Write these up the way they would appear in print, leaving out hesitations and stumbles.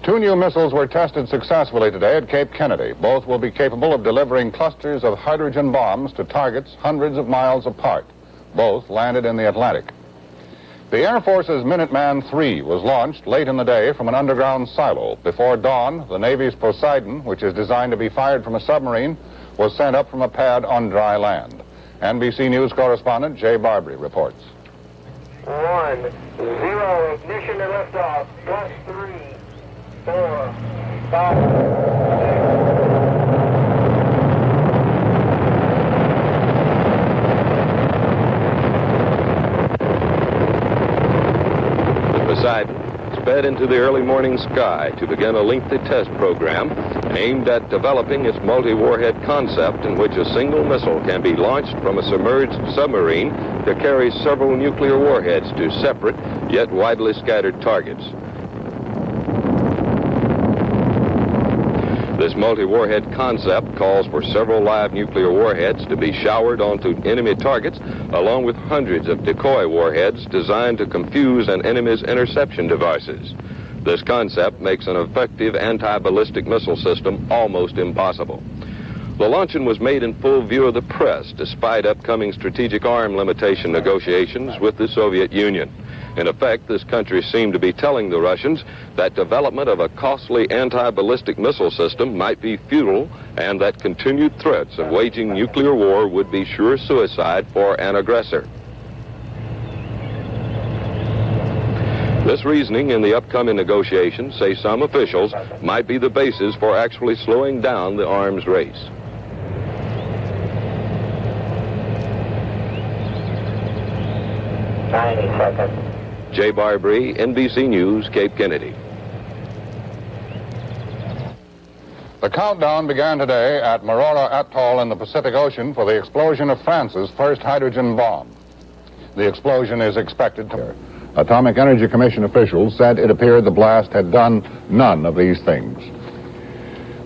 Two new missiles were tested successfully today at Cape Kennedy. Both will be capable of delivering clusters of hydrogen bombs to targets hundreds of miles apart. Both landed in the Atlantic. The Air Force's Minuteman III was launched late in the day from an underground silo. Before dawn, the Navy's Poseidon, which is designed to be fired from a submarine, was sent up from a pad on dry land. NBC News correspondent Jay Barbary reports. 1, 0, ignition and liftoff, plus 3, 4, 5, 6. Poseidon sped into the early morning sky to begin a lengthy test program aimed at developing its multi-warhead concept, in which a single missile can be launched from a submerged submarine to carry several nuclear warheads to separate yet widely scattered targets. This multi-warhead concept calls for several live nuclear warheads to be showered onto enemy targets, along with hundreds of decoy warheads designed to confuse an enemy's interception devices. This concept makes an effective anti-ballistic missile system almost impossible. The launching was made in full view of the press, despite upcoming strategic arm limitation negotiations with the Soviet Union. In effect, this country seemed to be telling the Russians that development of a costly anti-ballistic missile system might be futile, and that continued threats of waging nuclear war would be sure suicide for an aggressor. This reasoning in the upcoming negotiations, say some officials, might be the basis for actually slowing down the arms race. Jay Barbary, NBC News, Cape Kennedy. The countdown began today at Marora Atoll in the Pacific Ocean for the explosion of France's first hydrogen bomb. The explosion is expected to... Atomic Energy Commission officials said it appeared the blast had done none of these things.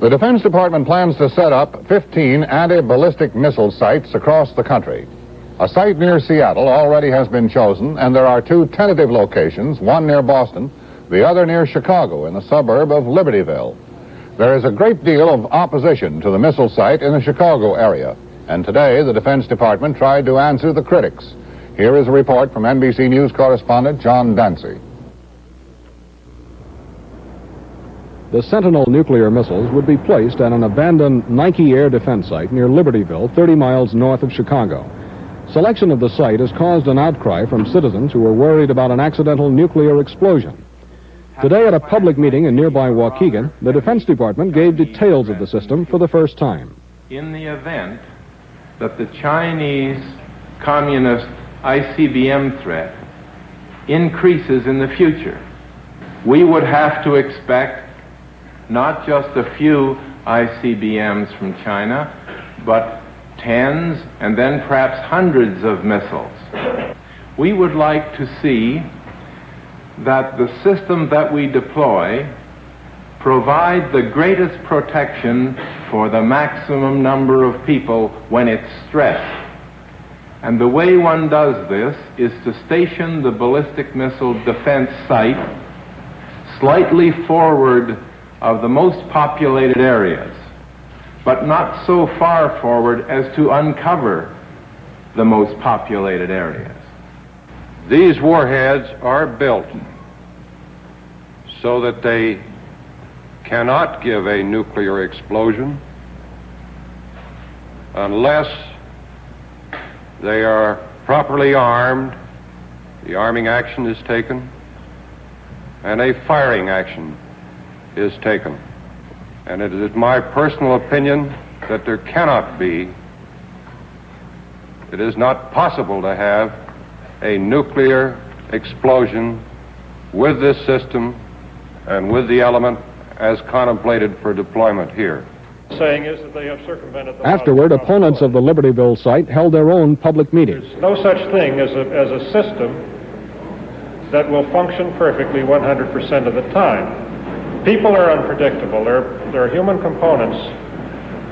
The Defense Department plans to set up 15 anti-ballistic missile sites across the country. A site near Seattle already has been chosen, and there are two tentative locations, one near Boston, the other near Chicago in the suburb of Libertyville. There is a great deal of opposition to the missile site in the Chicago area, and today the Defense Department tried to answer the critics. Here is a report from NBC News correspondent John Dancy. The Sentinel nuclear missiles would be placed at an abandoned Nike Air Defense site near Libertyville, 30 miles north of Chicago. Selection of the site has caused an outcry from citizens who are worried about an accidental nuclear explosion. Today at a public meeting in nearby Waukegan, the Defense Department gave details of the system for the first time. In the event that the Chinese communist ICBM threat increases in the future, we would have to expect not just a few ICBMs from China, but tens and then perhaps hundreds of missiles. We would like to see that the system that we deploy provide the greatest protection for the maximum number of people when it's stressed. And the way one does this is to station the ballistic missile defense site slightly forward of the most populated areas, but not so far forward as to uncover the most populated areas. These warheads are built so that they cannot give a nuclear explosion unless they are properly armed, the arming action is taken, and a firing action is taken. And it is my personal opinion that there cannot be, it is not possible to have a nuclear explosion with this system and with the element as contemplated for deployment here. Saying is that they have circumvented the... Afterward, opponents of the Libertyville site held their own public meetings. There's no such thing as a system that will function perfectly 100% of the time. People are unpredictable. There are human components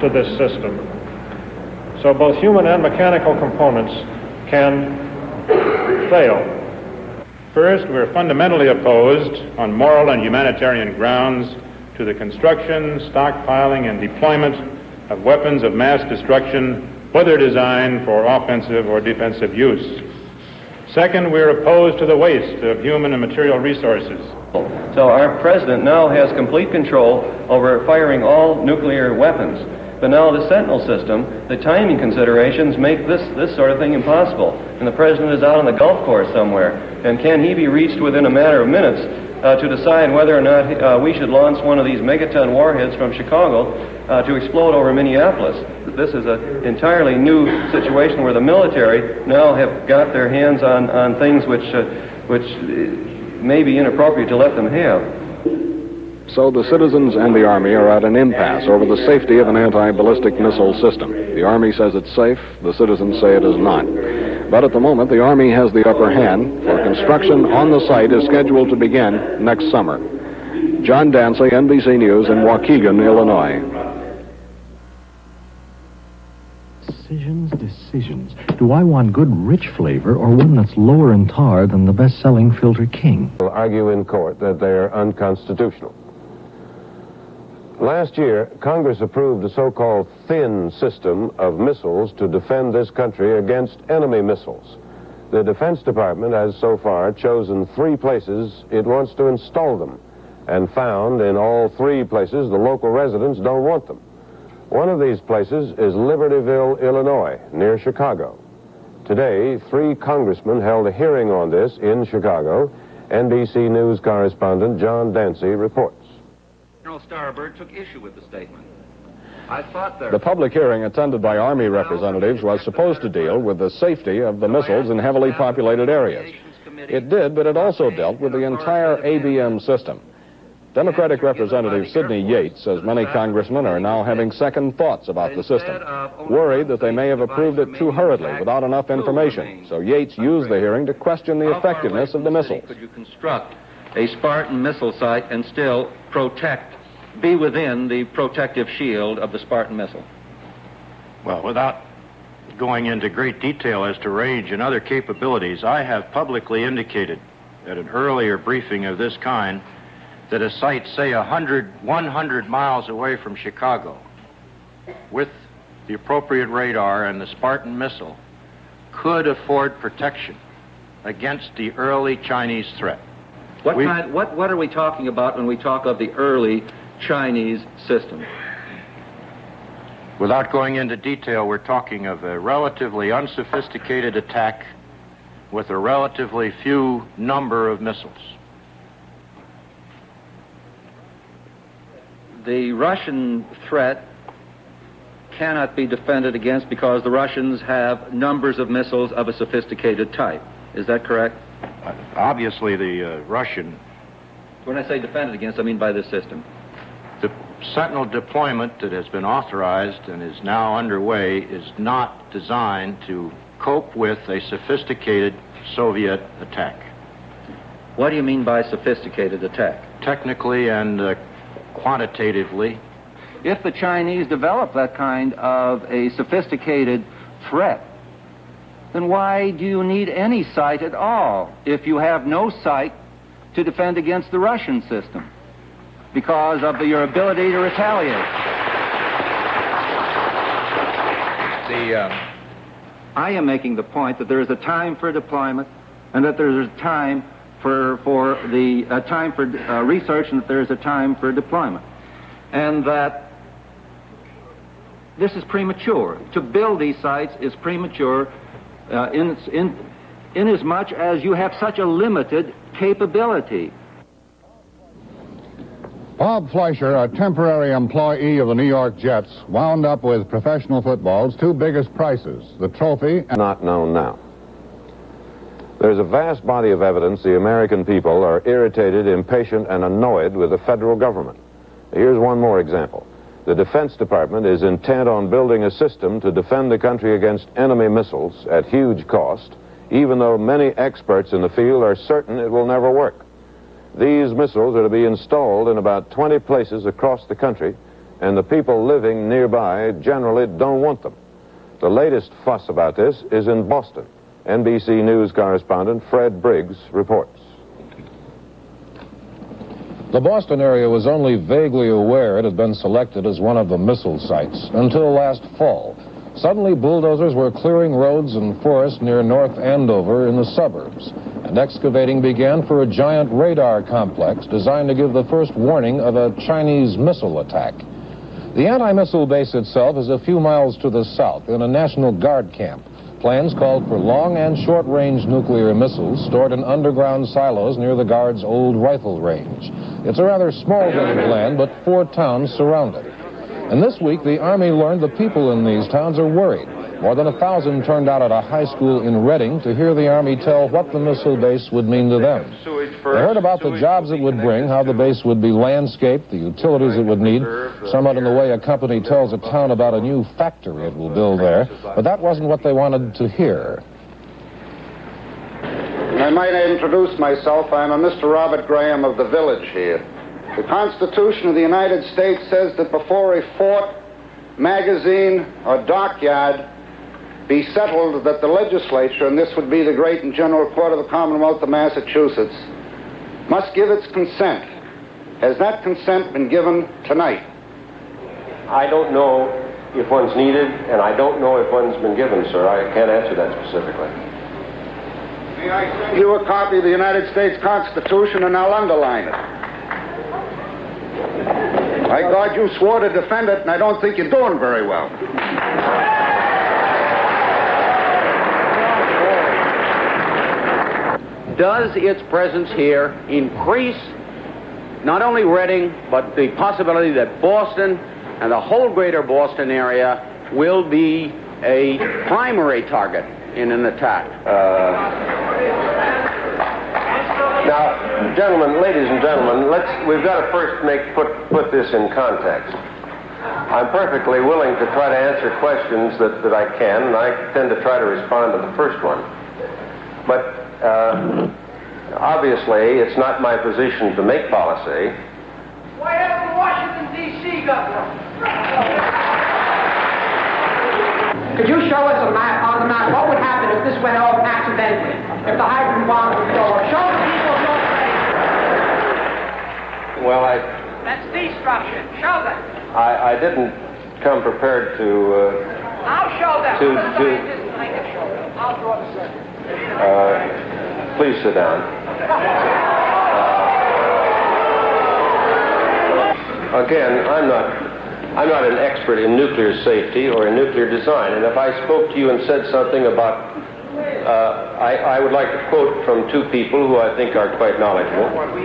to this system. So both human and mechanical components can fail. First, we're fundamentally opposed on moral and humanitarian grounds to the construction, stockpiling, and deployment of weapons of mass destruction, whether designed for offensive or defensive use. Second, we're opposed to the waste of human and material resources. So our president now has complete control over firing all nuclear weapons. But now the Sentinel system, the timing considerations make this sort of thing impossible. And the president is out on the golf course somewhere. And can he be reached within a matter of minutes to decide whether or not we should launch one of these megaton warheads from Chicago to explode over Minneapolis? This is an entirely new situation where the military now have got their hands on things which may be inappropriate to let them have. So the citizens and the Army are at an impasse over the safety of an anti-ballistic missile system. The Army says it's safe, the citizens say it is not. But at the moment, the Army has the upper hand, for construction on the site is scheduled to begin next summer. John Dancy, NBC News in Waukegan, Illinois. Decisions. Do I want good, rich flavor or one that's lower in tar than the best-selling Filter King? Will argue in court that they are unconstitutional. Last year, Congress approved a so-called thin system of missiles to defend this country against enemy missiles. The Defense Department has so far chosen 3 places it wants to install them, and found in all 3 places the local residents don't want them. One of these places is Libertyville, Illinois, near Chicago. Today, 3 congressmen held a hearing on this in Chicago. NBC News correspondent John Dancy reports. General Starbird took issue with the statement. I thought there... The public hearing attended by Army representatives was supposed to deal with the safety of the missiles in heavily populated areas. It did, but it also dealt with the entire ABM system. Democratic Representative Sidney Yates says many congressmen are now having second thoughts about the system, worried that they may have approved it too hurriedly without enough information. So Yates used the hearing to question the effectiveness of the missiles. Could you construct a Spartan missile site and still be within the protective shield of the Spartan missile? Well, without going into great detail as to range and other capabilities, I have publicly indicated at an earlier briefing of this kind that a site, say 100 miles away from Chicago, with the appropriate radar and the Spartan missile, could afford protection against the early Chinese threat. What are we talking about when we talk of the early Chinese system? Without going into detail, we're talking of a relatively unsophisticated attack with a relatively few number of missiles. The Russian threat cannot be defended against because the Russians have numbers of missiles of a sophisticated type. Is that correct? Obviously, the Russian... When I say defended against, I mean by this system. The Sentinel deployment that has been authorized and is now underway is not designed to cope with a sophisticated Soviet attack. What do you mean by sophisticated attack? Technically and quantitatively. If the Chinese develop that kind of a sophisticated threat, then why do you need any site at all if you have no site to defend against the Russian system because of your ability to retaliate? I am making the point that there is a time for deployment and that there is a time for research and that there is a time for deployment. And that this is premature. To build these sites is premature in as much as you have such a limited capability. Bob Fleischer, a temporary employee of the New York Jets, wound up with professional football's 2 biggest prizes, the trophy and... Not known now. There's a vast body of evidence the American people are irritated, impatient, and annoyed with the federal government. Here's one more example. The Defense Department is intent on building a system to defend the country against enemy missiles at huge cost, even though many experts in the field are certain it will never work. These missiles are to be installed in about 20 places across the country, and the people living nearby generally don't want them. The latest fuss about this is in Boston. NBC News correspondent Fred Briggs reports. The Boston area was only vaguely aware it had been selected as one of the missile sites until last fall. Suddenly, bulldozers were clearing roads and forests near North Andover in the suburbs, and excavating began for a giant radar complex designed to give the first warning of a Chinese missile attack. The anti-missile base itself is a few miles to the south in a National Guard camp. Plans called for long and short-range nuclear missiles stored in underground silos near the Guard's old rifle range. It's a rather small bit of land, but 4 towns surround it. And this week, the Army learned the people in these towns are worried. More than 1,000 turned out at a high school in Reading to hear the Army tell what the missile base would mean to them. They heard about the jobs it would bring, how the base would be landscaped, the utilities it would need, somewhat in the way a company tells a town about a new factory it will build there. But that wasn't what they wanted to hear. I might introduce myself. I'm a Mr. Robert Graham of the village here. The Constitution of the United States says that before a fort, magazine, or dockyard be settled, that the legislature, and this would be the great and general court of the Commonwealth of Massachusetts, must give its consent. Has that consent been given tonight? I don't know if one's needed, and I don't know if one's been given, sir. I can't answer that specifically. May I send you a copy of the United States Constitution, and I'll underline it. By God, you swore to defend it, and I don't think you're doing very well. Does its presence here increase not only Reading, but the possibility that Boston and the whole greater Boston area will be a primary target in an attack? Now, gentlemen, ladies and gentlemen, we've got to first put this in context. I'm perfectly willing to try to answer questions that I can, and I tend to try to respond to the first one. But obviously, it's not my position to make policy. Why hasn't Washington, D.C. got one? Could you show us on the map what would happen if this went off accidentally? If the hydrogen bomb would go off? Show the people your face. Well, That's destruction. Show them. I didn't come prepared to... I'll show them. I can show them. I'll draw the circle. Please sit down. Again, I'm not an expert in nuclear safety or in nuclear design, and if I spoke to you and said something about, I would like to quote from 2 people who I think are quite knowledgeable. We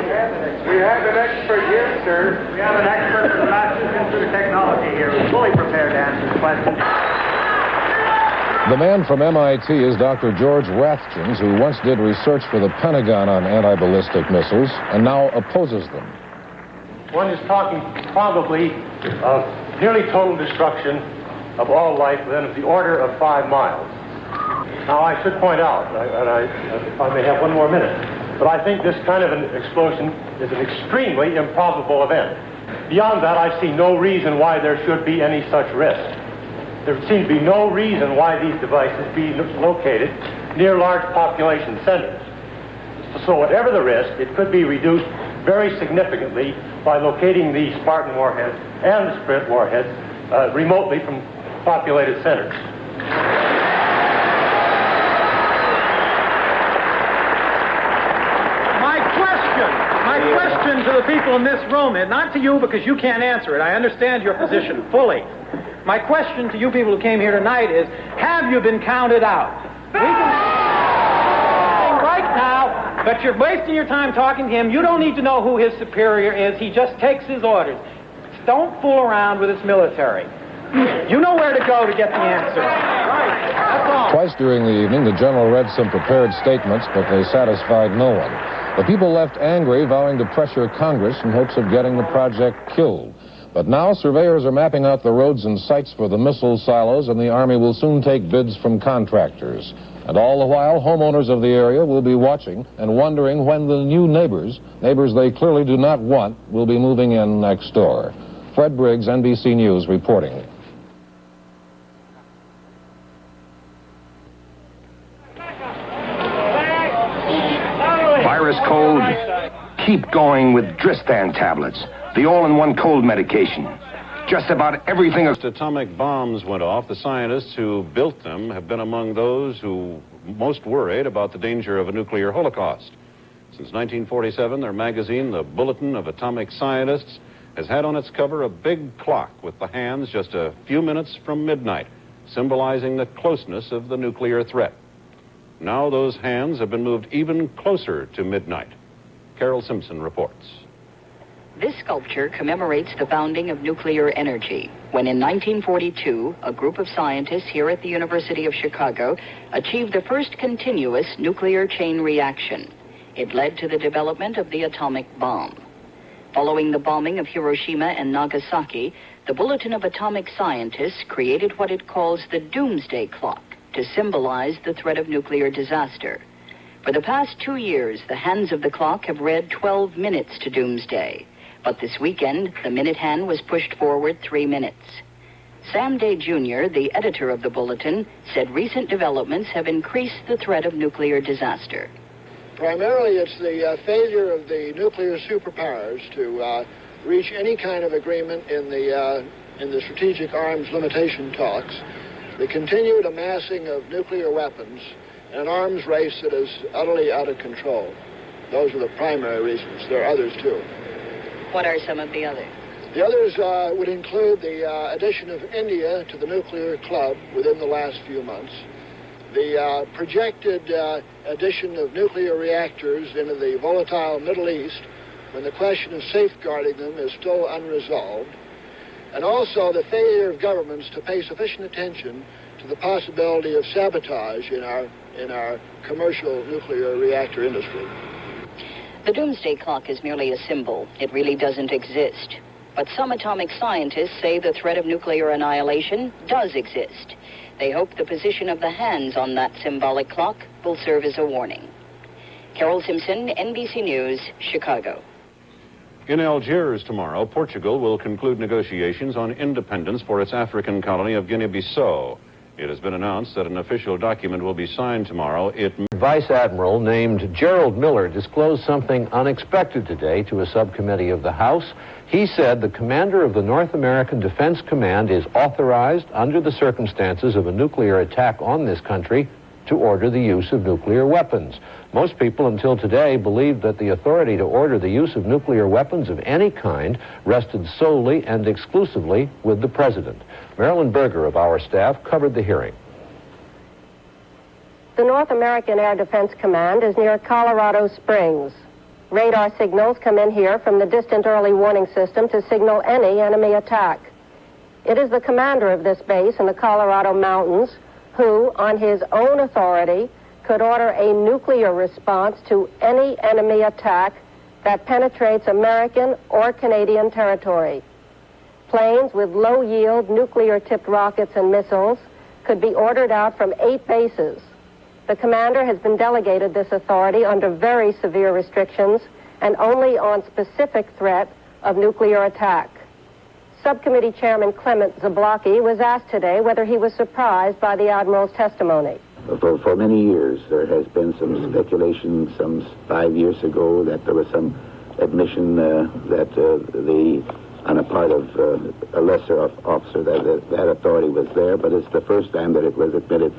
have an expert here, sir. We have an expert from Massachusetts Technology here who's fully prepared to answer the question. The man from MIT is Dr. George Rathjens, who once did research for the Pentagon on anti-ballistic missiles and now opposes them. One is talking probably of nearly total destruction of all life within the order of 5 miles. Now, I should point out, if I may have 1 more minute, but I think this kind of an explosion is an extremely improbable event. Beyond that, I see no reason why there should be any such risk. There seems to be no reason why these devices be located near large population centers. So whatever the risk, it could be reduced very significantly by locating the Spartan warheads and the Sprint warheads remotely from populated centers. My question to the people in this room, and not to you because you can't answer it. I understand your position fully. My question to you people who came here tonight is, have you been counted out? We can right now, but you're wasting your time talking to him. You don't need to know who his superior is. He just takes his orders. Don't fool around with his military. You know where to go to get the answer. Right. That's all. Twice during the evening, the general read some prepared statements, but they satisfied no one. The people left angry, vowing to pressure Congress in hopes of getting the project killed. But now surveyors are mapping out the roads and sites for the missile silos, and the Army will soon take bids from contractors. And all the while, homeowners of the area will be watching and wondering when the new neighbors they clearly do not want, will be moving in next door. Fred Briggs, NBC News, reporting. Virus code keep going with Dristan tablets, the all-in-one cold medication. Just about everything... Atomic bombs went off. The scientists who built them have been among those who most worried about the danger of a nuclear holocaust. Since 1947, their magazine, the Bulletin of Atomic Scientists, has had on its cover a big clock with the hands just a few minutes from midnight, symbolizing the closeness of the nuclear threat. Now those hands have been moved even closer to midnight. Carol Simpson reports. This sculpture commemorates the founding of nuclear energy, when in 1942, a group of scientists here at the University of Chicago achieved the first continuous nuclear chain reaction. It led to the development of the atomic bomb. Following the bombing of Hiroshima and Nagasaki, the Bulletin of Atomic Scientists created what it calls the Doomsday Clock to symbolize the threat of nuclear disaster. For the past 2 years, the hands of the clock have read 12 minutes to doomsday. But this weekend, the minute hand was pushed forward 3 minutes. Sam Day Jr., the editor of the Bulletin, said recent developments have increased the threat of nuclear disaster. Primarily, it's the failure of the nuclear superpowers to reach any kind of agreement in the strategic arms limitation talks, the continued amassing of nuclear weapons, and an arms race that is utterly out of control. Those are the primary reasons. There are others, too. What are some of the others? The others would include the addition of India to the nuclear club within the last few months, the projected addition of nuclear reactors into the volatile Middle East when the question of safeguarding them is still unresolved, and also the failure of governments to pay sufficient attention to the possibility of sabotage in our commercial nuclear reactor industry. The Doomsday Clock is merely a symbol. It really doesn't exist. But some atomic scientists say the threat of nuclear annihilation does exist. They hope the position of the hands on that symbolic clock will serve as a warning. Carol Simpson, NBC News, Chicago. In Algiers tomorrow, Portugal will conclude negotiations on independence for its African colony of Guinea-Bissau. It has been announced that an official document will be signed tomorrow. Vice Admiral named Gerald Miller disclosed something unexpected today to a subcommittee of the House. He said the commander of the North American Defense Command is authorized, under the circumstances of a nuclear attack on this country, to order the use of nuclear weapons. Most people until today believed that the authority to order the use of nuclear weapons of any kind rested solely and exclusively with the president. Marilyn Berger of our staff covered the hearing. The North American Air Defense Command is near Colorado Springs. Radar signals come in here from the distant early warning system to signal any enemy attack. It is the commander of this base in the Colorado Mountains who, on his own authority, could order a nuclear response to any enemy attack that penetrates American or Canadian territory. Planes with low-yield nuclear-tipped rockets and missiles could be ordered out from 8 bases. The commander has been delegated this authority under very severe restrictions and only on specific threat of nuclear attack. Subcommittee Chairman Clement Zablocki was asked today whether he was surprised by the Admiral's testimony. For many years, there has been some speculation some 5 years ago that there was some admission that on a part of a lesser officer that authority was there, but it's the first time that it was admitted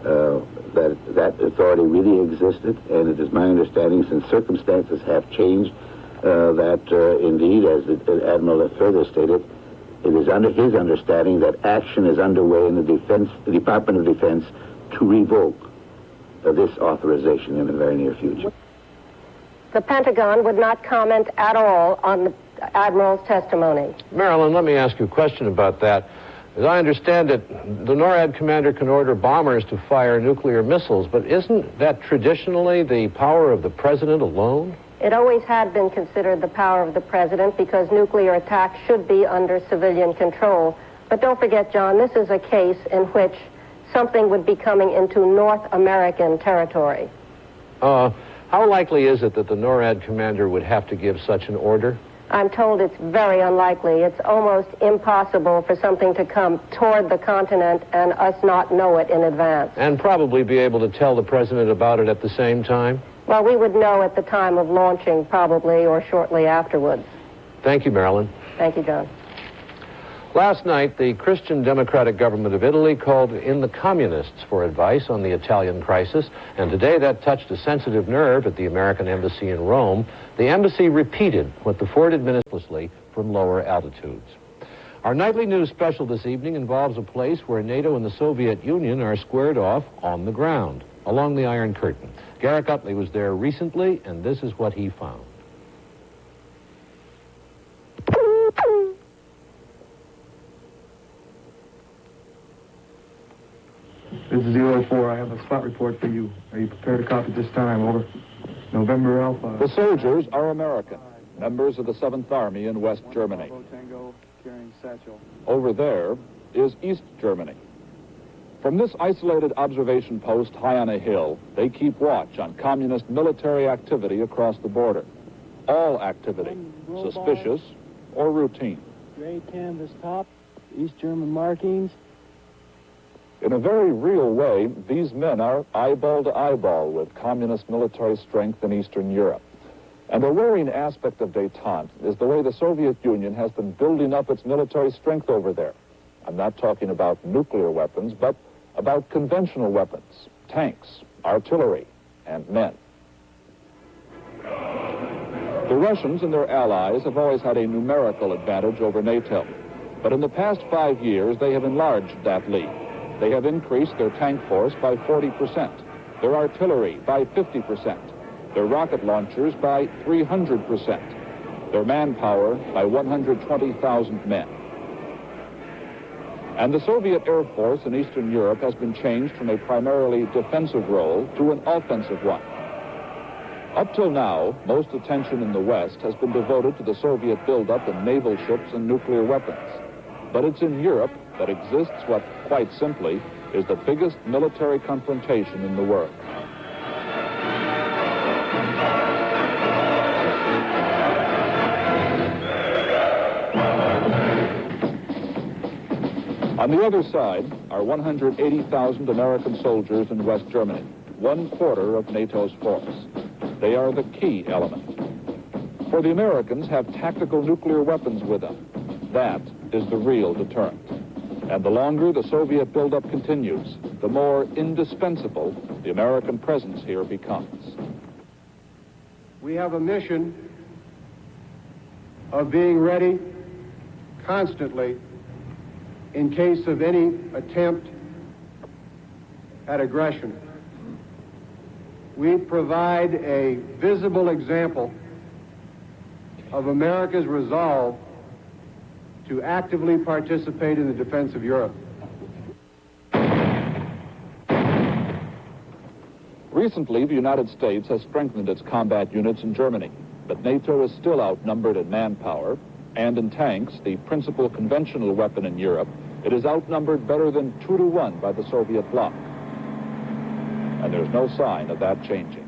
that authority really existed, and it is my understanding, since circumstances have changed, that indeed, as the Admiral further stated, it is under his understanding that action is underway in the Department of Defense to revoke this authorization in the very near future. The Pentagon would not comment at all on the Admiral's testimony. Marilyn, let me ask you a question about that. As I understand it, the NORAD commander can order bombers to fire nuclear missiles, but isn't that traditionally the power of the president alone? It always had been considered the power of the president because nuclear attacks should be under civilian control. But don't forget, John, this is a case in which something would be coming into North American territory. How likely is it that the NORAD commander would have to give such an order? I'm told it's very unlikely. It's almost impossible for something to come toward the continent and us not know it in advance. And probably be able to tell the president about it at the same time? Well, we would know at the time of launching, probably, or shortly afterwards. Thank you, Marilyn. Thank you, John. Last night, the Christian Democratic government of Italy called in the communists for advice on the Italian crisis, and today that touched a sensitive nerve at the American embassy in Rome. The embassy repeated what the Ford administered from lower altitudes. Our nightly news special this evening involves a place where NATO and the Soviet Union are squared off on the ground, along the Iron Curtain. Garrick Utley was there recently, and this is what he found. This is the 04. I have a spot report for you. Are you prepared to copy this time? Over. November Alpha. The soldiers are American, members of the 7th Army in West Germany. Over there is East Germany. From this isolated observation post high on a hill, they keep watch on communist military activity across the border. All activity, suspicious or routine. Gray canvas top, East German markings. In a very real way, these men are eyeball to eyeball with communist military strength in Eastern Europe. And a worrying aspect of détente is the way the Soviet Union has been building up its military strength over there. I'm not talking about nuclear weapons, but about conventional weapons, tanks, artillery, and men. The Russians and their allies have always had a numerical advantage over NATO. But in the past 5 years, they have enlarged that lead. They have increased their tank force by 40%, their artillery by 50%, their rocket launchers by 300%, their manpower by 120,000 men. And the Soviet Air Force in Eastern Europe has been changed from a primarily defensive role to an offensive one. Up till now, most attention in the West has been devoted to the Soviet buildup in naval ships and nuclear weapons. But it's in Europe that exists what, quite simply, is the biggest military confrontation in the world. On the other side are 180,000 American soldiers in West Germany, 1/4 of NATO's force. They are the key element. For the Americans have tactical nuclear weapons with them. That is the real deterrent. And the longer the Soviet buildup continues, the more indispensable the American presence here becomes. We have a mission of being ready constantly in case of any attempt at aggression. We provide a visible example of America's resolve to actively participate in the defense of Europe. Recently, the United States has strengthened its combat units in Germany, but NATO is still outnumbered in manpower, and in tanks, the principal conventional weapon in Europe, it is outnumbered better than 2-to-1 by the Soviet bloc. And there's no sign of that changing.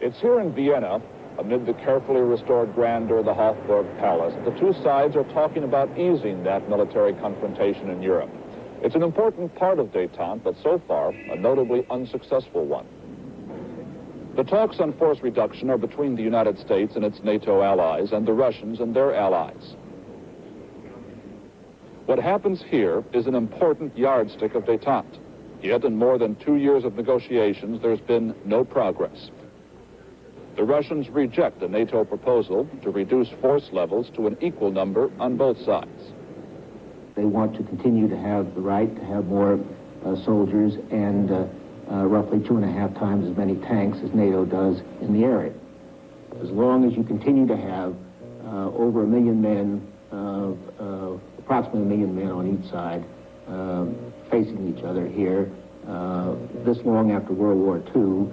It's here in Vienna, amid the carefully restored grandeur of the Hofburg Palace, the two sides are talking about easing that military confrontation in Europe. It's an important part of détente, but so far, a notably unsuccessful one. The talks on force reduction are between the United States and its NATO allies and the Russians and their allies. What happens here is an important yardstick of détente. Yet in more than 2 years of negotiations, there's been no progress. The Russians reject the NATO proposal to reduce force levels to an equal number on both sides. They want to continue to have the right to have more soldiers and roughly 2.5 times as many tanks as NATO does in the area. As long as you continue to have over 1 million men, approximately 1 million men on each side, facing each other here, this long after World War II,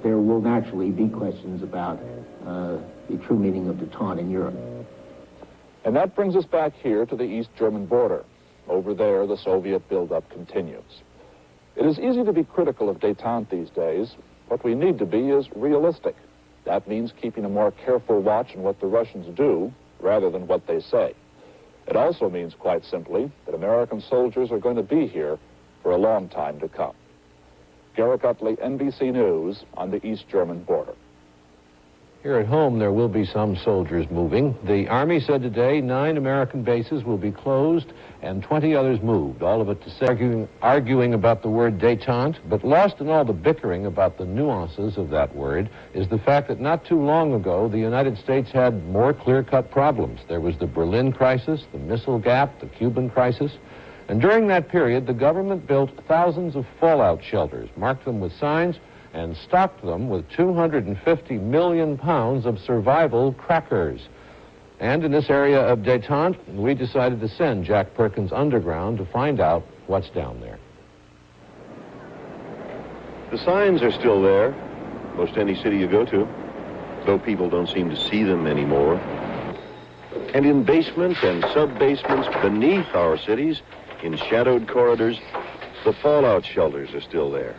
there will naturally be questions about the true meaning of détente in Europe. And that brings us back here to the East German border. Over there, the Soviet buildup continues. It is easy to be critical of détente these days. What we need to be is realistic. That means keeping a more careful watch on what the Russians do rather than what they say. It also means, quite simply, that American soldiers are going to be here for a long time to come. Garrick Utley, NBC News, on the East German border. Here at home, there will be some soldiers moving. The Army said today 9 American bases will be closed and 20 others moved, all of it to say arguing about the word détente, but lost in all the bickering about the nuances of that word is the fact that not too long ago, the United States had more clear-cut problems. There was the Berlin crisis, the missile gap, the Cuban crisis, and during that period, the government built thousands of fallout shelters, marked them with signs, and stocked them with 250 million pounds of survival crackers. And in this area of détente, we decided to send Jack Perkins underground to find out what's down there. The signs are still there, most any city you go to, though people don't seem to see them anymore. And in basements and sub-basements beneath our cities, in shadowed corridors, the fallout shelters are still there.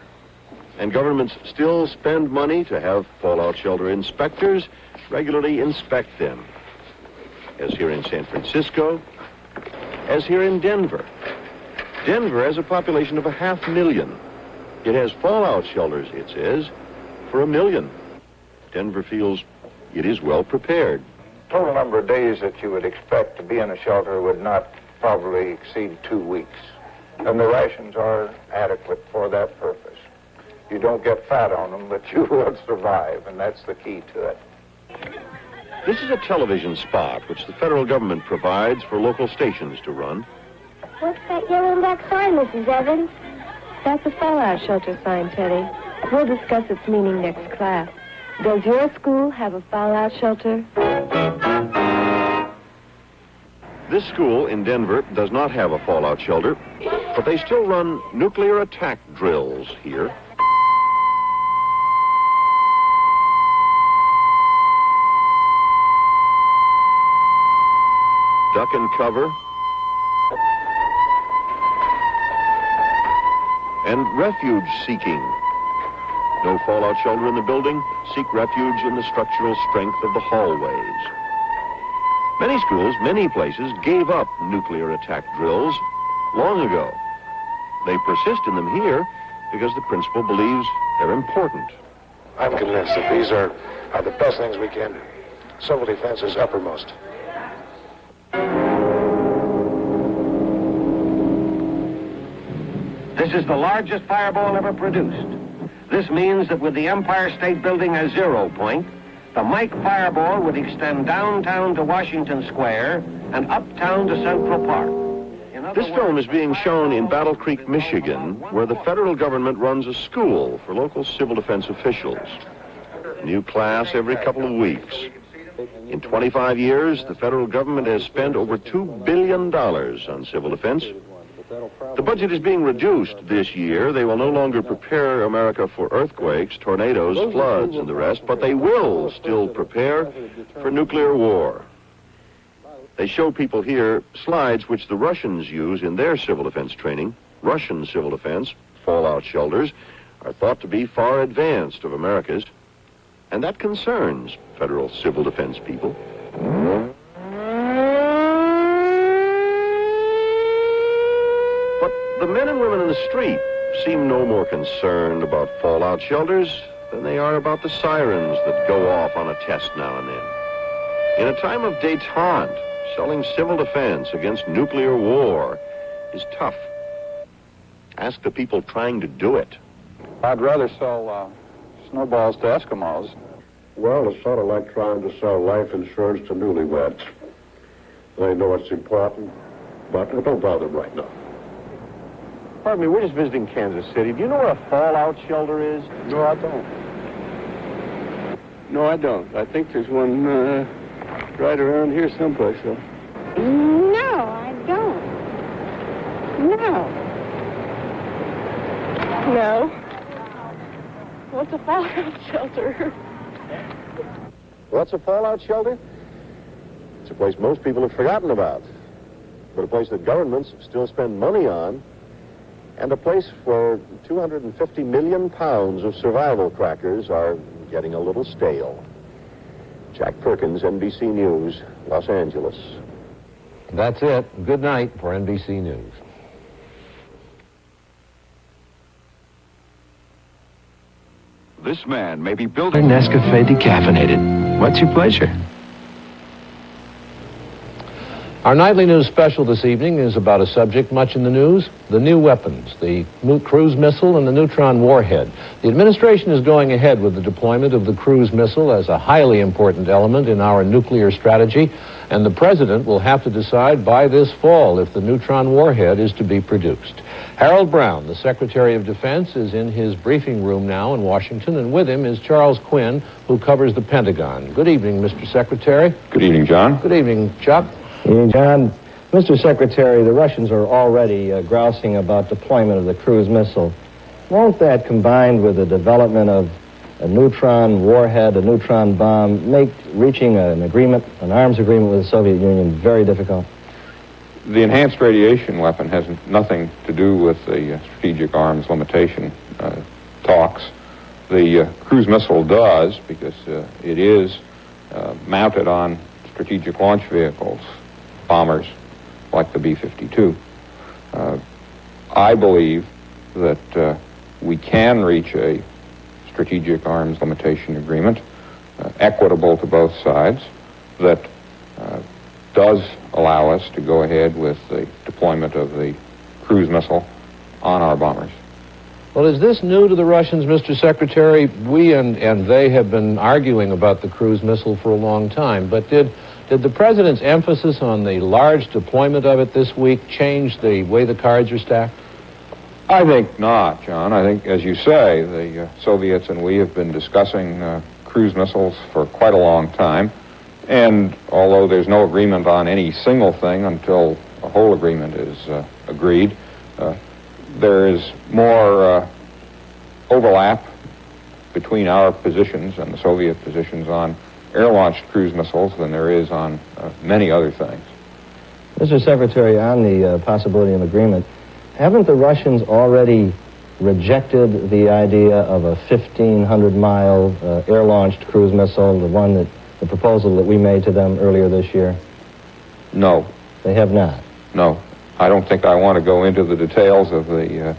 And governments still spend money to have fallout shelter inspectors regularly inspect them. As here in San Francisco, as here in Denver. Denver has a population of 500,000. It has fallout shelters, it says, for 1 million. Denver feels it is well prepared. Total number of days that you would expect to be in a shelter would not probably exceed 2 weeks. And the rations are adequate for that purpose. You don't get fat on them, but you will survive, and that's the key to it. This is a television spot which the federal government provides for local stations to run. What's that yellow and black sign, Mrs. Evans? That's a fallout shelter sign, Teddy. We'll discuss its meaning next class. Does your school have a fallout shelter? This school in Denver does not have a fallout shelter, but they still run nuclear attack drills here. Duck and cover, and refuge seeking. No fallout shelter in the building, seek refuge in the structural strength of the hallways. Many schools, many places, gave up nuclear attack drills long ago. They persist in them here because the principal believes they're important. I'm convinced that these are the best things we can do. Civil defense is uppermost. This is the largest fireball ever produced. This means that with the Empire State Building as 0 point, the Mike fireball would extend downtown to Washington Square and uptown to Central Park. This film is being shown in Battle Creek, Michigan, where the federal government runs a school for local civil defense officials. New class every couple of weeks. In 25 years, the federal government has spent over $2 billion on civil defense. The budget is being reduced this year. They will no longer prepare America for earthquakes, tornadoes, floods, and the rest, but they will still prepare for nuclear war. They show people here slides which the Russians use in their civil defense training. Russian civil defense, fallout shelters, are thought to be far advanced of America's, and that concerns federal civil defense people. But the men and women in the street seem no more concerned about fallout shelters than they are about the sirens that go off on a test now and then. In a time of détente, selling civil defense against nuclear war is tough. Ask the people trying to do it. I'd rather sell snowballs to Eskimos. Well, it's sort of like trying to sell life insurance to newlyweds. They know it's important, but don't bother them right now. Pardon me, we're just visiting Kansas City. Do you know where a fallout shelter is? No, I don't. No, I don't. I think there's one right around here someplace, though. No, I don't. No. No. What's a fallout shelter? What's a fallout shelter? It's a place most people have forgotten about, but a place that governments still spend money on, and a place where 250 million pounds of survival crackers are getting a little stale. Jack Perkins, NBC News, Los Angeles. That's it. Good night for NBC News. This man may be building... Nescafe decaffeinated. What's your pleasure? Our nightly news special this evening is about a subject much in the news, the new weapons, the cruise missile and the neutron warhead. The administration is going ahead with the deployment of the cruise missile as a highly important element in our nuclear strategy, and the president will have to decide by this fall if the neutron warhead is to be produced. Harold Brown, the Secretary of Defense, is in his briefing room now in Washington, and with him is Charles Quinn, who covers the Pentagon. Good evening, Mr. Secretary. Good evening, John. Good evening, Chuck. John, Mr. Secretary, the Russians are already grousing about deployment of the cruise missile. Won't that, combined with the development of a neutron warhead, a neutron bomb, make reaching an agreement, an arms agreement with the Soviet Union very difficult? The enhanced radiation weapon has nothing to do with the strategic arms limitation talks. The cruise missile does, because it is mounted on strategic launch vehicles, bombers like the B-52. I believe that we can reach a strategic arms limitation agreement, equitable to both sides, that does allow us to go ahead with the deployment of the cruise missile on our bombers. Well, is this new to the Russians, Mr. Secretary? We and they have been arguing about the cruise missile for a long time, but did the president's emphasis on the large deployment of it this week change the way the cards are stacked? I think not, John. I think, as you say, the Soviets and we have been discussing cruise missiles for quite a long time, and although there's no agreement on any single thing until a whole agreement is agreed, there is more overlap between our positions and the Soviet positions on air-launched cruise missiles than there is on many other things. Mr. Secretary, on the possibility of agreement, haven't the Russians already rejected the idea of a 1,500-mile air-launched cruise missile, the proposal that we made to them earlier this year? No. They have not? No. I don't think I want to go into the details of the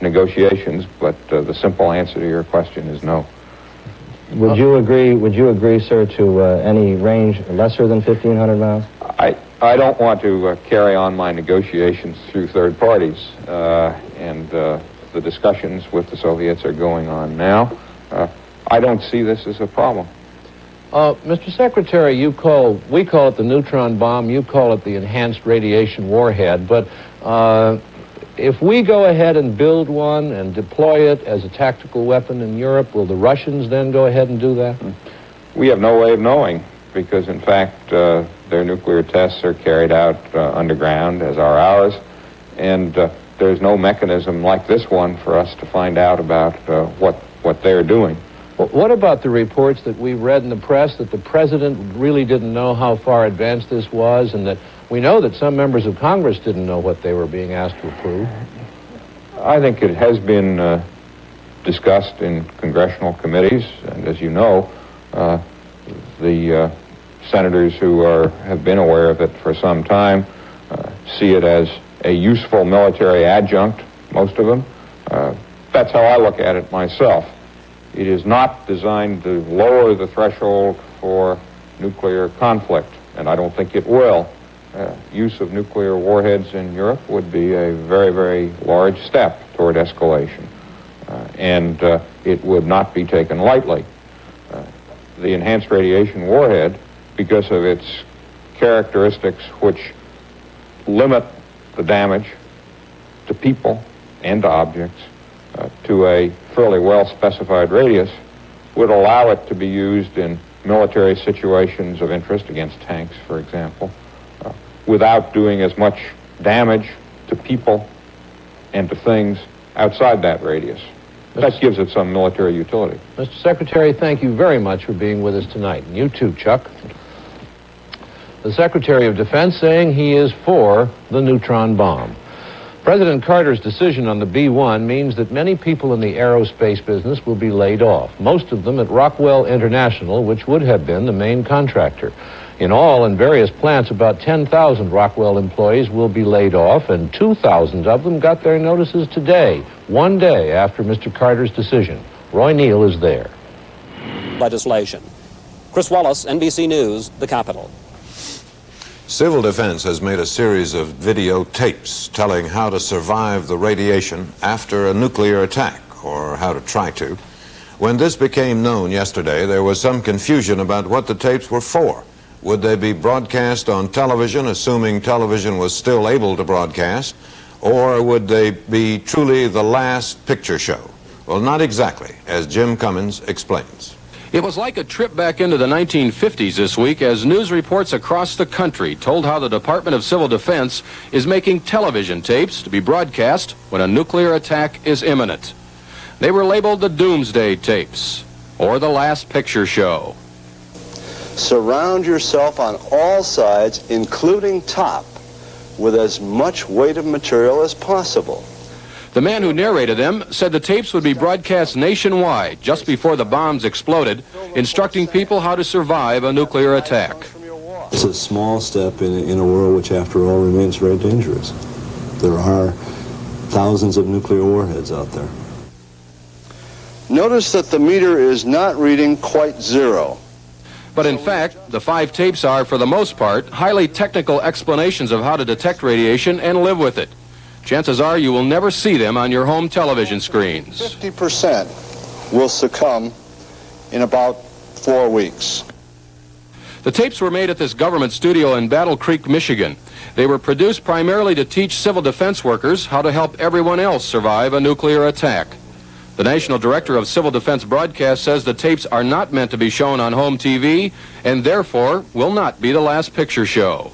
negotiations, but the simple answer to your question is no. Would you agree, sir, to any range lesser than 1,500 miles? I don't want to carry on my negotiations through third parties, and the discussions with the Soviets are going on now. I don't see this as a problem. Mr. Secretary, we call it the neutron bomb, you call it the enhanced radiation warhead, but if we go ahead and build one and deploy it as a tactical weapon in Europe, will the Russians then go ahead and do that? We have no way of knowing, because in fact their nuclear tests are carried out underground, as are ours, and there's no mechanism like this one for us to find out about what they're doing. Well, what about the reports that we read in the press that the president really didn't know how far advanced this was, and that we know that some members of Congress didn't know what they were being asked to approve? I think it has been discussed in congressional committees, and as you know, the senators who have been aware of it for some time see it as a useful military adjunct, most of them. That's how I look at it myself. It is not designed to lower the threshold for nuclear conflict, and I don't think it will. Use of nuclear warheads in Europe would be a very, very large step toward escalation, and it would not be taken lightly. The enhanced radiation warhead, because of its characteristics which limit the damage to people and to objects to a fairly well-specified radius, would allow it to be used in military situations of interest against tanks, for example, without doing as much damage to people and to things outside that radius. That gives it some military utility. Mr. Secretary, thank you very much for being with us tonight. And you too, Chuck. The Secretary of Defense saying he is for the neutron bomb. President Carter's decision on the B-1 means that many people in the aerospace business will be laid off, most of them at Rockwell International, which would have been the main contractor. In all, in various plants, about 10,000 Rockwell employees will be laid off, and 2,000 of them got their notices today, one day after Mr. Carter's decision. Roy Neal is there. Legislation. Chris Wallace, NBC News, the Capitol. Civil Defense has made a series of video tapes telling how to survive the radiation after a nuclear attack, or how to try to. When this became known yesterday, there was some confusion about what the tapes were for. Would they be broadcast on television, assuming television was still able to broadcast, or would they be truly the last picture show? Well, not exactly, as Jim Cummins explains. It was like a trip back into the 1950s this week as news reports across the country told how the Department of Civil Defense is making television tapes to be broadcast when a nuclear attack is imminent. They were labeled the Doomsday tapes, or the last picture show. Surround yourself on all sides, including top, with as much weight of material as possible. The man who narrated them said the tapes would be broadcast nationwide just before the bombs exploded, instructing people how to survive a nuclear attack. It's a small step in a world which, after all, remains very dangerous. There are thousands of nuclear warheads out there. Notice that the meter is not reading quite zero. But in fact, the 5 tapes are, for the most part, highly technical explanations of how to detect radiation and live with it. Chances are you will never see them on your home television screens. 50% will succumb in about 4 weeks. The tapes were made at this government studio in Battle Creek, Michigan. They were produced primarily to teach civil defense workers how to help everyone else survive a nuclear attack. The National Director of Civil Defense Broadcast says the tapes are not meant to be shown on home TV and therefore will not be the last picture show.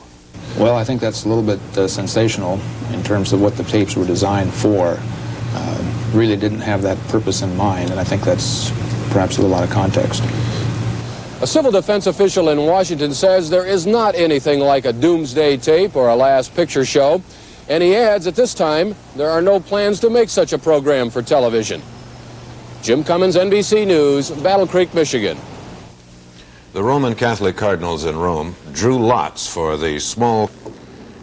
Well, I think that's a little bit sensational in terms of what the tapes were designed for. Really didn't have that purpose in mind, and I think that's perhaps a little out of context. A civil defense official in Washington says there is not anything like a doomsday tape or a last picture show, and he adds at this time there are no plans to make such a program for television. Jim Cummins, NBC News, Battle Creek, Michigan. The Roman Catholic cardinals in Rome drew lots for the small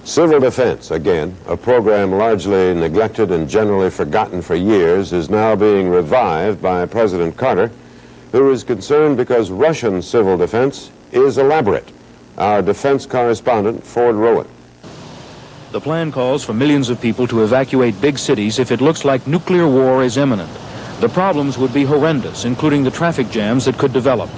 civil defense. Again, a program largely neglected and generally forgotten for years is now being revived by President Carter, who is concerned because Russian civil defense is elaborate. Our defense correspondent, Ford Rowan. The plan calls for millions of people to evacuate big cities if it looks like nuclear war is imminent. The problems would be horrendous, including the traffic jams that could develop.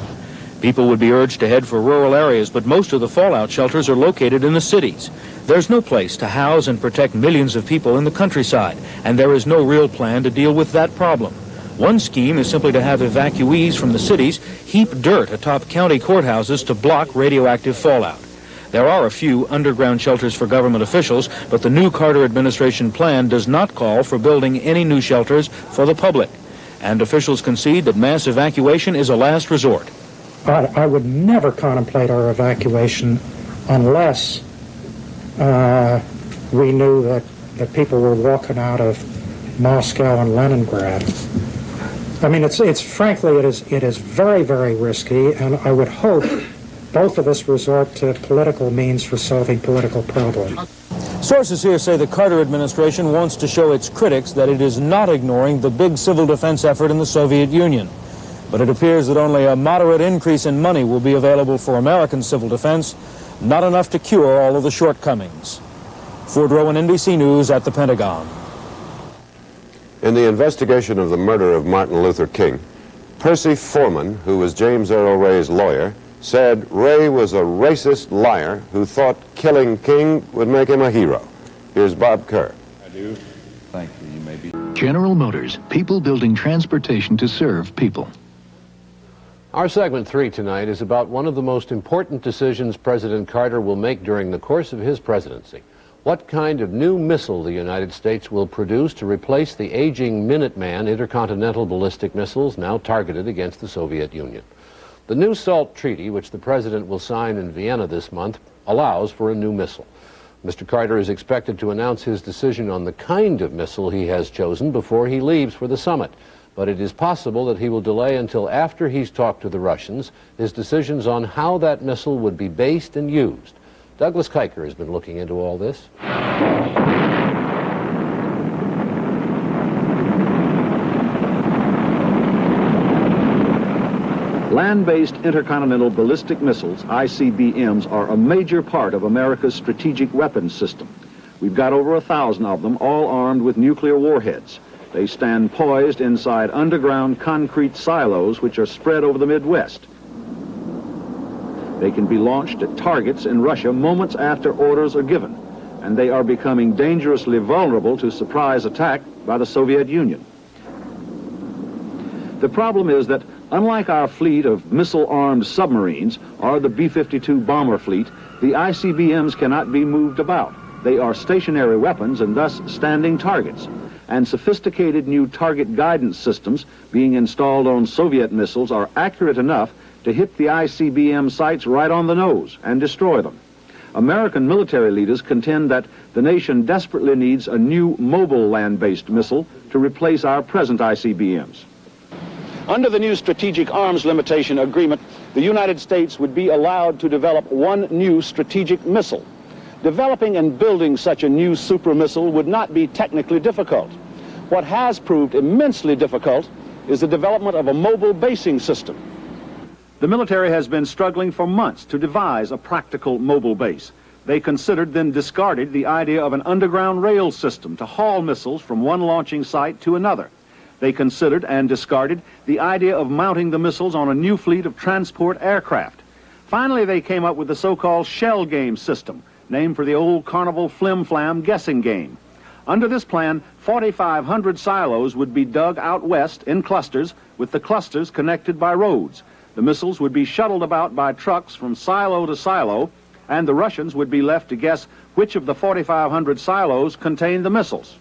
People would be urged to head for rural areas, but most of the fallout shelters are located in the cities. There's no place to house and protect millions of people in the countryside, and there is no real plan to deal with that problem. One scheme is simply to have evacuees from the cities heap dirt atop county courthouses to block radioactive fallout. There are a few underground shelters for government officials, but the new Carter administration plan does not call for building any new shelters for the public. And officials concede that mass evacuation is a last resort. I would never contemplate our evacuation unless we knew that people were walking out of Moscow and Leningrad. I mean, it's frankly, it is very, very risky, and I would hope both of us resort to political means for solving political problems. Sources here say the Carter administration wants to show its critics that it is not ignoring the big civil defense effort in the Soviet Union. But it appears that only a moderate increase in money will be available for American civil defense, not enough to cure all of the shortcomings. Ford Rowan, NBC News at the Pentagon. In the investigation of the murder of Martin Luther King, Percy Foreman, who was James Earl Ray's lawyer, said Ray was a racist liar who thought killing King would make him a hero. Here's Bob Kerr. I do. Thank you. You may be. General Motors, people building transportation to serve people. Our segment 3 tonight is about one of the most important decisions President Carter will make during the course of his presidency. What kind of new missile the United States will produce to replace the aging Minuteman intercontinental ballistic missiles now targeted against the Soviet Union. The new SALT treaty, which the President will sign in Vienna this month, allows for a new missile. Mr. Carter is expected to announce his decision on the kind of missile he has chosen before he leaves for the summit. But it is possible that he will delay until after he's talked to the Russians his decisions on how that missile would be based and used. Douglas Kiker has been looking into all this. Land-based intercontinental ballistic missiles, ICBMs, are a major part of America's strategic weapons system. We've got over 1,000 of them, all armed with nuclear warheads. They stand poised inside underground concrete silos which are spread over the Midwest. They can be launched at targets in Russia moments after orders are given, and they are becoming dangerously vulnerable to surprise attack by the Soviet Union. The problem is that, unlike our fleet of missile-armed submarines or the B-52 bomber fleet, the ICBMs cannot be moved about. They are stationary weapons and thus standing targets. And sophisticated new target guidance systems being installed on Soviet missiles are accurate enough to hit the ICBM sites right on the nose and destroy them. American military leaders contend that the nation desperately needs a new mobile land-based missile to replace our present ICBMs. Under the new Strategic Arms Limitation Agreement, the United States would be allowed to develop one new strategic missile. Developing and building such a new super missile would not be technically difficult. What has proved immensely difficult is the development of a mobile basing system. The military has been struggling for months to devise a practical mobile base. They considered, then discarded, the idea of an underground rail system to haul missiles from one launching site to another. They considered and discarded the idea of mounting the missiles on a new fleet of transport aircraft. Finally, they came up with the so-called shell game system, named for the old carnival flim-flam guessing game. Under this plan, 4,500 silos would be dug out west in clusters, with the clusters connected by roads. The missiles would be shuttled about by trucks from silo to silo, and the Russians would be left to guess which of the 4,500 silos contained the missiles.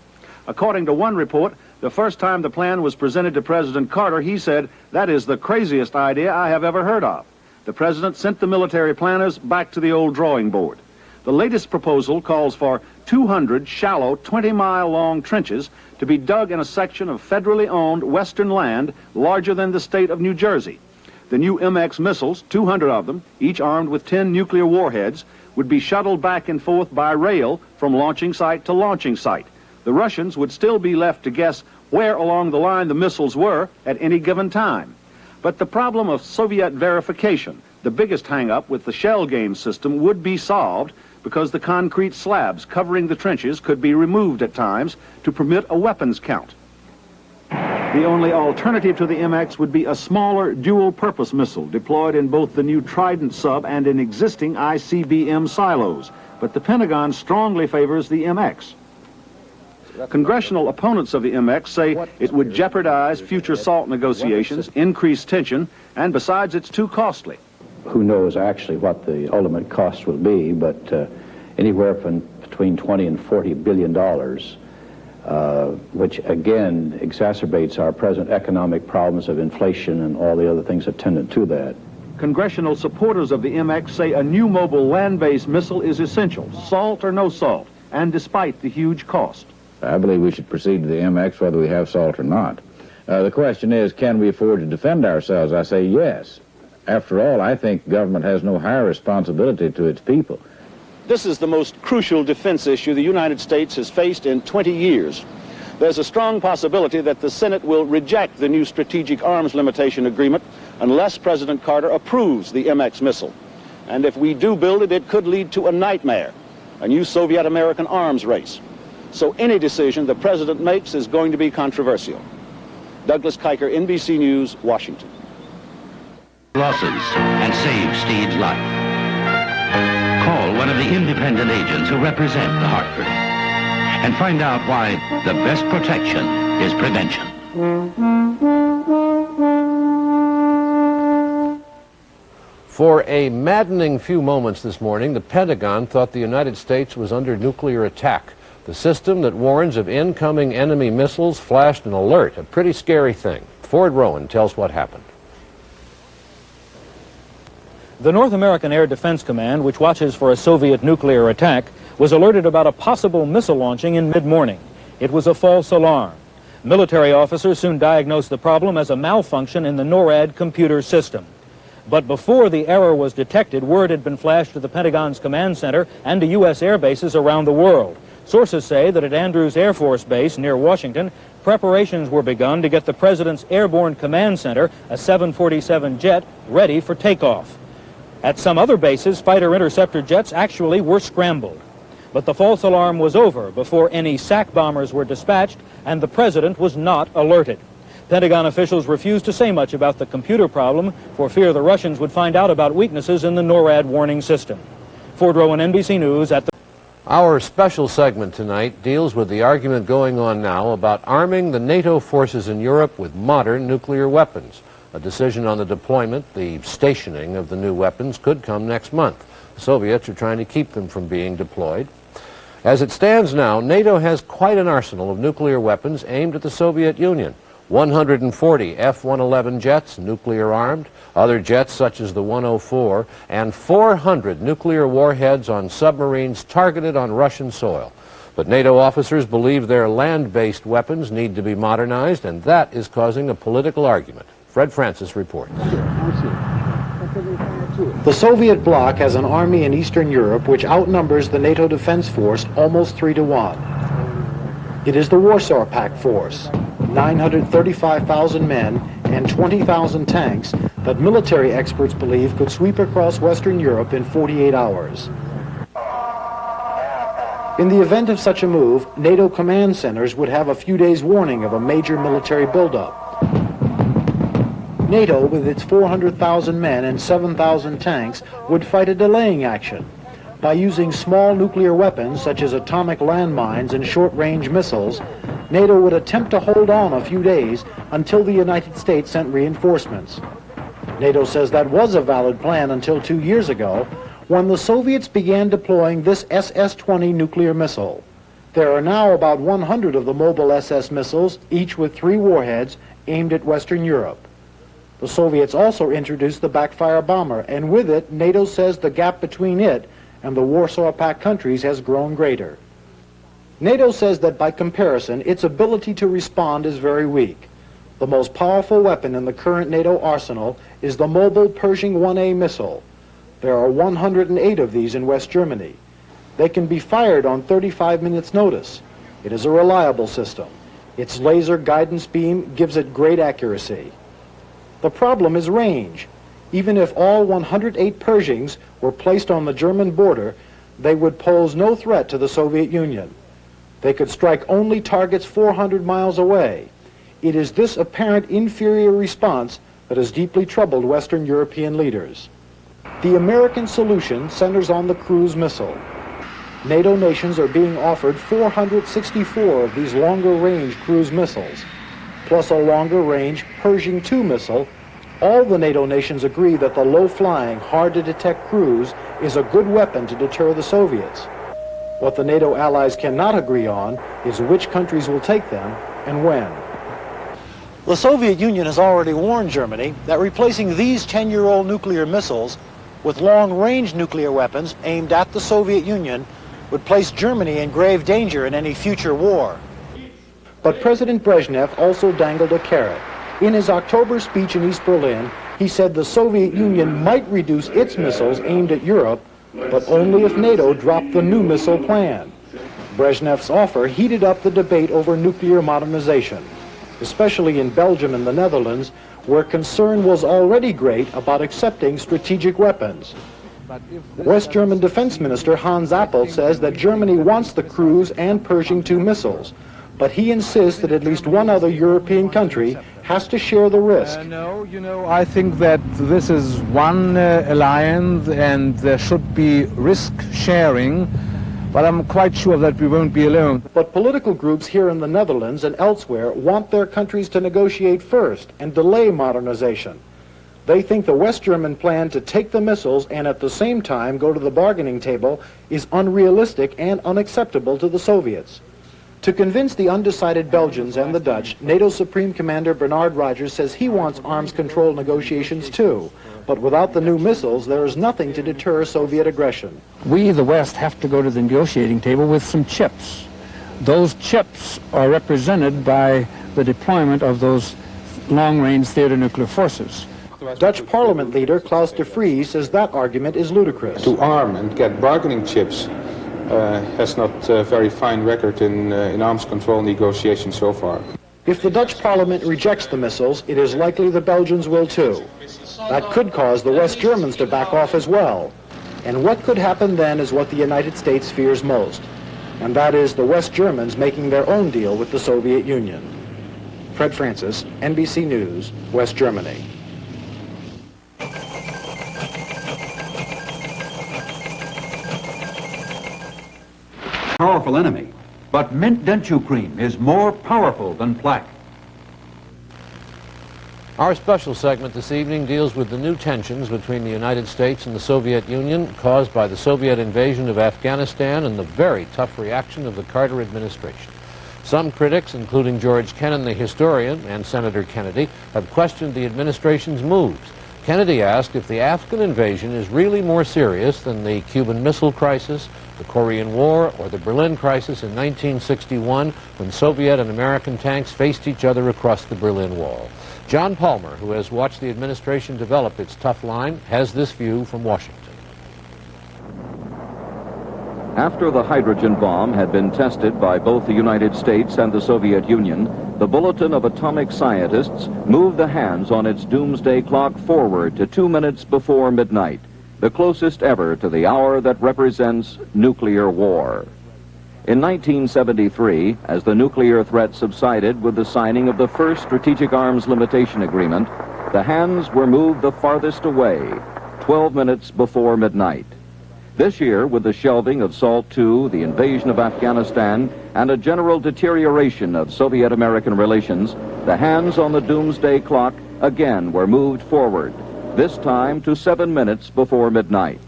According to one report, the first time the plan was presented to President Carter, he said, "That is the craziest idea I have ever heard of." The president sent the military planners back to the old drawing board. The latest proposal calls for 200 shallow, 20-mile-long trenches to be dug in a section of federally owned western land larger than the state of New Jersey. The new MX missiles, 200 of them, each armed with 10 nuclear warheads, would be shuttled back and forth by rail from launching site to launching site. The Russians would still be left to guess where along the line the missiles were at any given time. But the problem of Soviet verification, the biggest hang-up with the shell game system, would be solved because the concrete slabs covering the trenches could be removed at times to permit a weapons count. The only alternative to the MX would be a smaller dual-purpose missile deployed in both the new Trident sub and in existing ICBM silos, but the Pentagon strongly favors the MX. Congressional opponents of the MX say it would jeopardize future SALT negotiations, increase tension, and besides, it's too costly. Who knows actually what the ultimate cost will be, but anywhere from between $20 and $40 billion, which again exacerbates our present economic problems of inflation and all the other things attendant to that. Congressional supporters of the MX say a new mobile land-based missile is essential, SALT or no SALT, and despite the huge cost. I believe we should proceed to the MX whether we have SALT or not. The question is, can we afford to defend ourselves? I say yes. After all, I think government has no higher responsibility to its people. This is the most crucial defense issue the United States has faced in 20 years. There's a strong possibility that the Senate will reject the new Strategic Arms Limitation Agreement unless President Carter approves the MX missile. And if we do build it, it could lead to a nightmare, a new Soviet-American arms race. So any decision the president makes is going to be controversial. Douglas Kiker, NBC News, Washington. Losses and save Steve's life. Call one of the independent agents who represent the Hartford and find out why the best protection is prevention. For a maddening few moments this morning, the Pentagon thought the United States was under nuclear attack. The system that warns of incoming enemy missiles flashed an alert, a pretty scary thing. Ford Rowan tells what happened. The North American Air Defense Command, which watches for a Soviet nuclear attack, was alerted about a possible missile launching in mid-morning. It was a false alarm. Military officers soon diagnosed the problem as a malfunction in the NORAD computer system. But before the error was detected, word had been flashed to the Pentagon's command center and to U.S. air bases around the world. Sources say that at Andrews Air Force Base near Washington, preparations were begun to get the President's Airborne Command Center, a 747 jet, ready for takeoff. At some other bases, fighter interceptor jets actually were scrambled. But the false alarm was over before any SAC bombers were dispatched, and the President was not alerted. Pentagon officials refused to say much about the computer problem for fear the Russians would find out about weaknesses in the NORAD warning system. Ford Rowan, NBC News at the... Our special segment tonight deals with the argument going on now about arming the NATO forces in Europe with modern nuclear weapons. A decision on the deployment, the stationing of the new weapons, could come next month. The Soviets are trying to keep them from being deployed. As it stands now, NATO has quite an arsenal of nuclear weapons aimed at the Soviet Union. 140 F-111 jets, nuclear-armed, other jets such as the 104, and 400 nuclear warheads on submarines targeted on Russian soil. But NATO officers believe their land-based weapons need to be modernized, and that is causing a political argument. Fred Francis reports. The Soviet bloc has an army in Eastern Europe which outnumbers the NATO defense force almost 3-to-1. It is the Warsaw Pact force, 935,000 men and 20,000 tanks that military experts believe could sweep across Western Europe in 48 hours. In the event of such a move, NATO command centers would have a few days' warning of a major military buildup. NATO, with its 400,000 men and 7,000 tanks, would fight a delaying action by using small nuclear weapons such as atomic landmines and short-range missiles. NATO would attempt to hold on a few days until the United States sent reinforcements. NATO says that was a valid plan until 2 years ago, when the Soviets began deploying this SS-20 nuclear missile. There are now about 100 of the mobile SS missiles, each with 3 warheads, aimed at Western Europe. The Soviets also introduced the backfire bomber, and with it, NATO says the gap between it and the Warsaw Pact countries has grown greater. NATO says that by comparison, its ability to respond is very weak. The most powerful weapon in the current NATO arsenal is the mobile Pershing IA missile. There are 108 of these in West Germany. They can be fired on 35 minutes' notice. It is a reliable system. Its laser guidance beam gives it great accuracy. The problem is range. Even if all 108 Pershings were placed on the German border, they would pose no threat to the Soviet Union. They could strike only targets 400 miles away. It is this apparent inferior response that has deeply troubled Western European leaders. The American solution centers on the cruise missile. NATO nations are being offered 464 of these longer-range cruise missiles, plus a longer-range Pershing II missile. All the NATO nations agree that the low-flying, hard-to-detect cruise is a good weapon to deter the Soviets. What the NATO allies cannot agree on is which countries will take them and when. The Soviet Union has already warned Germany that replacing these 10-year-old nuclear missiles with long-range nuclear weapons aimed at the Soviet Union would place Germany in grave danger in any future war. But President Brezhnev also dangled a carrot. In his October speech in East Berlin, he said the Soviet Union might reduce its missiles aimed at Europe, but only if NATO dropped the new missile plan. Brezhnev's offer heated up the debate over nuclear modernization, especially in Belgium and the Netherlands, where concern was already great about accepting strategic weapons. West German Defense Minister Hans Appel says that Germany wants the cruise and Pershing II missiles, but he insists that at least one other European country has to share the risk. No, I think that this is one alliance and there should be risk sharing, but I'm quite sure that we won't be alone. But political groups here in the Netherlands and elsewhere want their countries to negotiate first and delay modernization. They think the West German plan to take the missiles and at the same time go to the bargaining table is unrealistic and unacceptable to the Soviets. To convince the undecided Belgians and the Dutch, NATO Supreme Commander Bernard Rogers says he wants arms control negotiations too. But without the new missiles, there is nothing to deter Soviet aggression. We, the West, have to go to the negotiating table with some chips. Those chips are represented by the deployment of those long-range theater nuclear forces. Dutch Parliament leader Klaus de Vries says that argument is ludicrous. To arm and get bargaining chips has not a very fine record in arms control negotiations so far. If the Dutch parliament rejects the missiles, it is likely the Belgians will too. That could cause the West Germans to back off as well. And what could happen then is what the United States fears most, and that is the West Germans making their own deal with the Soviet Union. Fred Francis, NBC News, West Germany. Powerful enemy, but mint denture cream is more powerful than plaque. Our special segment this evening deals with the new tensions between the United States and the Soviet Union caused by the Soviet invasion of Afghanistan and the very tough reaction of the Carter administration. Some critics, including George Kennan, the historian, and Senator Kennedy, have questioned the administration's moves. Kennedy asked if the Afghan invasion is really more serious than the Cuban Missile Crisis, the Korean War, or the Berlin Crisis in 1961 when Soviet and American tanks faced each other across the Berlin Wall. John Palmer, who has watched the administration develop its tough line, has this view from Washington. After the hydrogen bomb had been tested by both the United States and the Soviet Union, the Bulletin of Atomic Scientists moved the hands on its doomsday clock forward to 2 minutes before midnight, the closest ever to the hour that represents nuclear war. In 1973, as the nuclear threat subsided with the signing of the first Strategic Arms Limitation Agreement, the hands were moved the farthest away, 12 minutes before midnight. This year, with the shelving of SALT II, the invasion of Afghanistan, and a general deterioration of Soviet-American relations, the hands on the doomsday clock again were moved forward, this time to 7 minutes before midnight.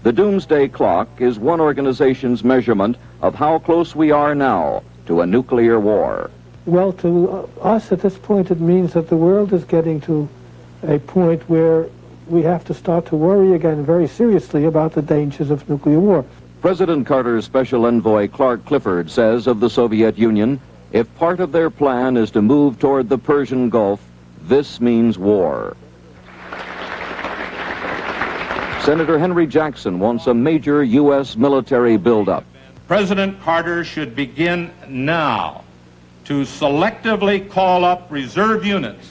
The doomsday clock is one organization's measurement of how close we are now to a nuclear war. Well, to us at this point, it means that the world is getting to a point where we have to start to worry again very seriously about the dangers of nuclear war. President Carter's Special Envoy Clark Clifford says of the Soviet Union, if part of their plan is to move toward the Persian Gulf, this means war. Senator Henry Jackson wants a major U.S. military buildup. President Carter should begin now to selectively call up reserve units.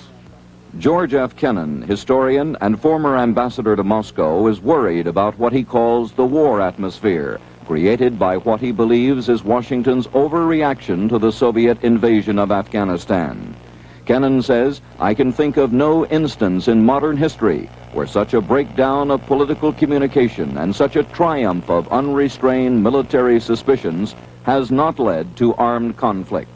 George F. Kennan, historian and former ambassador to Moscow, is worried about what he calls the war atmosphere, created by what he believes is Washington's overreaction to the Soviet invasion of Afghanistan. Kennan says, I can think of no instance in modern history where such a breakdown of political communication and such a triumph of unrestrained military suspicions has not led to armed conflict.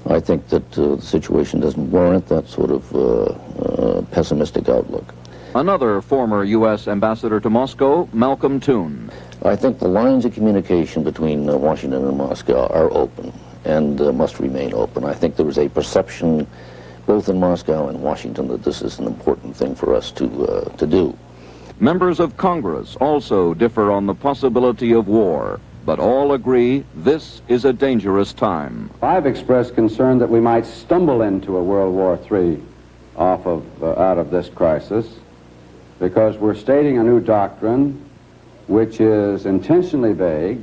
I think that the situation doesn't warrant that sort of pessimistic outlook. Another former U.S. ambassador to Moscow, Malcolm Toon. I think the lines of communication between Washington and Moscow are open and must remain open. I think there is a perception both in Moscow and Washington that this is an important thing for us to do. Members of Congress also differ on the possibility of war, but all agree this is a dangerous time. I've expressed concern that we might stumble into a World War III out of this crisis, because we're stating a new doctrine which is intentionally vague,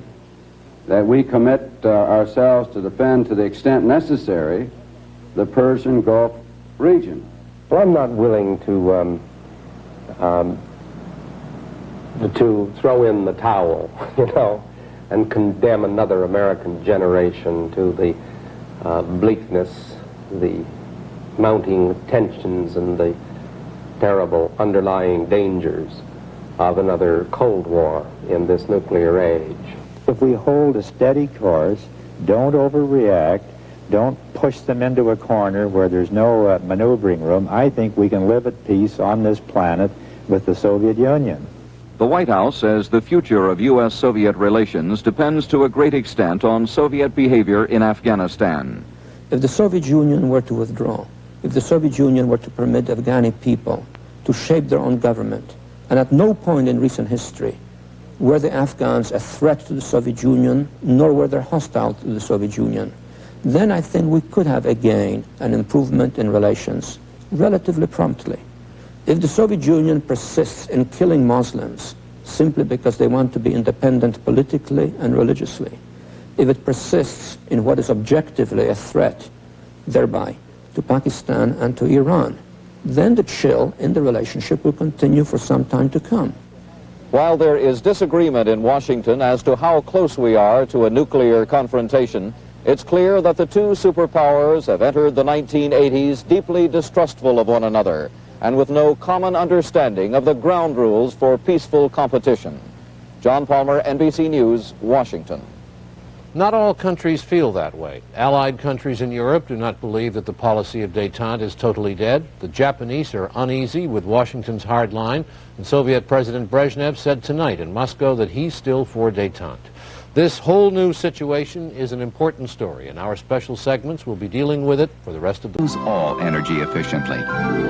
that we commit ourselves to defend to the extent necessary the Persian Gulf region. Well, I'm not willing to throw in the towel, and condemn another American generation to the bleakness, the mounting tensions, and the terrible underlying dangers of another Cold War in this nuclear age. If we hold a steady course, don't overreact, don't push them into a corner where there's no maneuvering room, I think we can live at peace on this planet with the Soviet Union. The White House says the future of U.S.-Soviet relations depends to a great extent on Soviet behavior in Afghanistan. If the Soviet Union were to withdraw, if the Soviet Union were to permit Afghani people to shape their own government, and at no point in recent history were the Afghans a threat to the Soviet Union, nor were they hostile to the Soviet Union, then I think we could have again an improvement in relations relatively promptly. If the Soviet Union persists in killing Muslims simply because they want to be independent politically and religiously, if it persists in what is objectively a threat thereby to Pakistan and to Iran, then the chill in the relationship will continue for some time to come. While there is disagreement in Washington as to how close we are to a nuclear confrontation, it's clear that the two superpowers have entered the 1980s deeply distrustful of one another and with no common understanding of the ground rules for peaceful competition. John Palmer, NBC News, Washington. Not all countries feel that way. Allied countries in Europe do not believe that the policy of détente is totally dead. The Japanese are uneasy with Washington's hard line, and Soviet President Brezhnev said tonight in Moscow that he's still for détente. This whole new situation is an important story, and our special segments will be dealing with it for the rest of the... Use all energy efficiently,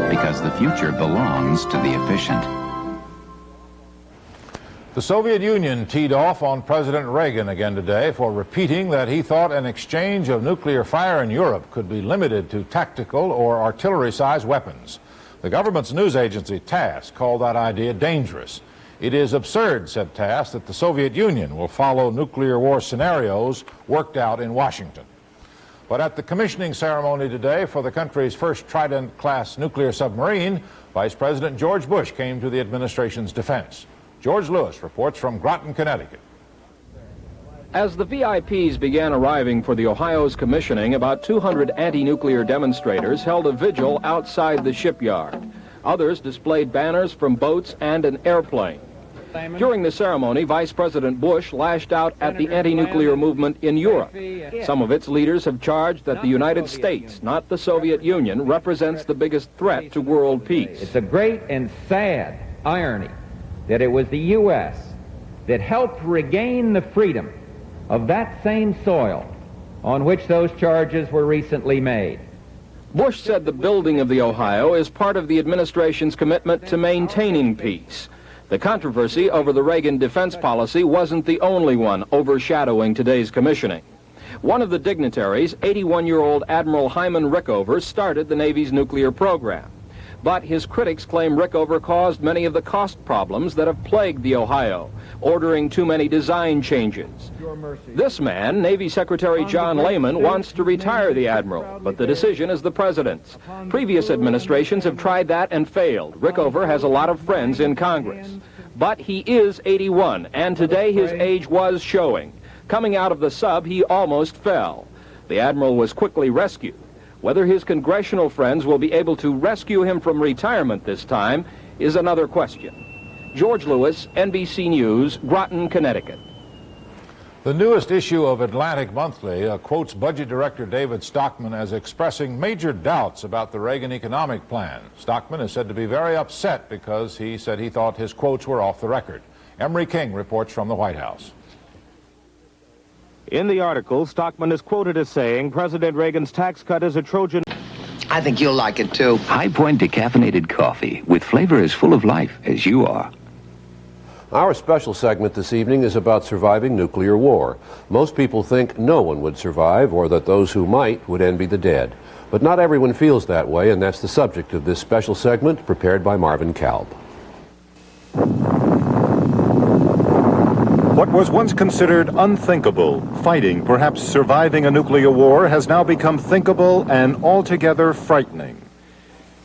because the future belongs to the efficient. The Soviet Union teed off on President Reagan again today for repeating that he thought an exchange of nuclear fire in Europe could be limited to tactical or artillery-sized weapons. The government's news agency, TASS, called that idea dangerous. It is absurd, said TASS, that the Soviet Union will follow nuclear war scenarios worked out in Washington. But at the commissioning ceremony today for the country's first Trident-class nuclear submarine, Vice President George Bush came to the administration's defense. George Lewis reports from Groton, Connecticut. As the VIPs began arriving for the Ohio's commissioning, about 200 anti-nuclear demonstrators held a vigil outside the shipyard. Others displayed banners from boats and an airplane. During the ceremony, Vice President Bush lashed out at the anti-nuclear movement in Europe. Some of its leaders have charged that the United States, not the Soviet Union, represents the biggest threat to world peace. It's a great and sad irony that it was the U.S. that helped regain the freedom of that same soil on which those charges were recently made. Bush said the building of the Ohio is part of the administration's commitment to maintaining peace. The controversy over the Reagan defense policy wasn't the only one overshadowing today's commissioning. One of the dignitaries, 81-year-old Admiral Hyman Rickover, started the Navy's nuclear program. But his critics claim Rickover caused many of the cost problems that have plagued the Ohio, ordering too many design changes. This man, Navy Secretary John Lehman, wants to retire the admiral, but the decision is the president's. Previous administrations have tried that and failed. Rickover has a lot of friends in Congress. But he is 81, and today his age was showing. Coming out of the sub, he almost fell. The admiral was quickly rescued. Whether his congressional friends will be able to rescue him from retirement this time is another question. George Lewis, NBC News, Groton, Connecticut. The newest issue of Atlantic Monthly quotes Budget Director David Stockman as expressing major doubts about the Reagan economic plan. Stockman is said to be very upset because he said he thought his quotes were off the record. Emery King reports from the White House. In the article, Stockman is quoted as saying President Reagan's tax cut is a Trojan. I think you'll like it, too. High Point decaffeinated coffee with flavor as full of life as you are. Our special segment this evening is about surviving nuclear war. Most people think no one would survive, or that those who might would envy the dead. But not everyone feels that way, and that's the subject of this special segment prepared by Marvin Kalb. What was once considered unthinkable, fighting, perhaps surviving a nuclear war, has now become thinkable and altogether frightening.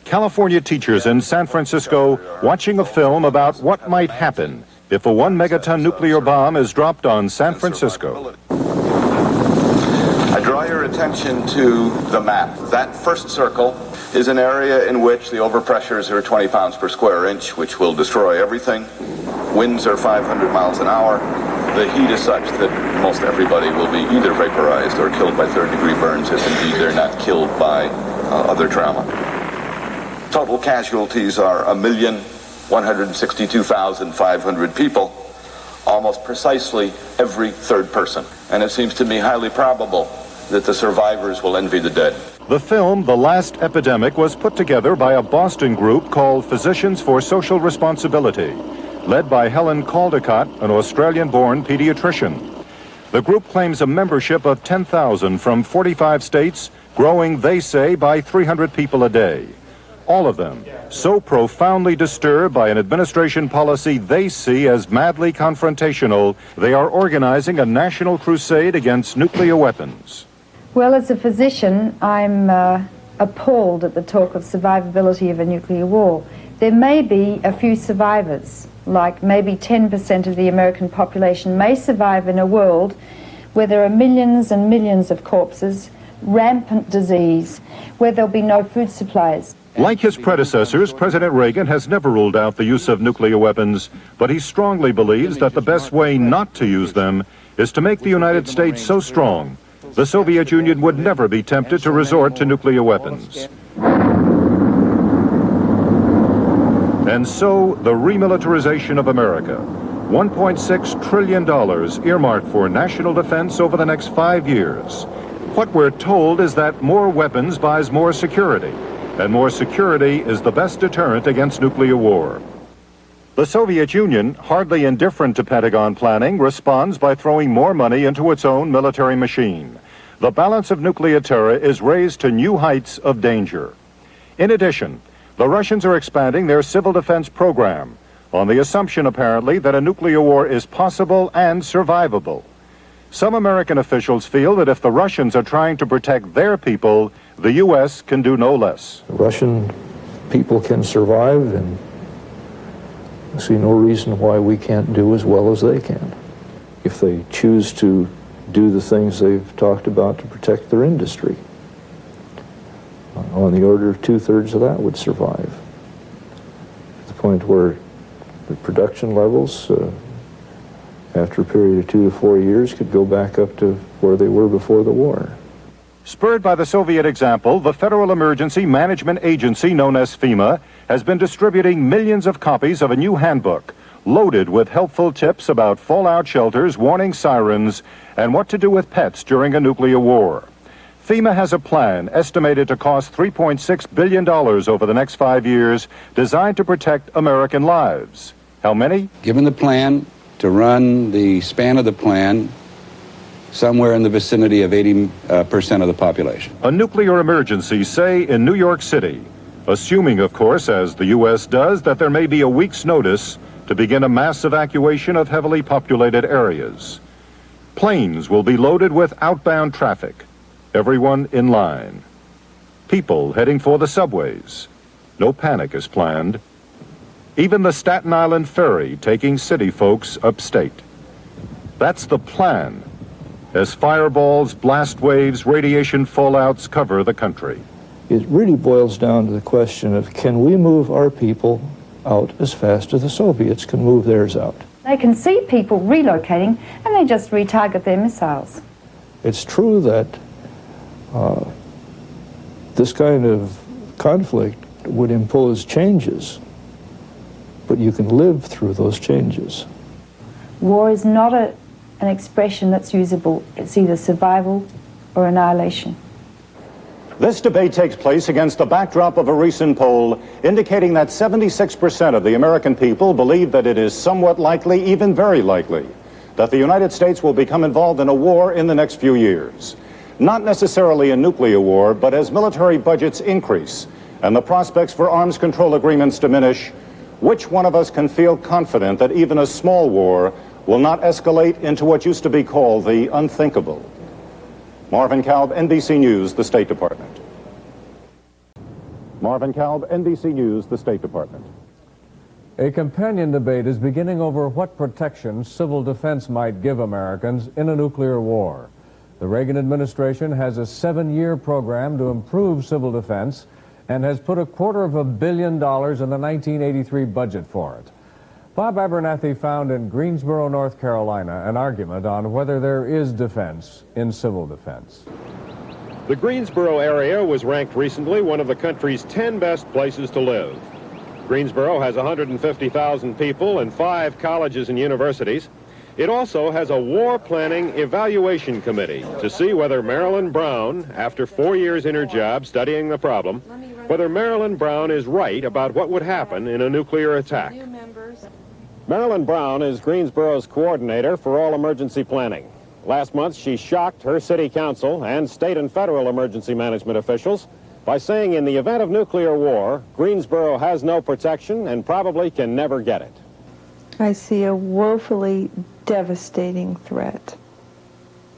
California teachers in San Francisco watching a film about what might happen if a 1 megaton nuclear bomb is dropped on San Francisco. I draw your attention to the map. That first circle is an area in which the overpressures are 20 pounds per square inch, which will destroy everything. Winds are 500 miles an hour. The heat is such that most everybody will be either vaporized or killed by third-degree burns if indeed they're not killed by other trauma. Total casualties are 1,162,500 people, almost precisely every third person. And it seems to me highly probable that the survivors will envy the dead. The film, The Last Epidemic, was put together by a Boston group called Physicians for Social Responsibility, led by Helen Caldecott, an Australian-born pediatrician. The group claims a membership of 10,000 from 45 states, growing, they say, by 300 people a day. All of them so profoundly disturbed by an administration policy they see as madly confrontational, they are organizing a national crusade against nuclear weapons. Well, as a physician, I'm appalled at the talk of survivability of a nuclear war. There may be a few survivors, like maybe 10% of the American population may survive in a world where there are millions and millions of corpses, rampant disease, where there'll be no food supplies. Like his predecessors, President Reagan has never ruled out the use of nuclear weapons, but he strongly believes that the best way not to use them is to make the United States so strong the Soviet Union would never be tempted to resort to nuclear weapons. And so, the remilitarization of America. $1.6 trillion earmarked for national defense over the next 5 years. What we're told is that more weapons buys more security, and more security is the best deterrent against nuclear war. The Soviet Union, hardly indifferent to Pentagon planning, responds by throwing more money into its own military machine. The balance of nuclear terror is raised to new heights of danger. In addition, the Russians are expanding their civil defense program, on the assumption, apparently, that a nuclear war is possible and survivable. Some American officials feel that if the Russians are trying to protect their people, the U.S. can do no less. The Russian people can survive, and I see no reason why we can't do as well as they can. If they choose to do the things they've talked about to protect their industry, on the order of 2/3 of that would survive. To the point where the production levels, after a period of 2 to 4 years, could go back up to where they were before the war. Spurred by the Soviet example, the Federal Emergency Management Agency, known as FEMA, has been distributing millions of copies of a new handbook, loaded with helpful tips about fallout shelters, warning sirens, and what to do with pets during a nuclear war. FEMA has a plan estimated to cost $3.6 billion over the next 5 years, designed to protect American lives. How many? Given the plan, to run the span of the plan, somewhere in the vicinity of 80% of the population. A nuclear emergency, say, in New York City, assuming, of course, as the U.S. does, that there may be a week's notice to begin a mass evacuation of heavily populated areas. Planes will be loaded with outbound traffic, everyone in line. People heading for the subways. No panic is planned. Even the Staten Island ferry taking city folks upstate. That's the plan, as fireballs, blast waves, radiation fallouts cover the country. It really boils down to the question of, can we move our people out as fast as the Soviets can move theirs out? They can see people relocating and they just retarget their missiles. It's true that this kind of conflict would impose changes, but you can live through those changes. War is not an expression that's usable. It's either survival or annihilation. This debate takes place against the backdrop of a recent poll indicating that 76% of the American people believe that it is somewhat likely, even very likely, that the United States will become involved in a war in the next few years. Not necessarily a nuclear war, but as military budgets increase and the prospects for arms control agreements diminish, which one of us can feel confident that even a small war will not escalate into what used to be called the unthinkable? Marvin Kalb, NBC News, the State Department. Marvin Kalb, NBC News, the State Department. A companion debate is beginning over what protections civil defense might give Americans in a nuclear war. The Reagan administration has a 7-year program to improve civil defense and has put $250 million in the 1983 budget for it. Bob Abernathy found in Greensboro, North Carolina, an argument on whether there is defense in civil defense. The Greensboro area was ranked recently one of the country's 10 best places to live. Greensboro has 150,000 people and 5 colleges and universities. It also has a war planning evaluation committee to see whether Marilyn Brown, after 4 years in her job studying the problem, whether Marilyn Brown is right about what would happen in a nuclear attack. Marilyn Brown is Greensboro's coordinator for all emergency planning. Last month, she shocked her city council and state and federal emergency management officials by saying in the event of nuclear war, Greensboro has no protection and probably can never get it. I see a woefully devastating threat.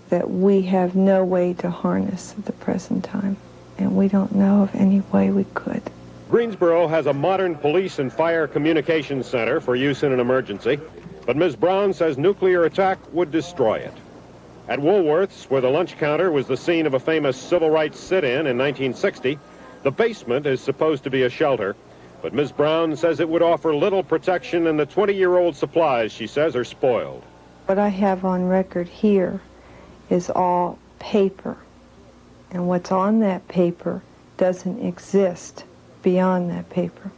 that we have no way to harness at the present time, and we don't know of any way we could. Greensboro has a modern police and fire communications center for use in an emergency, but Ms. Brown says nuclear attack would destroy it. At Woolworth's, where the lunch counter was the scene of a famous civil rights sit-in in 1960, the basement is supposed to be a shelter, but Ms. Brown says it would offer little protection, and the 20-year-old supplies, she says, are spoiled. What I have on record here is all paper, and what's on that paper doesn't exist beyond that paper.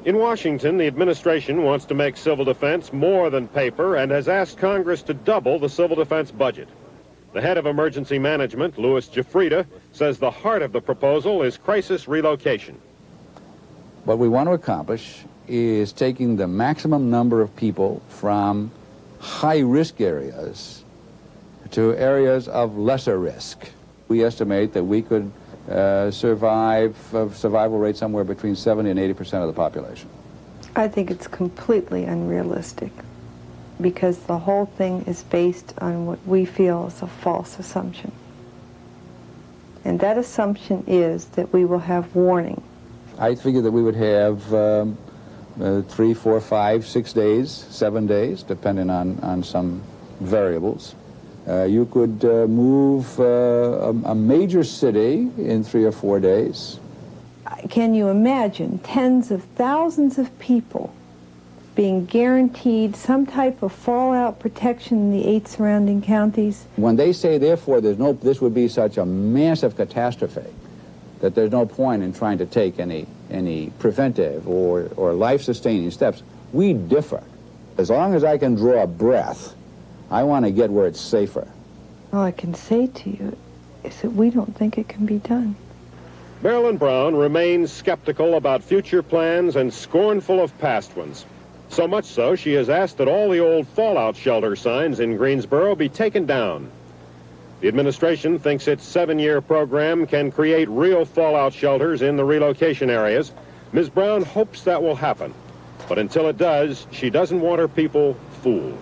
In Washington, the administration wants to make civil defense more than paper and has asked Congress to double the civil defense budget. The head of emergency management, Louis Jafrida, says the heart of the proposal is crisis relocation. What we want to accomplish is taking the maximum number of people from high-risk areas to areas of lesser risk. We estimate that we could survival rate somewhere between 70% and 80% of the population. I think it's completely unrealistic because the whole thing is based on what we feel is a false assumption. And that assumption is that we will have warning. I figure that we would have 3, 4, 5, 6 days, 7 days, depending on some variables. You could move a major city in 3 or 4 days. Can you imagine tens of thousands of people being guaranteed some type of fallout protection in the 8 surrounding counties? When they say, therefore, this would be such a massive catastrophe that there's no point in trying to take any preventive or life-sustaining steps, we differ. As long as I can draw a breath, I want to get where it's safer. All I can say to you is that we don't think it can be done. Marilyn Brown remains skeptical about future plans and scornful of past ones. So much so, she has asked that all the old fallout shelter signs in Greensboro be taken down. The administration thinks its 7-year program can create real fallout shelters in the relocation areas. Ms. Brown hopes that will happen. But until it does, she doesn't want her people fooled.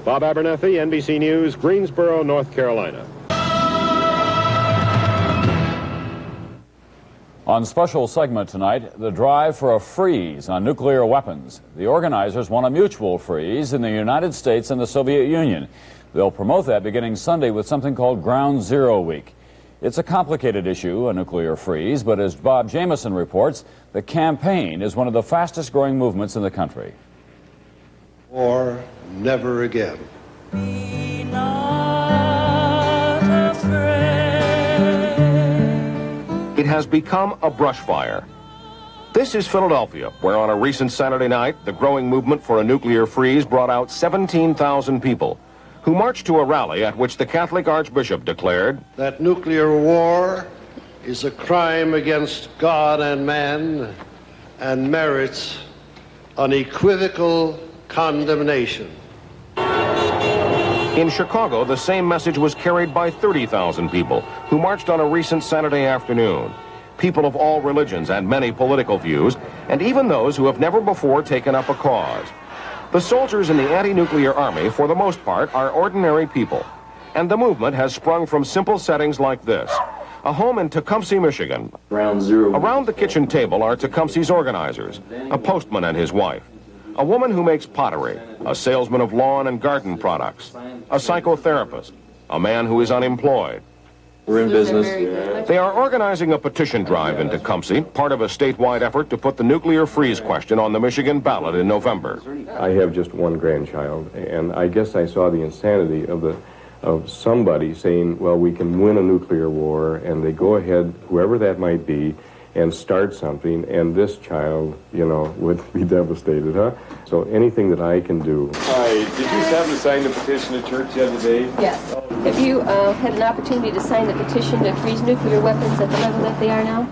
Bob Abernethy, NBC News, Greensboro, North Carolina. On special segment tonight, the drive for a freeze on nuclear weapons. The organizers want a mutual freeze in the United States and the Soviet Union. They'll promote that beginning Sunday with something called Ground Zero Week. It's a complicated issue, a nuclear freeze, but as Bob Jameson reports, the campaign is one of the fastest growing movements in the country. Or never again. It has become a brush fire. This is Philadelphia, where on a recent Saturday night, the growing movement for a nuclear freeze brought out 17,000 people who marched to a rally at which the Catholic Archbishop declared that nuclear war is a crime against God and man and merits unequivocal condemnation. In Chicago, the same message was carried by 30,000 people who marched on a recent Saturday afternoon. People of all religions and many political views, and even those who have never before taken up a cause. The soldiers in the anti-nuclear army, for the most part, are ordinary people. And the movement has sprung from simple settings like this. A home in Tecumseh, Michigan. Ground Zero. Around the kitchen table are Tecumseh's organizers, a postman and his wife, a woman who makes pottery, a salesman of lawn and garden products, a psychotherapist, a man who is unemployed. We're in business. They are organizing a petition drive in Tecumseh, part of a statewide effort to put the nuclear freeze question on the Michigan ballot in November. I have just one grandchild, and I guess I saw the insanity of somebody saying, well, we can win a nuclear war, and they go ahead, whoever that might be, and start something, and this child, you know, would be devastated, huh? So anything that I can do. Hi, did you have to sign the petition at church the other day? Yes. Have you had an opportunity to sign the petition to freeze nuclear weapons at the level that they are now?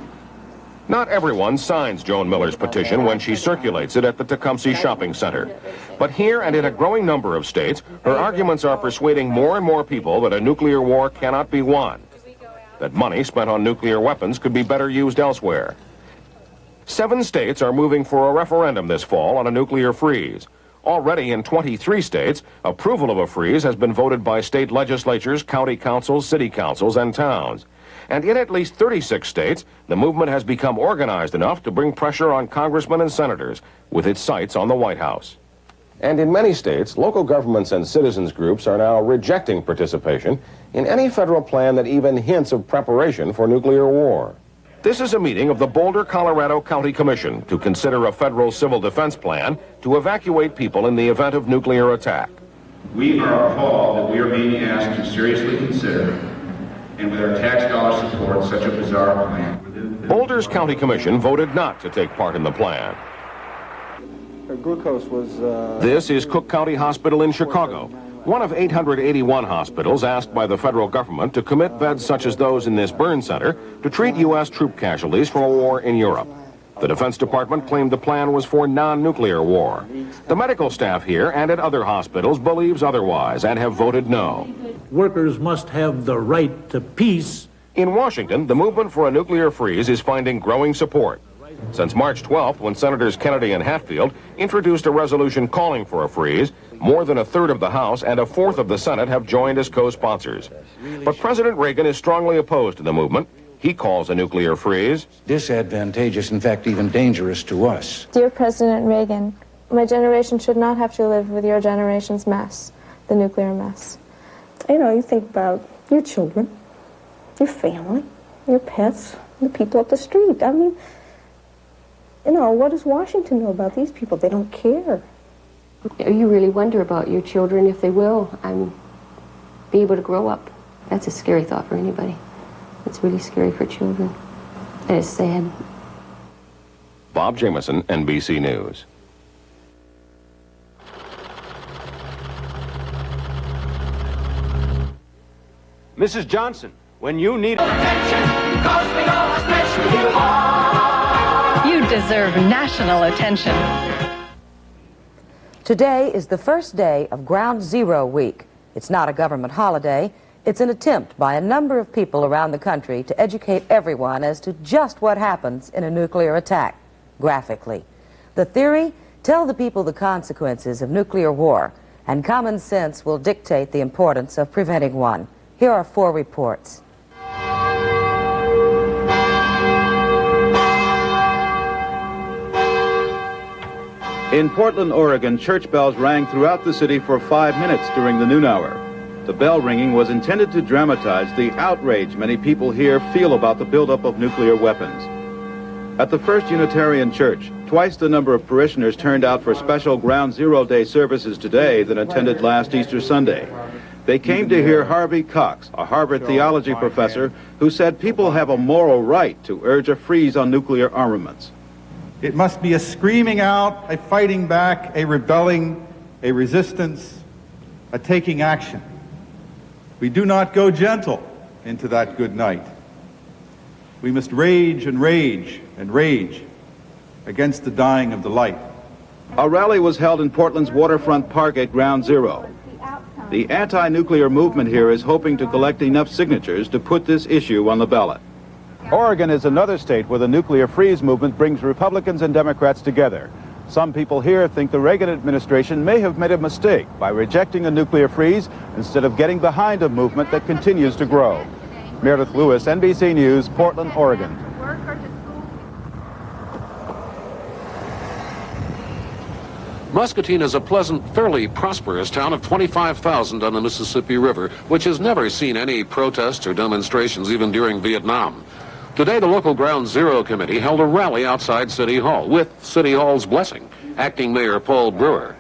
Not everyone signs Joan Miller's petition when she circulates it at the Tecumseh Shopping Center. But here and in a growing number of states, her arguments are persuading more and more people that a nuclear war cannot be won, that money spent on nuclear weapons could be better used elsewhere. 7 states are moving for a referendum this fall on a nuclear freeze. Already in 23 states, approval of a freeze has been voted by state legislatures, county councils, city councils, and towns. And in at least 36 states, the movement has become organized enough to bring pressure on congressmen and senators, with its sights on the White House. And in many states, local governments and citizens groups are now rejecting participation in any federal plan that even hints of preparation for nuclear war. This is a meeting of the Boulder, Colorado County Commission to consider a federal civil defense plan to evacuate people in the event of nuclear attack. We are appalled that we are being asked to seriously consider, and with our tax dollar support, such a bizarre plan. Boulder's County Commission voted not to take part in the plan. Her glucose was... This is Cook County Hospital in Chicago, one of 881 hospitals asked by the federal government to commit beds such as those in this burn center to treat U.S. troop casualties from a war in Europe. The Defense Department claimed the plan was for non-nuclear war. The medical staff here and at other hospitals believes otherwise and have voted no. Workers must have the right to peace. In Washington, the movement for a nuclear freeze is finding growing support. Since March 12th, when Senators Kennedy and Hatfield introduced a resolution calling for a freeze, more than a third of the House and a fourth of the Senate have joined as co-sponsors. But President Reagan is strongly opposed to the movement. He calls a nuclear freeze disadvantageous, in fact, even dangerous to us. Dear President Reagan, my generation should not have to live with your generation's mess, the nuclear mess. You know, you think about your children, your family, your pets, the people up the street. I mean, you know, what does Washington know about these people? They don't care. You really wonder about your children, if they will, be able to grow up. That's a scary thought for anybody. It's really scary for children. And it's sad. Bob Jameson, NBC News. Mrs. Johnson, when you need attention, because we know how special you are. You deserve national attention. Today is the first day of Ground Zero Week. It's not a government holiday. It's an attempt by a number of people around the country to educate everyone as to just what happens in a nuclear attack, graphically. The theory? Tell the people the consequences of nuclear war, and common sense will dictate the importance of preventing one. Here are 4 reports. In Portland, Oregon, church bells rang throughout the city for 5 minutes during the noon hour. The bell ringing was intended to dramatize the outrage many people here feel about the buildup of nuclear weapons. At the First Unitarian Church, twice the number of parishioners turned out for special Ground Zero Day services today than attended last Easter Sunday. They came to hear Harvey Cox, a Harvard theology professor, who said people have a moral right to urge a freeze on nuclear armaments. It must be a screaming out, a fighting back, a rebelling, a resistance, a taking action. We do not go gentle into that good night. We must rage and rage and rage against the dying of the light. A rally was held in Portland's waterfront park at Ground Zero. The anti-nuclear movement here is hoping to collect enough signatures to put this issue on the ballot. Oregon is another state where the nuclear freeze movement brings Republicans and Democrats together. Some people here think the Reagan administration may have made a mistake by rejecting a nuclear freeze instead of getting behind a movement that continues to grow. Meredith Lewis, NBC News, Portland, Oregon. Muscatine is a pleasant, fairly prosperous town of 25,000 on the Mississippi River, which has never seen any protests or demonstrations even during Vietnam. Today, the local Ground Zero Committee held a rally outside City Hall with City Hall's blessing. Acting Mayor Paul Brewer.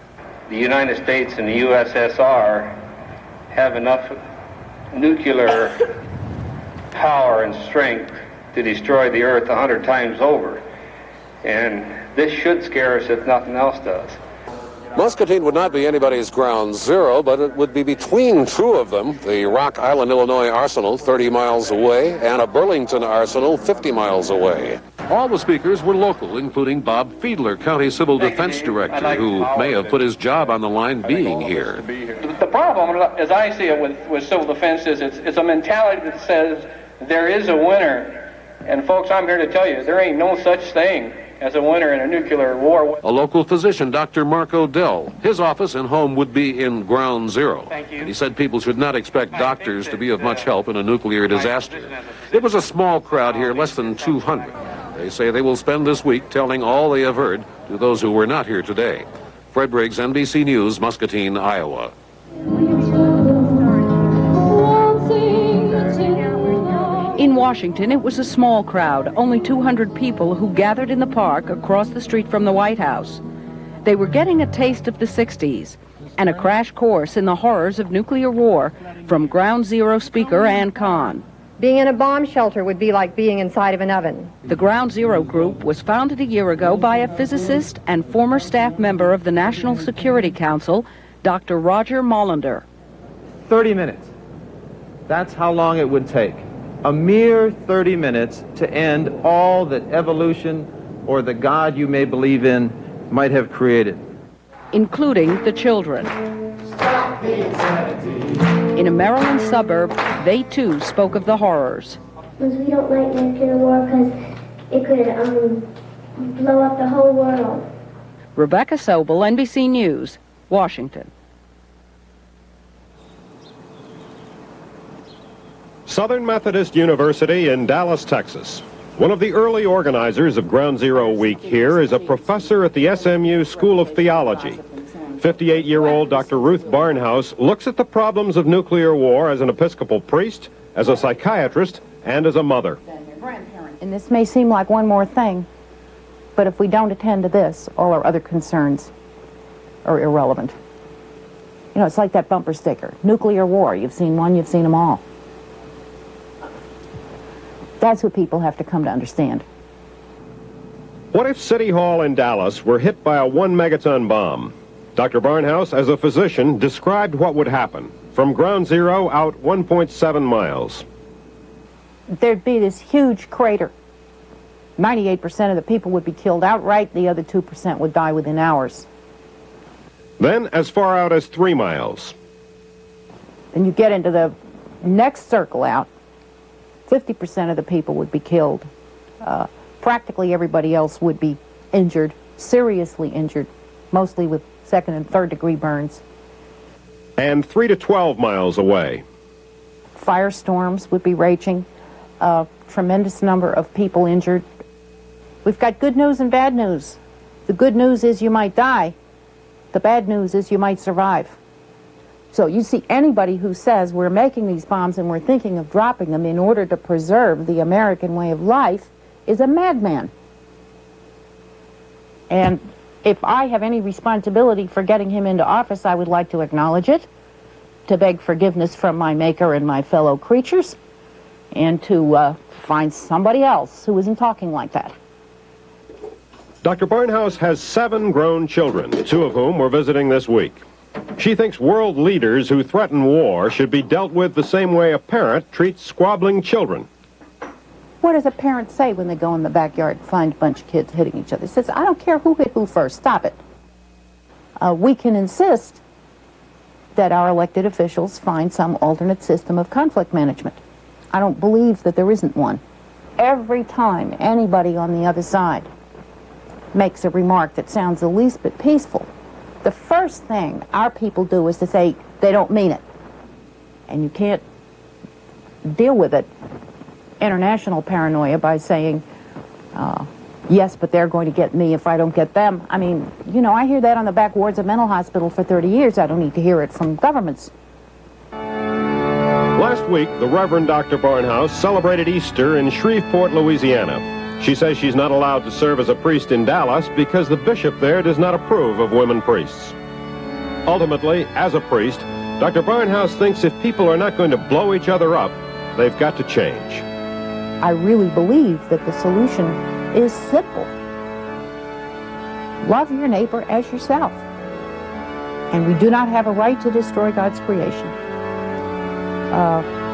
The United States and the USSR have enough nuclear power and strength to destroy the Earth 100 times over. And this should scare us if nothing else does. Muscatine would not be anybody's ground zero, but it would be between two of them, the Rock Island, Illinois arsenal 30 miles away and a Burlington arsenal 50 miles away. All the speakers were local, including Bob Fiedler, County Civil Defense Director, who may have put his job on the line being here. The problem, as I see it with civil defense, is it's a mentality that says there is a winner. And folks, I'm here to tell you, there ain't no such thing as a winner in a nuclear war. A local physician, Dr. Mark Odell, his office and home would be in Ground Zero. Thank you. And he said people should not expect doctors to be of much help in a nuclear disaster. It was a small crowd here, less than 200. They say they will spend this week telling all they have heard to those who were not here today. Fred Briggs, NBC News, Muscatine, Iowa. In Washington, it was a small crowd, only 200 people who gathered in the park across the street from the White House. They were getting a taste of the 60s and a crash course in the horrors of nuclear war from Ground Zero Speaker Ann Kahn. Being in a bomb shelter would be like being inside of an oven. The Ground Zero Group was founded a year ago by a physicist and former staff member of the National Security Council, Dr. Roger Molander. 30 minutes. That's how long it would take. A mere 30 minutes to end all that evolution or the God you may believe in might have created. Including the children. In a Maryland suburb, they too spoke of the horrors. We don't like nuclear war because it could blow up the whole world. Rebecca Sobel, NBC News, Washington. Southern Methodist University in Dallas, Texas. One of the early organizers of Ground Zero Week here is a professor at the SMU School of Theology. 58-year-old Dr. Ruth Barnhouse looks at the problems of nuclear war as an Episcopal priest, as a psychiatrist, and as a mother. And this may seem like one more thing, but if we don't attend to this, all our other concerns are irrelevant. You know, it's like that bumper sticker. Nuclear war. You've seen one, you've seen them all. That's what people have to come to understand. What if City Hall in Dallas were hit by a 1-megaton bomb? Dr. Barnhouse, as a physician, described what would happen. From Ground Zero out 1.7 miles. There'd be this huge crater. 98% of the people would be killed outright. The other 2% would die within hours. Then as far out as 3 miles. And you get into the next circle out, 50% of the people would be killed. Practically everybody else would be injured, seriously injured, mostly with 2nd and 3rd degree burns. And 3 to 12 miles away. Firestorms would be raging, a tremendous number of people injured. We've got good news and bad news. The good news is you might die. The bad news is you might survive. So you see anybody who says we're making these bombs and we're thinking of dropping them in order to preserve the American way of life is a madman. And if I have any responsibility for getting him into office, I would like to acknowledge it, to beg forgiveness from my maker and my fellow creatures, and to find somebody else who isn't talking like that. Dr. Barnhouse has 7 grown children, 2 of whom were visiting this week. She thinks world leaders who threaten war should be dealt with the same way a parent treats squabbling children. What does a parent say when they go in the backyard and find a bunch of kids hitting each other? It says, I don't care who hit who first, stop it. We can insist that our elected officials find some alternate system of conflict management. I don't believe that there isn't one. Every time anybody on the other side makes a remark that sounds the least bit peaceful, the first thing our people do is to say they don't mean it. And you can't deal with it, international paranoia, by saying, yes, but they're going to get me if I don't get them. I mean, you know, I hear that on the back wards of mental hospital for 30 years. I don't need to hear it from governments. Last week, the Reverend Dr. Barnhouse celebrated Easter in Shreveport, Louisiana. She says she's not allowed to serve as a priest in Dallas because the bishop there does not approve of women priests. Ultimately, as a priest, Dr. Barnhouse thinks if people are not going to blow each other up, they've got to change. I really believe that the solution is simple. Love your neighbor as yourself. And we do not have a right to destroy God's creation.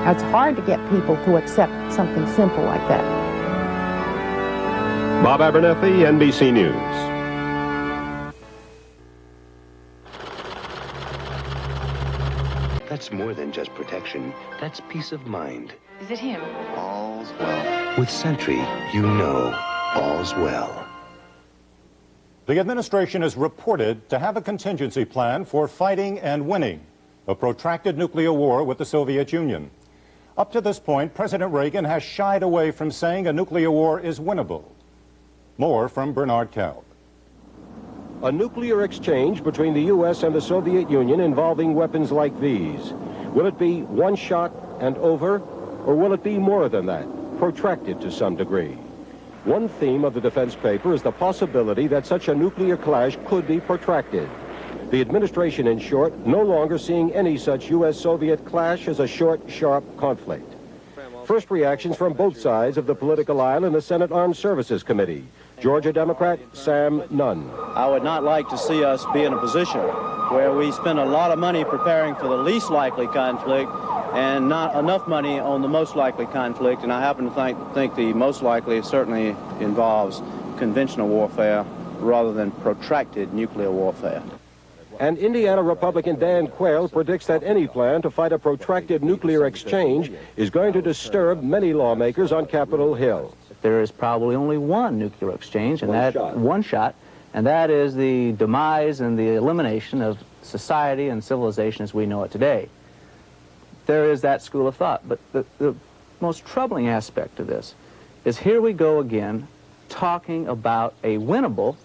It's hard to get people to accept something simple like that. Bob Abernethy, NBC News. That's more than just protection. That's peace of mind. Is it him? All's well. With Sentry, you know all's well. The administration is reported to have a contingency plan for fighting and winning a protracted nuclear war with the Soviet Union. Up to this point, President Reagan has shied away from saying a nuclear war is winnable. More from Bernard Kalb. A nuclear exchange between the U.S. and the Soviet Union involving weapons like these. Will it be one shot and over, or will it be more than that, protracted to some degree? One theme of the defense paper is the possibility that such a nuclear clash could be protracted. The administration, in short, no longer seeing any such U.S.-Soviet clash as a short, sharp conflict. First reactions from both sides of the political aisle in the Senate Armed Services Committee. Georgia Democrat Sam Nunn. I would not like to see us be in a position where we spend a lot of money preparing for the least likely conflict and not enough money on the most likely conflict. And I happen to think the most likely certainly involves conventional warfare rather than protracted nuclear warfare. And Indiana Republican Dan Quayle predicts that any plan to fight a protracted nuclear exchange is going to disturb many lawmakers on Capitol Hill. There is probably only one nuclear exchange, and one shot, and that is the demise and the elimination of society and civilization as we know it today. There is that school of thought, but the most troubling aspect of this is here we go again talking about a winnable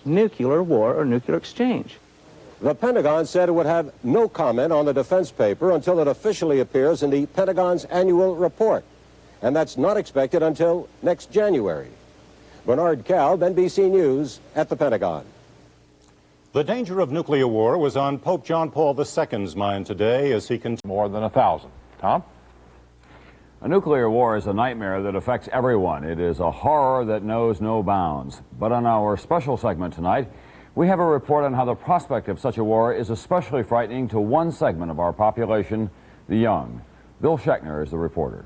nuclear war or nuclear exchange. The Pentagon said it would have no comment on the defense paper until it officially appears in the Pentagon's annual report. And that's not expected until next January. Bernard Kalb, NBC News, at the Pentagon. The danger of nuclear war was on Pope John Paul II's mind today as he continued. More than 1,000. Tom? A nuclear war is a nightmare that affects everyone. It is a horror that knows no bounds. But on our special segment tonight, we have a report on how the prospect of such a war is especially frightening to one segment of our population, the young. Bill Schechner is the reporter.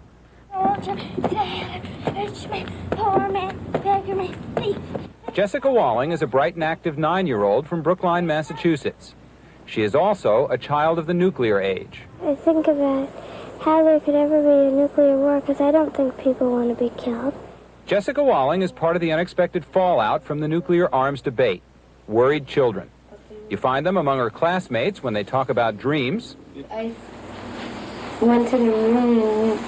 Jessica Walling is a bright and active 9-year-old from Brookline, Massachusetts. She is also a child of the nuclear age. I think about how there could ever be a nuclear war because I don't think people want to be killed. Jessica Walling is part of the unexpected fallout from the nuclear arms debate. Worried children. You find them among her classmates when they talk about dreams. I went to the moon and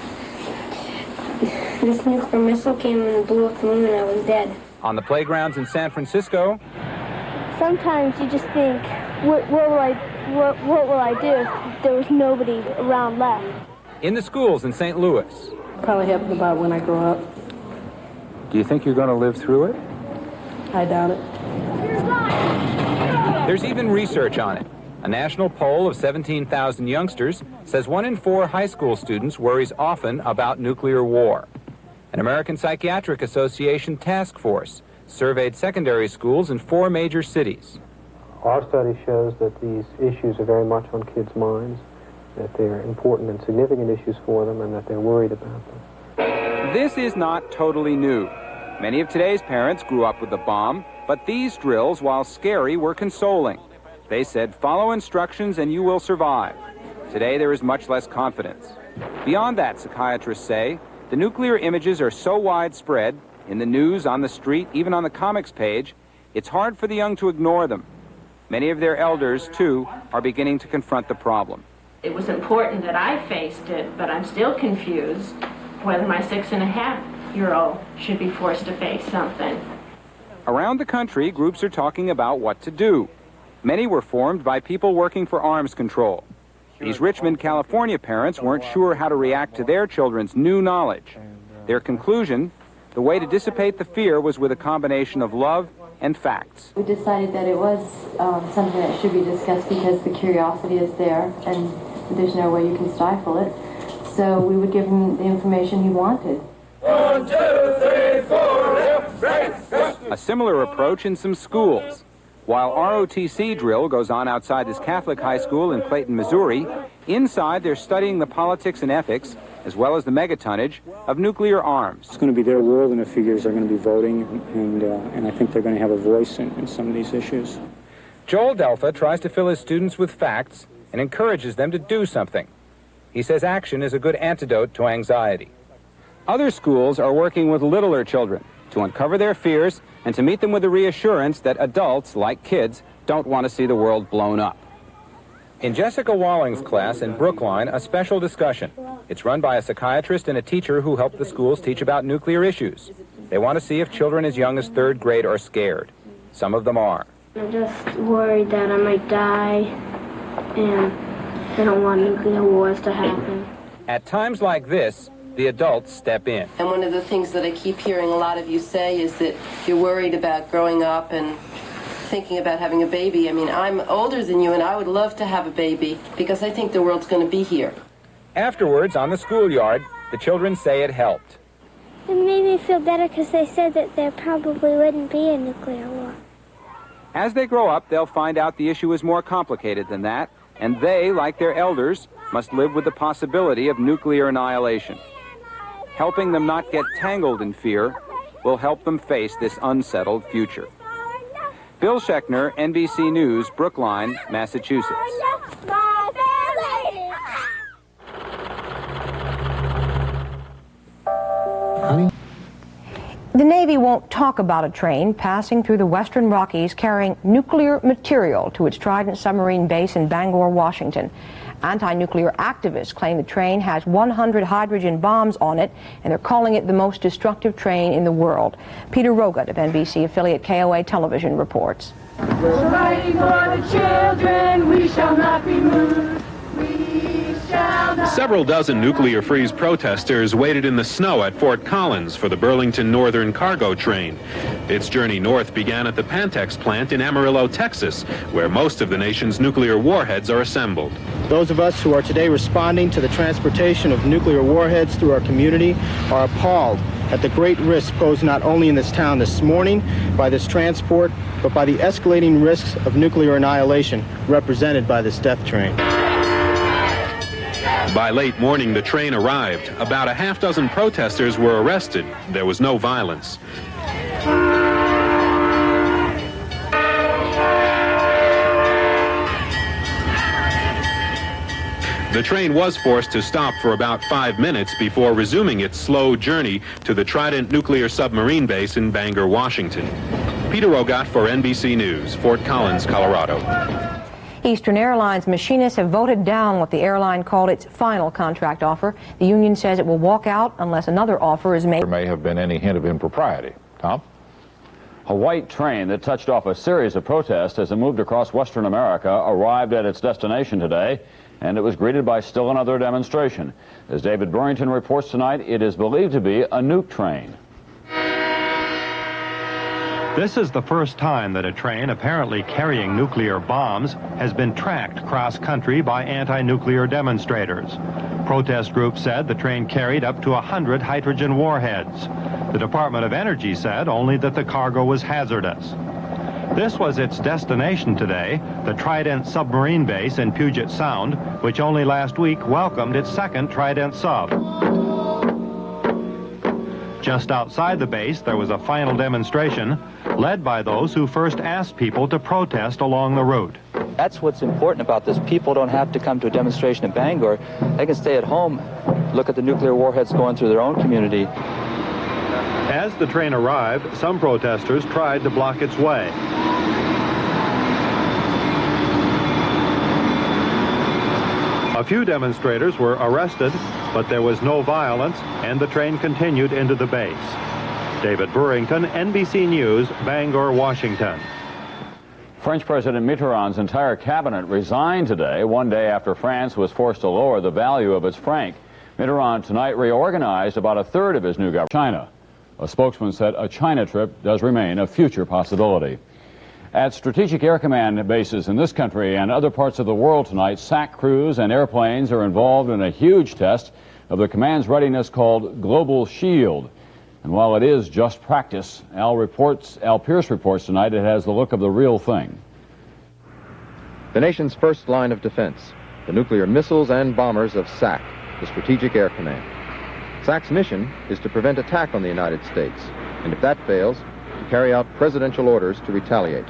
this nuclear missile came and blew up the moon and I was dead. On the playgrounds in San Francisco. Sometimes you just think, what will I do if there was nobody around left? In the schools in St. Louis. Probably happen about when I grow up. Do you think you're going to live through it? I doubt it. There's even research on it. A national poll of 17,000 youngsters says 1 in 4 high school students worries often about nuclear war. An American Psychiatric Association task force surveyed secondary schools in 4 major cities. Our study shows that these issues are very much on kids' minds, that they're important and significant issues for them, and that they're worried about them. This is not totally new. Many of today's parents grew up with the bomb, but these drills, while scary, were consoling. They said, follow instructions and you will survive. Today there is much less confidence. Beyond that, psychiatrists say, the nuclear images are so widespread, in the news, on the street, even on the comics page, it's hard for the young to ignore them. Many of their elders, too, are beginning to confront the problem. It was important that I faced it, but I'm still confused whether my 6.5-year-old should be forced to face something. Around the country, groups are talking about what to do. Many were formed by people working for arms control. These Richmond, California parents weren't sure how to react to their children's new knowledge. Their conclusion, the way to dissipate the fear was with a combination of love and facts. We decided that it was something that should be discussed because the curiosity is there and there's no way you can stifle it. So we would give him the information he wanted. 1, 2, 3, 4, left, right. A similar approach in some schools. While ROTC drill goes on outside this Catholic high school in Clayton, Missouri, inside they're studying the politics and ethics, as well as the megatonnage, of nuclear arms. It's going to be their world in a few years. They're going to be voting, and I think they're going to have a voice in some of these issues. Joel Delfa tries to fill his students with facts and encourages them to do something. He says action is a good antidote to anxiety. Other schools are working with littler children to uncover their fears and to meet them with the reassurance that adults, like kids, don't want to see the world blown up. In Jessica Walling's class in Brookline, a special discussion. It's run by a psychiatrist and a teacher who help the schools teach about nuclear issues. They want to see if children as young as 3rd grade are scared. Some of them are. I'm just worried that I might die, and I don't want nuclear wars to happen. At times like this, the adults step in. And one of the things that I keep hearing a lot of you say is that you're worried about growing up and thinking about having a baby. I mean, I'm older than you, and I would love to have a baby because I think the world's going to be here. Afterwards, on the schoolyard, the children say it helped. It made me feel better because they said that there probably wouldn't be a nuclear war. As they grow up, they'll find out the issue is more complicated than that, and they, like their elders, must live with the possibility of nuclear annihilation. Helping them not get tangled in fear will help them face this unsettled future. Bill Schechner, NBC News, Brookline, Massachusetts. The Navy won't talk about a train passing through the western Rockies carrying nuclear material to its Trident submarine base in Bangor, Washington. Anti-nuclear activists claim the train has 100 hydrogen bombs on it, and they're calling it the most destructive train in the world. Peter Rogat of NBC affiliate KOA Television reports. We're fighting for the children, we shall not be moved. Several dozen nuclear-freeze protesters waited in the snow at Fort Collins for the Burlington Northern cargo train. Its journey north began at the Pantex plant in Amarillo, Texas, where most of the nation's nuclear warheads are assembled. Those of us who are today responding to the transportation of nuclear warheads through our community are appalled at the great risk posed not only in this town this morning by this transport, but by the escalating risks of nuclear annihilation represented by this death train. By late morning, the train arrived. About a half dozen protesters were arrested. There was no violence. The train was forced to stop for about 5 minutes before resuming its slow journey to the Trident nuclear submarine base in Bangor, Washington. Peter Rogat for NBC News, Fort Collins, Colorado. Eastern Airlines machinists have voted down what the airline called its final contract offer. The union says it will walk out unless another offer is made. There may have been any hint of impropriety. Tom? A white train that touched off a series of protests as it moved across western America arrived at its destination today, and it was greeted by still another demonstration. As David Burrington reports tonight, it is believed to be a nuke train. This is the first time that a train apparently carrying nuclear bombs has been tracked cross-country by anti-nuclear demonstrators. Protest groups said the train carried up to 100 hydrogen warheads. The Department of Energy said only that the cargo was hazardous. This was its destination today, the Trident submarine base in Puget Sound, which only last week welcomed its second Trident sub. Just outside the base, there was a final demonstration led by those who first asked people to protest along the route. That's what's important about this. People don't have to come to a demonstration in Bangor. They can stay at home, look at the nuclear warheads going through their own community. As the train arrived, some protesters tried to block its way. A few demonstrators were arrested, but there was no violence, and the train continued into the base. David Burrington, NBC News, Bangor, Washington. French President Mitterrand's entire cabinet resigned today, one day after France was forced to lower the value of its franc. Mitterrand tonight reorganized about a third of his new government. China. A spokesman said a China trip does remain a future possibility. At Strategic Air Command bases in this country and other parts of the world tonight, SAC crews and airplanes are involved in a huge test of the command's readiness called Global Shield. And while it is just practice, Al Pierce reports tonight it has the look of the real thing. The nation's first line of defense, the nuclear missiles and bombers of SAC, the Strategic Air Command. SAC's mission is to prevent attack on the United States, and if that fails, to carry out presidential orders to retaliate.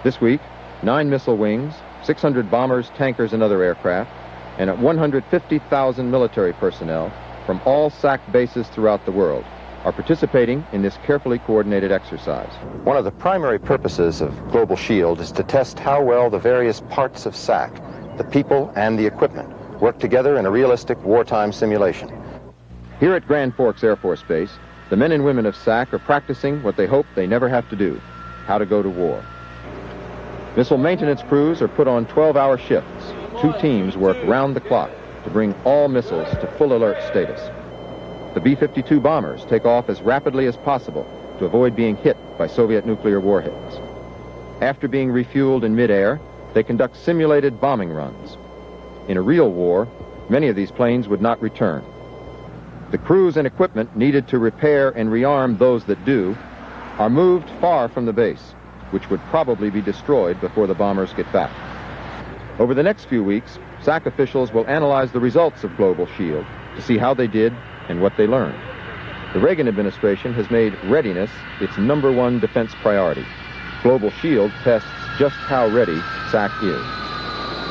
This week, 9 missile wings, 600 bombers, tankers, and other aircraft, and 150,000 military personnel from all SAC bases throughout the world are participating in this carefully coordinated exercise. One of the primary purposes of Global Shield is to test how well the various parts of SAC, the people and the equipment, work together in a realistic wartime simulation. Here at Grand Forks Air Force Base, the men and women of SAC are practicing what they hope they never have to do, how to go to war. Missile maintenance crews are put on 12-hour shifts. 2 teams work round the clock to bring all missiles to full alert status. The B-52 bombers take off as rapidly as possible to avoid being hit by Soviet nuclear warheads. After being refueled in midair, they conduct simulated bombing runs. In a real war, many of these planes would not return. The crews and equipment needed to repair and rearm those that do are moved far from the base, which would probably be destroyed before the bombers get back. Over the next few weeks, SAC officials will analyze the results of Global Shield to see how they did and what they learned. The Reagan administration has made readiness its #1 defense priority. Global Shield tests just how ready SAC is.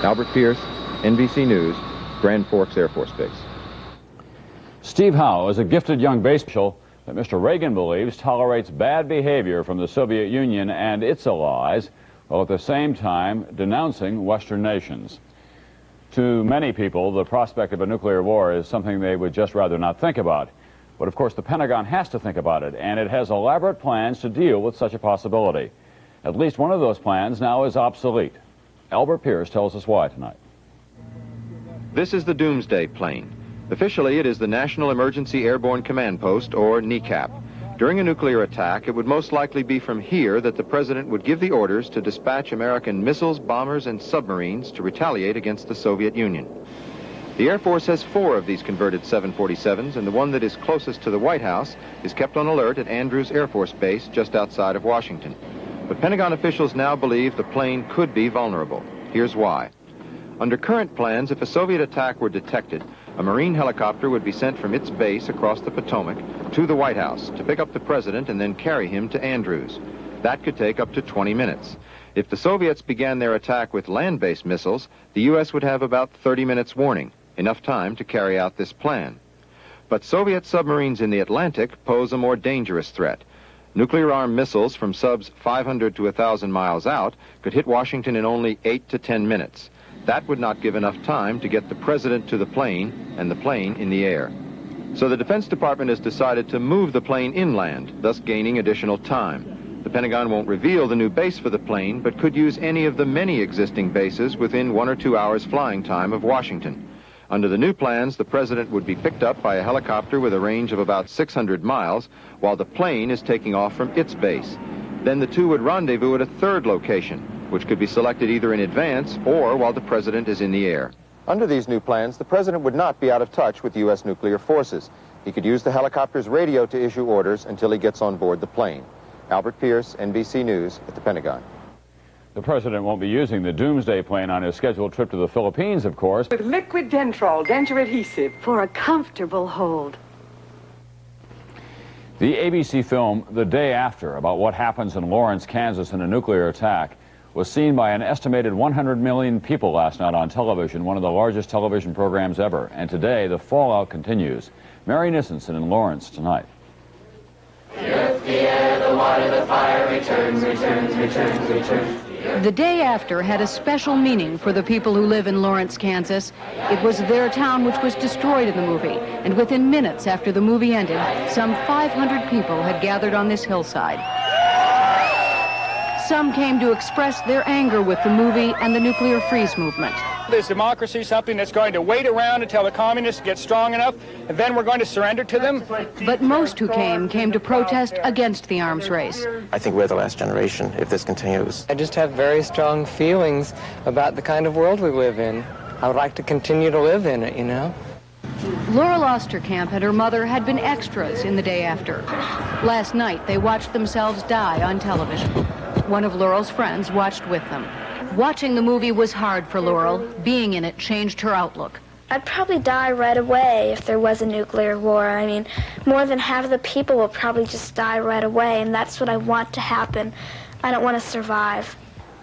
Albert Pierce, NBC News, Grand Forks Air Force Base. Steve Howe is a gifted young base official that Mr. Reagan believes tolerates bad behavior from the Soviet Union and its allies, while at the same time denouncing Western nations. To many people, the prospect of a nuclear war is something they would just rather not think about. But of course, the Pentagon has to think about it, and it has elaborate plans to deal with such a possibility. At least one of those plans now is obsolete. Albert Pierce tells us why tonight. This is the Doomsday plane. Officially, it is the National Emergency Airborne Command Post, or NECAP. During a nuclear attack, it would most likely be from here that the President would give the orders to dispatch American missiles, bombers, and submarines to retaliate against the Soviet Union. The Air Force has 4 of these converted 747s, and the one that is closest to the White House is kept on alert at Andrews Air Force Base just outside of Washington. But Pentagon officials now believe the plane could be vulnerable. Here's why. Under current plans, if a Soviet attack were detected, a Marine helicopter would be sent from its base across the Potomac to the White House to pick up the President and then carry him to Andrews. That could take up to 20 minutes. If the Soviets began their attack with land-based missiles, the U.S. would have about 30 minutes warning, enough time to carry out this plan. But Soviet submarines in the Atlantic pose a more dangerous threat. Nuclear-armed missiles from subs 500 to 1,000 miles out could hit Washington in only 8 to 10 minutes. That would not give enough time to get the President to the plane and the plane in the air. So the Defense Department has decided to move the plane inland, thus gaining additional time. The Pentagon won't reveal the new base for the plane, but could use any of the many existing bases within 1 or 2 hours flying time of Washington. Under the new plans, the President would be picked up by a helicopter with a range of about 600 miles, while the plane is taking off from its base. Then the two would rendezvous at a 3rd location, which could be selected either in advance or while the President is in the air. Under these new plans, the President would not be out of touch with U.S. nuclear forces. He could use the helicopter's radio to issue orders until he gets on board the plane. Albert Pierce, NBC News, at the Pentagon. The President won't be using the Doomsday plane on his scheduled trip to the Philippines, of course. With liquid Dentrol denture adhesive for a comfortable hold. The ABC film The Day After, about what happens in Lawrence, Kansas in a nuclear attack, was seen by an estimated 100 million people last night on television, one of the largest television programs ever. And today, the fallout continues. Mary Nissenson in Lawrence tonight. The earth, the air, the water, the fire returns. The Day After had a special meaning for the people who live in Lawrence, Kansas. It was their town which was destroyed in the movie, and within minutes after the movie ended, some 500 people had gathered on this hillside. Some came to express their anger with the movie and the nuclear freeze movement. Is democracy something that's going to wait around until the communists get strong enough, and then we're going to surrender to them? But most who came to protest against the arms race. I think we're the last generation if this continues. I just have very strong feelings about the kind of world we live in. I would like to continue to live in it, you know? Laurel Osterkamp and her mother had been extras in The Day After. Last night, they watched themselves die on television. One of Laurel's friends watched with them. Watching the movie was hard for Laurel. Being in it changed her outlook. I'd probably die right away if there was a nuclear war. I mean, more than half of the people will probably just die right away, and that's what I want to happen. I don't want to survive.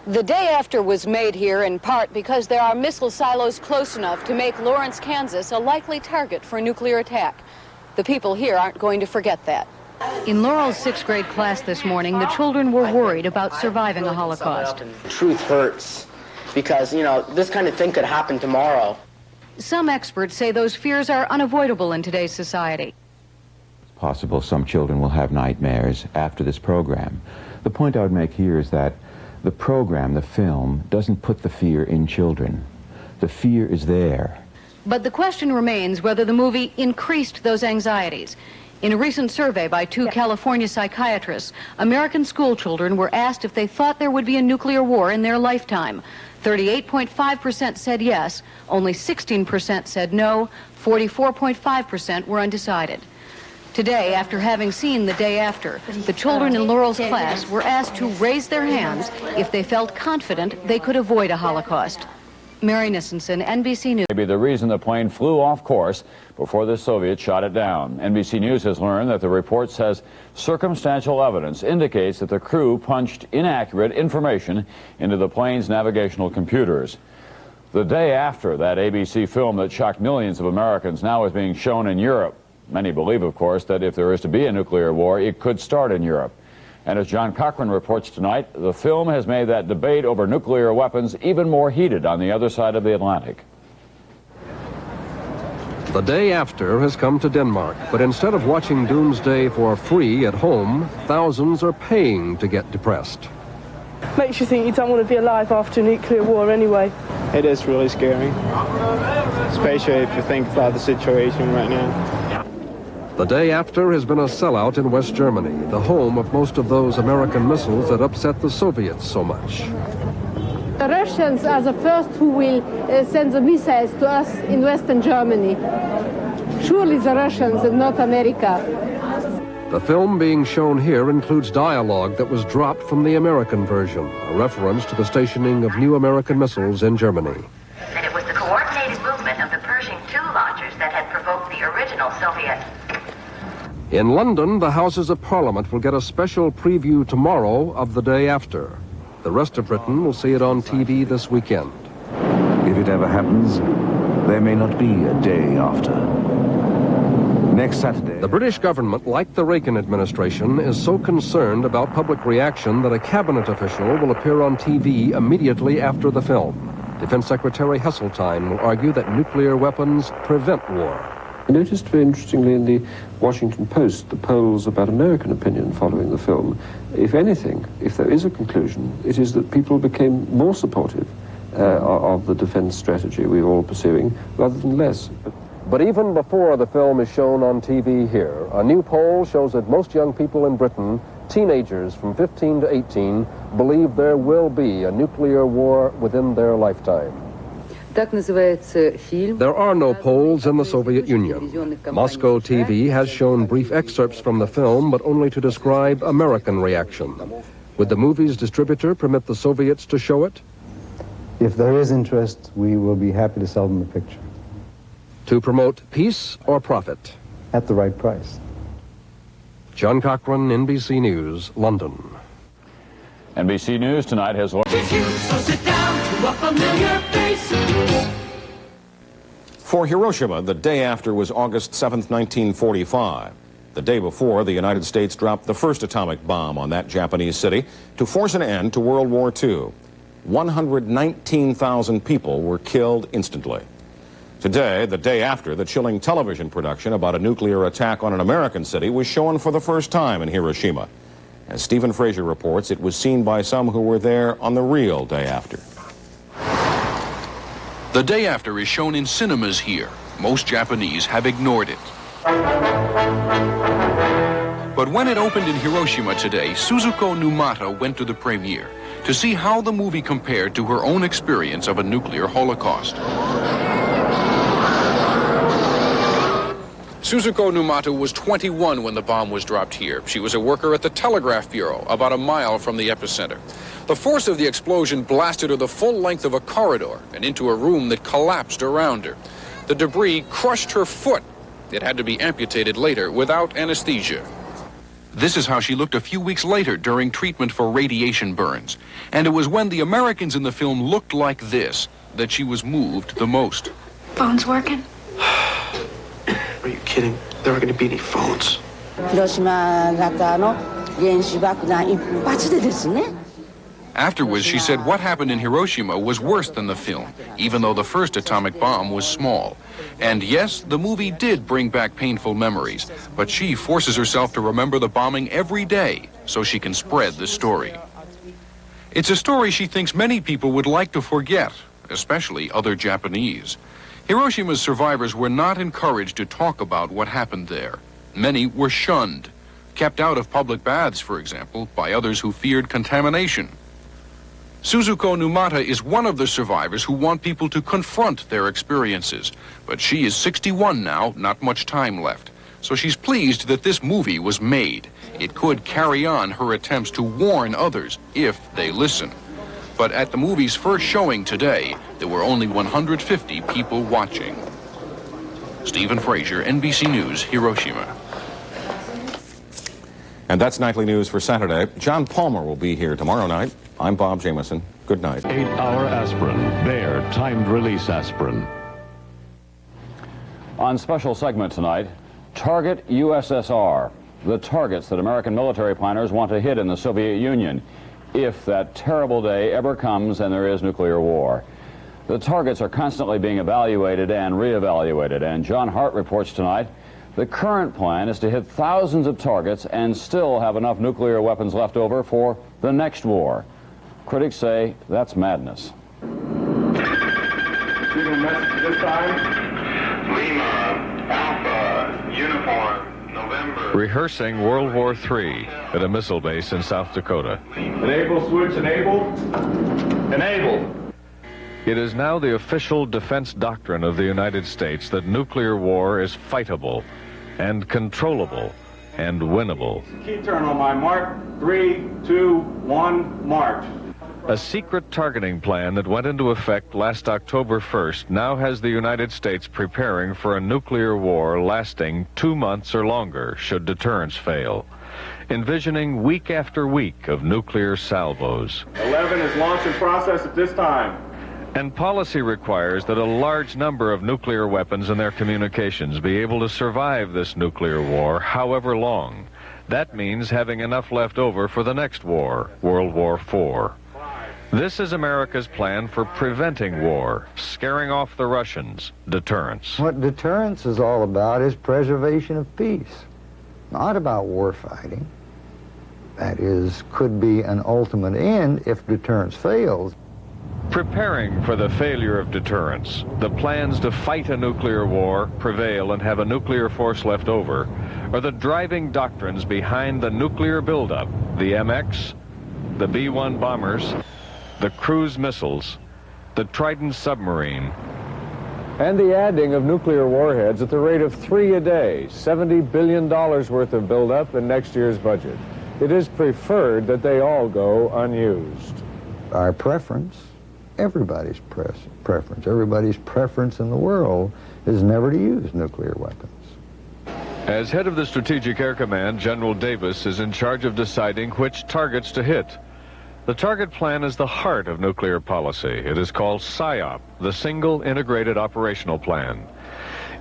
The Day After was made here in part because there are missile silos close enough to make Lawrence, Kansas a likely target for a nuclear attack. The people here aren't going to forget that. In Laurel's 6th grade class this morning, the children were worried about surviving a Holocaust. Truth hurts because, you know, this kind of thing could happen tomorrow. Some experts say those fears are unavoidable in today's society. It's possible some children will have nightmares after this program. The point I would make here is that the program, the film, doesn't put the fear in children. The fear is there. But the question remains whether the movie increased those anxieties. In a recent survey by 2 California psychiatrists, American school children were asked if they thought there would be a nuclear war in their lifetime. 38.5% said yes, only 16% said no, 44.5% were undecided. Today, after having seen The Day After, the children in Laurel's class were asked to raise their hands if they felt confident they could avoid a Holocaust. Mary Nissenson, NBC News. Maybe the reason the plane flew off course before the Soviets shot it down. NBC News has learned that the report says circumstantial evidence indicates that the crew punched inaccurate information into the plane's navigational computers. The day after that ABC film that shocked millions of Americans now is being shown in Europe. Many believe, of course, that if there is to be a nuclear war, it could start in Europe. And as John Cochran reports tonight, the film has made that debate over nuclear weapons even more heated on the other side of the Atlantic. The Day After has come to Denmark, but instead of watching Doomsday for free at home, thousands are paying to get depressed. Makes you think you don't want to be alive after a nuclear war anyway. It is really scary, especially if you think about the situation right now. The Day After has been a sellout in West Germany, the home of most of those American missiles that upset the Soviets so much. The Russians are the first who will send the missiles to us in Western Germany. Surely the Russians and not America. The film being shown here includes dialogue that was dropped from the American version, a reference to the stationing of new American missiles in Germany. That it was the coordinated movement of the Pershing II launchers that had provoked the original Soviet. In London, the Houses of Parliament will get a special preview tomorrow of The Day After. The rest of Britain will see it on TV this weekend. If it ever happens, there may not be a day after. Next Saturday... The British government, like the Reagan administration, is so concerned about public reaction that a cabinet official will appear on TV immediately after the film. Defense Secretary Heseltine will argue that nuclear weapons prevent war. I noticed very interestingly in the Washington Post the polls about American opinion following the film. If anything, if there is a conclusion, it is that people became more supportive of the defense strategy we were all pursuing rather than less. But even before the film is shown on TV here, a new poll shows that most young people in Britain, teenagers from 15 to 18, believe there will be a nuclear war within their lifetime. There are no polls in the Soviet Union. Moscow TV has shown brief excerpts from the film, but only to describe American reaction. Would the movie's distributor permit the Soviets to show it? If there is interest, we will be happy to sell them the picture. To promote peace or profit? At the right price. John Cochran, NBC News, London. NBC News tonight has... So sit down to a familiar face. For Hiroshima, the day after was August 7th, 1945. The day before, the United States dropped the first atomic bomb on that Japanese city to force an end to World War II. 119,000 people were killed instantly. Today, the day after, the chilling television production about a nuclear attack on an American city was shown for the first time in Hiroshima. As Stephen Fraser reports, it was seen by some who were there on the real day after. The Day After is shown in cinemas here. Most Japanese have ignored it. But when it opened in Hiroshima today, Suzuko Numata went to the premiere to see how the movie compared to her own experience of a nuclear holocaust. Suzuko Numata was 21 when the bomb was dropped here. She was a worker at the Telegraph Bureau, about a mile from the epicenter. The force of the explosion blasted her the full length of a corridor and into a room that collapsed around her. The debris crushed her foot. It had to be amputated later without anesthesia. This is how she looked a few weeks later during treatment for radiation burns. And it was when the Americans in the film looked like this that she was moved the most. Phone's working? Are you kidding? There aren't going to be any phones. Afterwards, she said what happened in Hiroshima was worse than the film, even though the first atomic bomb was small. And yes, the movie did bring back painful memories, but she forces herself to remember the bombing every day so she can spread the story. It's a story she thinks many people would like to forget, especially other Japanese. Hiroshima's survivors were not encouraged to talk about what happened there. Many were shunned, kept out of public baths, for example, by others who feared contamination. Suzuko Numata is one of the survivors who want people to confront their experiences. But she is 61 now, not much time left. So she's pleased that this movie was made. It could carry on her attempts to warn others if they listen. But at the movie's first showing today, there were only 150 people watching. Stephen Frazier, NBC News, Hiroshima. And that's Nightly News for Saturday. John Palmer will be here tomorrow night. I'm Bob Jameson. Good night. 8-hour aspirin. Bayer timed release aspirin. On special segment tonight, Target USSR. The targets that American military planners want to hit in the Soviet Union if that terrible day ever comes and there is nuclear war. The targets are constantly being evaluated and reevaluated, and John Hart reports tonight the current plan is to hit thousands of targets and still have enough nuclear weapons left over for the next war. Critics say that's madness. Receiving message this time. Lima, Alpha, Uniform, November. Rehearsing World War III at a missile base in South Dakota. Enable switch enabled. Enabled. It is now the official defense doctrine of the United States that nuclear war is fightable and controllable and winnable. Key turn on my mark. 3, 2, 1, march. A secret targeting plan that went into effect last October 1st now has the United States preparing for a nuclear war lasting 2 months or longer should deterrence fail, envisioning week after week of nuclear salvos. 11 is launch in process at this time. And policy requires that a large number of nuclear weapons and their communications be able to survive this nuclear war however long. That means having enough left over for the next war, World War IV. This is America's plan for preventing war, scaring off the Russians, deterrence. What deterrence is all about is preservation of peace, not about war fighting. That is, could be an ultimate end if deterrence fails. Preparing for the failure of deterrence, the plans to fight a nuclear war, prevail, and have a nuclear force left over, are the driving doctrines behind the nuclear buildup, the MX, the B-1 bombers, the cruise missiles, the Trident submarine, and the adding of nuclear warheads at the rate of 3 a day, $70 billion worth of buildup in next year's budget. It is preferred that they all go unused. Our preference, everybody's preference in the world is never to use nuclear weapons. As head of the Strategic Air Command, General Davis is in charge of deciding which targets to hit. The target plan is the heart of nuclear policy. It is called SIOP, the Single Integrated Operational Plan.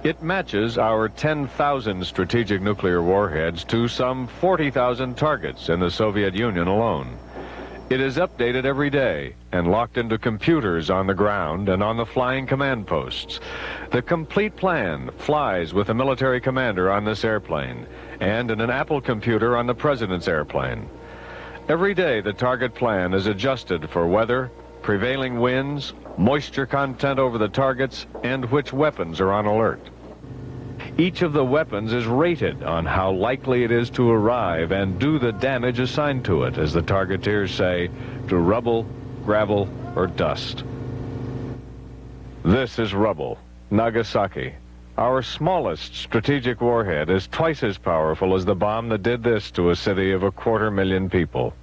It matches our 10,000 strategic nuclear warheads to some 40,000 targets in the Soviet Union alone. It is updated every day and locked into computers on the ground and on the flying command posts. The complete plan flies with a military commander on this airplane and in an Apple computer on the president's airplane. Every day the target plan is adjusted for weather, prevailing winds, moisture content over the targets, and which weapons are on alert. Each of the weapons is rated on how likely it is to arrive and do the damage assigned to it, as the targeteers say, to rubble, gravel, or dust. This is rubble, Nagasaki. Our smallest strategic warhead is twice as powerful as the bomb that did this to a city of 250,000 people.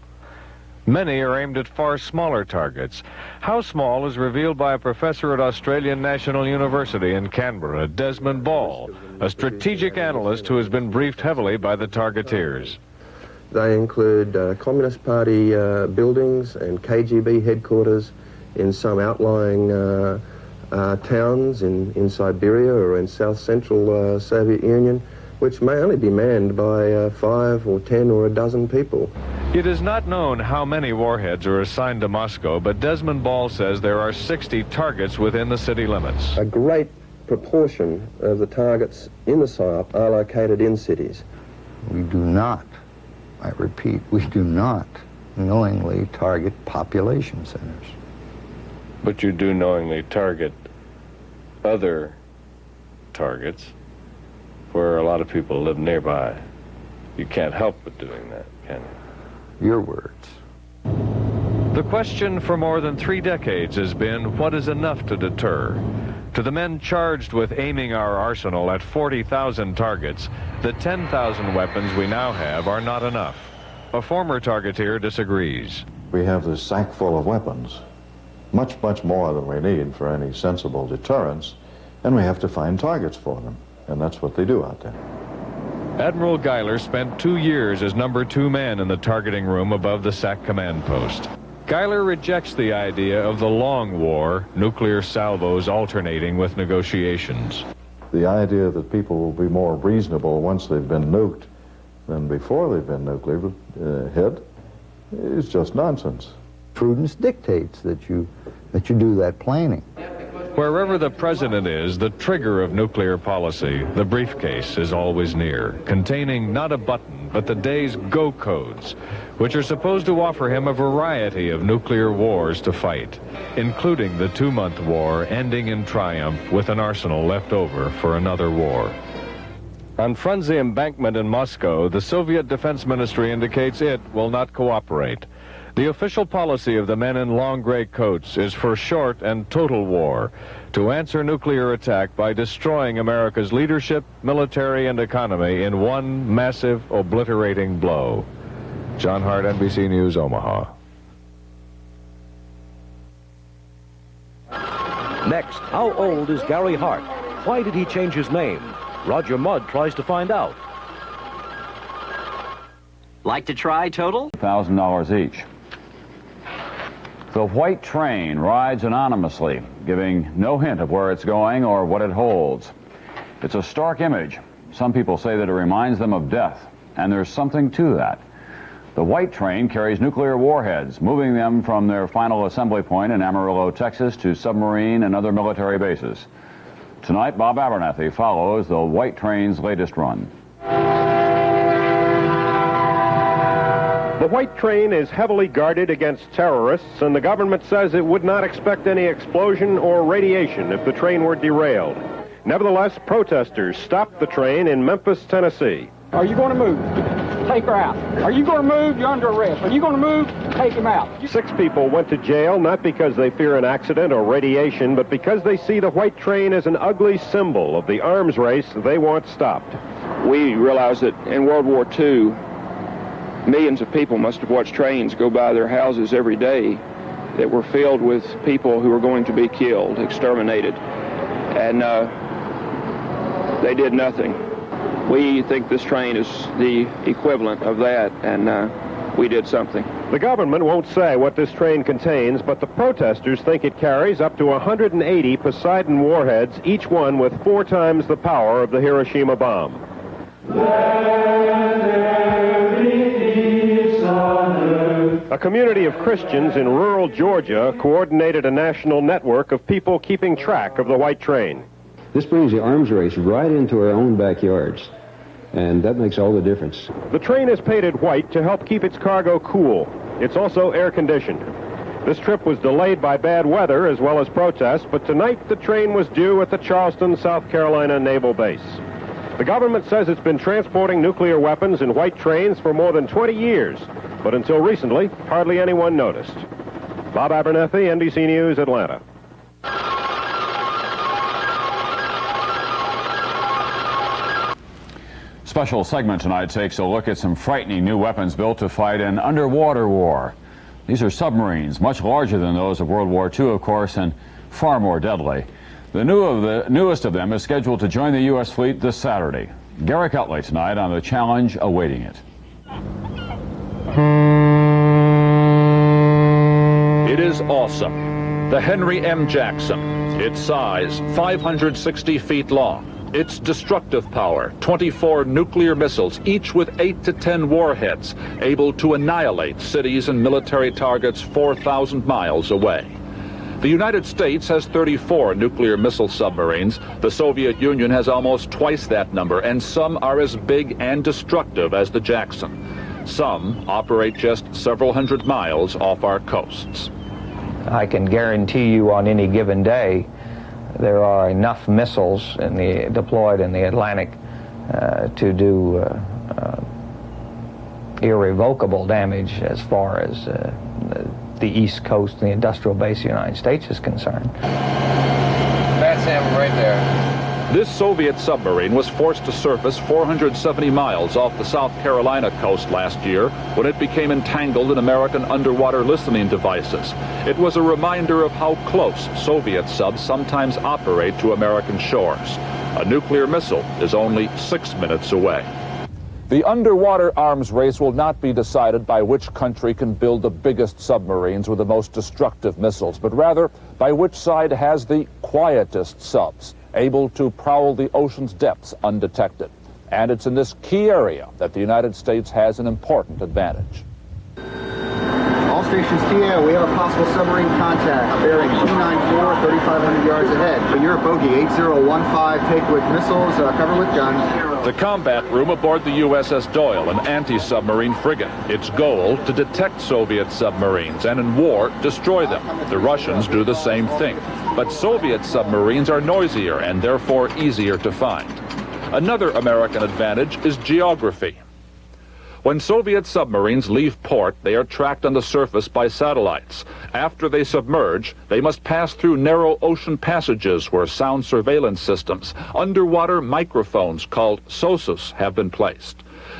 Many are aimed at far smaller targets. How small is revealed by a professor at Australian National University in Canberra, Desmond Ball, a strategic analyst who has been briefed heavily by the targeteers. They include Communist Party buildings and KGB headquarters in some outlying towns in Siberia or in South Central Soviet Union. which may only be manned by 5 or 10 or a dozen people. It is not known how many warheads are assigned to Moscow, but Desmond Ball says there are 60 targets within the city limits. A great proportion of the targets in the PSYOP are located in cities. We do not, I repeat, we do not knowingly target population centers. But you do knowingly target other targets where a lot of people live nearby. You can't help but doing that, can you? Your words. The question for more than 3 decades has been, what is enough to deter? To the men charged with aiming our arsenal at 40,000 targets, the 10,000 weapons we now have are not enough. A former targeteer disagrees. We have this sack full of weapons, much more than we need for any sensible deterrence, and we have to find targets for them, and that's what they do out there. Admiral Geiler spent 2 years as number 2 man in the targeting room above the SAC command post. Geiler rejects the idea of the long war, nuclear salvos alternating with negotiations. The idea that people will be more reasonable once they've been nuked than before they've been nuclear hit is just nonsense. Prudence dictates that you do that planning. Wherever the president is, the trigger of nuclear policy, the briefcase, is always near, containing not a button, but the day's go codes, which are supposed to offer him a variety of nuclear wars to fight, including the 2-month war ending in triumph with an arsenal left over for another war. On Frunze embankment in Moscow, the Soviet Defense Ministry indicates it will not cooperate. The official policy of the men in long gray coats is for short and total war, to answer nuclear attack by destroying America's leadership, military, and economy in one massive, obliterating blow. John Hart, NBC News, Omaha. Next, how old is Gary Hart? Why did he change his name? Roger Mudd tries to find out. Like to try total? $1,000 each. The white train rides anonymously, giving no hint of where it's going or what it holds. It's a stark image. Some people say that it reminds them of death, and there's something to that. The white train carries nuclear warheads, moving them from their final assembly point in Amarillo, Texas, to submarine and other military bases. Tonight, Bob Abernathy follows the white train's latest run. The white train is heavily guarded against terrorists, and the government says it would not expect any explosion or radiation if the train were derailed. Nevertheless, protesters stopped the train in Memphis, Tennessee. Are you going to move? Take her out. Are you going to move? You're under arrest. Are you going to move? Take him out. 6 people went to jail not because they fear an accident or radiation, but because they see the white train as an ugly symbol of the arms race they want stopped. We realize that in World War II, millions of people must have watched trains go by their houses every day that were filled with people who were going to be killed, exterminated, and they did nothing. We think this train is the equivalent of that, and we did something. The government won't say what this train contains, but the protesters think it carries up to 180 Poseidon warheads, each one with 4 times the power of the Hiroshima bomb. A community of Christians in rural Georgia coordinated a national network of people keeping track of the white train. This brings the arms race right into our own backyards, and that makes all the difference. The train is painted white to help keep its cargo cool. It's also air-conditioned. This trip was delayed by bad weather as well as protests, but tonight the train was due at the Charleston, South Carolina Naval Base. The government says it's been transporting nuclear weapons in white trains for more than 20 years, but until recently, hardly anyone noticed. Bob Abernathy, NBC News, Atlanta. Special segment tonight takes a look at some frightening new weapons built to fight an underwater war. These are submarines, much larger than those of World War II, of course, and far more deadly. The newest of them is scheduled to join the U.S. fleet this Saturday. Garrick Utley tonight on the challenge awaiting it. It is awesome. The Henry M. Jackson. Its size, 560 feet long, Its destructive power, 24 nuclear missiles, each with 8 to 10 warheads, able to annihilate cities and military targets 4,000 miles away. The United States has 34 nuclear missile submarines. The Soviet Union has almost twice that number, and some are as big and destructive as the Jackson. Some operate just several hundred miles off our coasts. I can guarantee you on any given day there are enough missiles deployed in the Atlantic to do irrevocable damage as far as the East Coast and the industrial base of the United States is concerned. That's him right there. This Soviet submarine was forced to surface 470 miles off the South Carolina coast last year when it became entangled in American underwater listening devices. It was a reminder of how close Soviet subs sometimes operate to American shores. A nuclear missile is only 6 minutes away. The underwater arms race will not be decided by which country can build the biggest submarines with the most destructive missiles, but rather by which side has the quietest subs, able to prowl the ocean's depths undetected. And it's in this key area that the United States has an important advantage. All stations TA, we have a possible submarine contact bearing 294, 3,500 yards ahead. For Europe bogey 8015, take with missiles, cover with guns. The combat room aboard the USS Doyle, an anti-submarine frigate. Its goal, to detect Soviet submarines and in war, destroy them. The Russians do the same thing. But Soviet submarines are noisier and therefore easier to find. Another American advantage is geography. When Soviet submarines leave port, they are tracked on the surface by satellites. After they submerge, they must pass through narrow ocean passages where sound surveillance systems, underwater microphones called SOSUS, have been placed.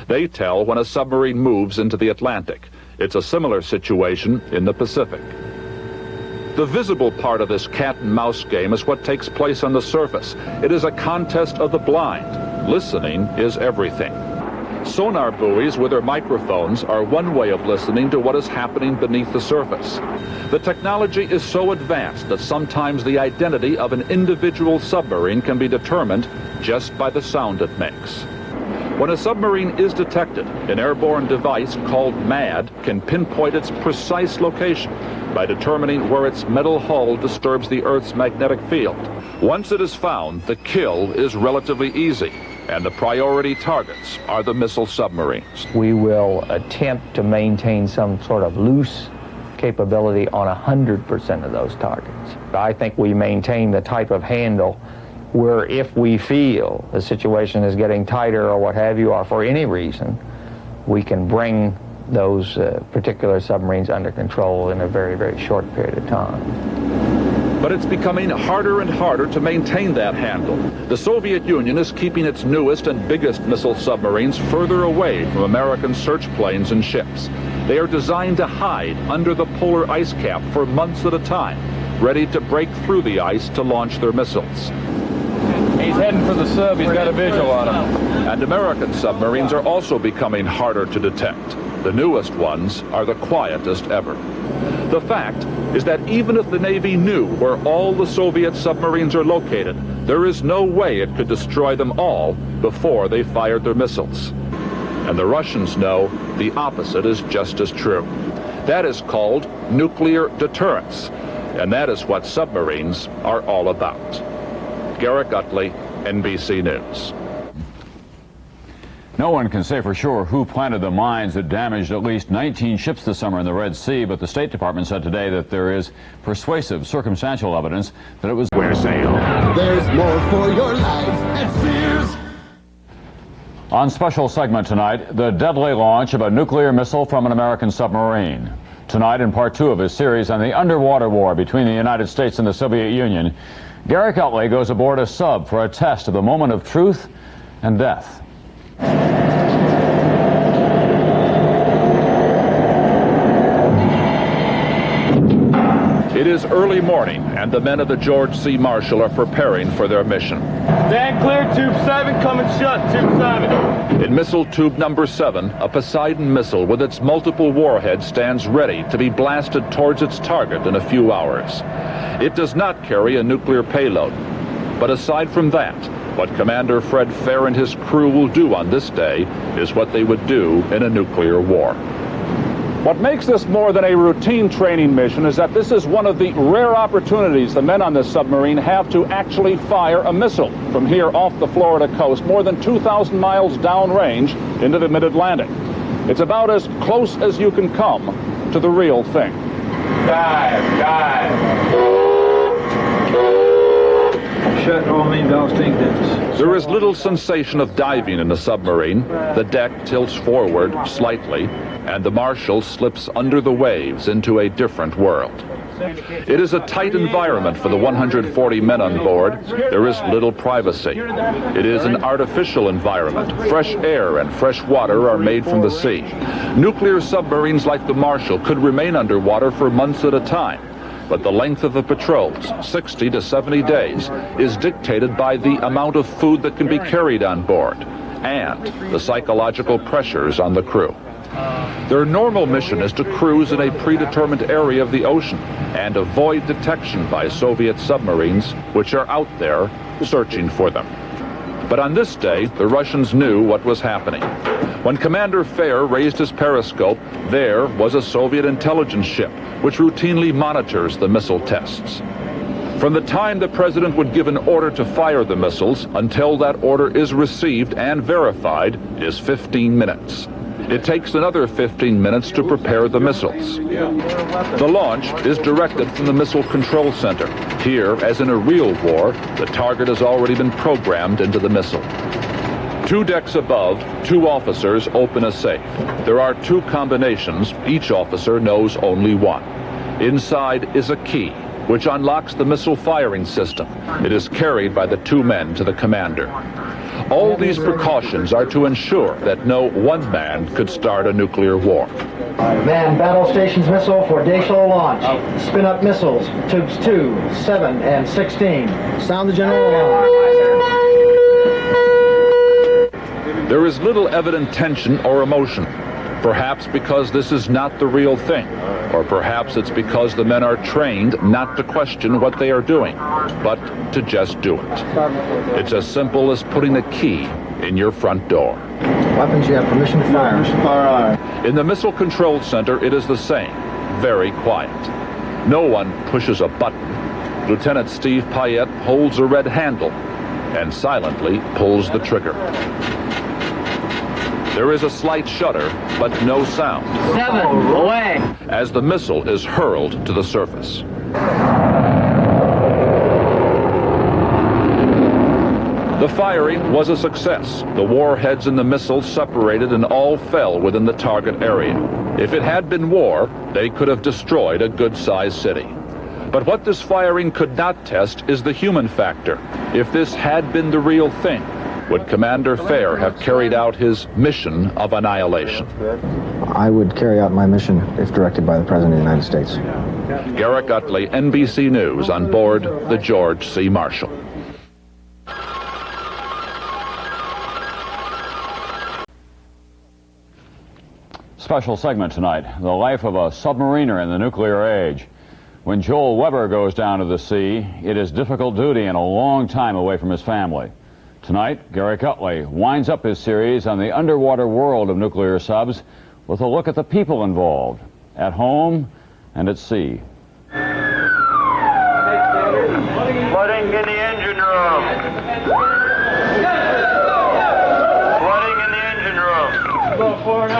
They tell when a submarine moves into the Atlantic. It's a similar situation in the Pacific. The visible part of this cat-and-mouse game is what takes place on the surface. It is a contest of the blind. Listening is everything. Sonar buoys with their microphones are one way of listening to what is happening beneath the surface. The technology is so advanced that sometimes the identity of an individual submarine can be determined just by the sound it makes. When a submarine is detected, an airborne device called MAD can pinpoint its precise location by determining where its metal hull disturbs the Earth's magnetic field. Once it is found, the kill is relatively easy, and the priority targets are the missile submarines. We will attempt to maintain some sort of loose capability on 100% of those targets. I think we maintain the type of handle where if we feel the situation is getting tighter or what have you, or for any reason, we can bring those particular submarines under control in a very, very short period of time. But it's becoming harder and harder to maintain that handle. The Soviet Union is keeping its newest and biggest missile submarines further away from American search planes and ships. They are designed to hide under the polar ice cap for months at a time, ready to break through the ice to launch their missiles. He's heading for the sub. He's got a visual on him. And American submarines are also becoming harder to detect. The newest ones are the quietest ever. The fact is that even if the Navy knew where all the Soviet submarines are located, there is no way it could destroy them all before they fired their missiles. And the Russians know the opposite is just as true. That is called nuclear deterrence, and that is what submarines are all about. Garrett Utley, NBC News. No one can say for sure who planted the mines that damaged at least 19 ships this summer in the Red Sea, but the State Department said today that there is persuasive circumstantial evidence that it was square sail. There's more for your life at Sears. On special segment tonight, the deadly launch of a nuclear missile from an American submarine. Tonight, in part 2 of his series on the underwater war between the United States and the Soviet Union, Garrett Utley goes aboard a sub for a test of the moment of truth and death. It is early morning, and the men of the George C. Marshall are preparing for their mission. Stand clear, tube 7, coming shut, tube 7. In missile tube number 7, a Poseidon missile with its multiple warheads stands ready to be blasted towards its target in a few hours. It does not carry a nuclear payload. But aside from that, What Commander Fred Fair and his crew will do on this day is what they would do in a nuclear war. What makes this more than a routine training mission is that this is one of the rare opportunities the men on this submarine have to actually fire a missile from here off the Florida coast, more than 2,000 miles downrange into the mid-Atlantic. It's about as close as you can come to the real thing. Dive. Shut all main valves tank depths. There is little sensation of diving in a submarine. The deck tilts forward slightly, and the Marshal slips under the waves into a different world. It is a tight environment for the 140 men on board. There is little privacy. It is an artificial environment. Fresh air and fresh water are made from the sea. Nuclear submarines like the Marshal could remain underwater for months at a time. But the length of the patrols, 60 to 70 days, is dictated by the amount of food that can be carried on board and the psychological pressures on the crew. Their normal mission is to cruise in a predetermined area of the ocean and avoid detection by Soviet submarines, which are out there searching for them. But on this day, the Russians knew what was happening. When Commander Fair raised his periscope, there was a Soviet intelligence ship, which routinely monitors the missile tests. From the time the president would give an order to fire the missiles until that order is received and verified is 15 minutes. It takes another 15 minutes to prepare the missiles. The launch is directed from the Missile Control Center. Here, as in a real war, the target has already been programmed into the missile. 2 decks above, 2 officers open a safe. There are 2 combinations. Each officer knows only one. Inside is a key, which unlocks the missile firing system. It is carried by the 2 men to the commander. All these precautions are to ensure that no one man could start a nuclear war. Man battle stations missile for Dayshore launch. Spin up missiles, tubes 2, 7, and 16. Sound the general alarm. There is little evident tension or emotion. Perhaps because this is not the real thing, or perhaps it's because the men are trained not to question what they are doing, but to just do it. It's as simple as putting a key in your front door. Weapons, you have permission to fire. In the Missile Control Center, it is the same, very quiet. No one pushes a button. Lieutenant Steve Payette holds a red handle and silently pulls the trigger. There is a slight shudder, but no sound. 7, away. As the missile is hurled to the surface. The firing was a success. The warheads in the missile separated and all fell within the target area. If it had been war, they could have destroyed a good-sized city. But what this firing could not test is the human factor. If this had been the real thing, would Commander Fair have carried out his mission of annihilation? I would carry out my mission if directed by the President of the United States. Garrett Utley, NBC News, on board the George C. Marshall. Special segment tonight, the life of a submariner in the nuclear age. When Joel Weber goes down to the sea, it is difficult duty and a long time away from his family. Tonight, Garrett Utley winds up his series on the underwater world of nuclear subs with a look at the people involved, at home and at sea. Flooding in the engine room. Flooding in the engine room. Go forward,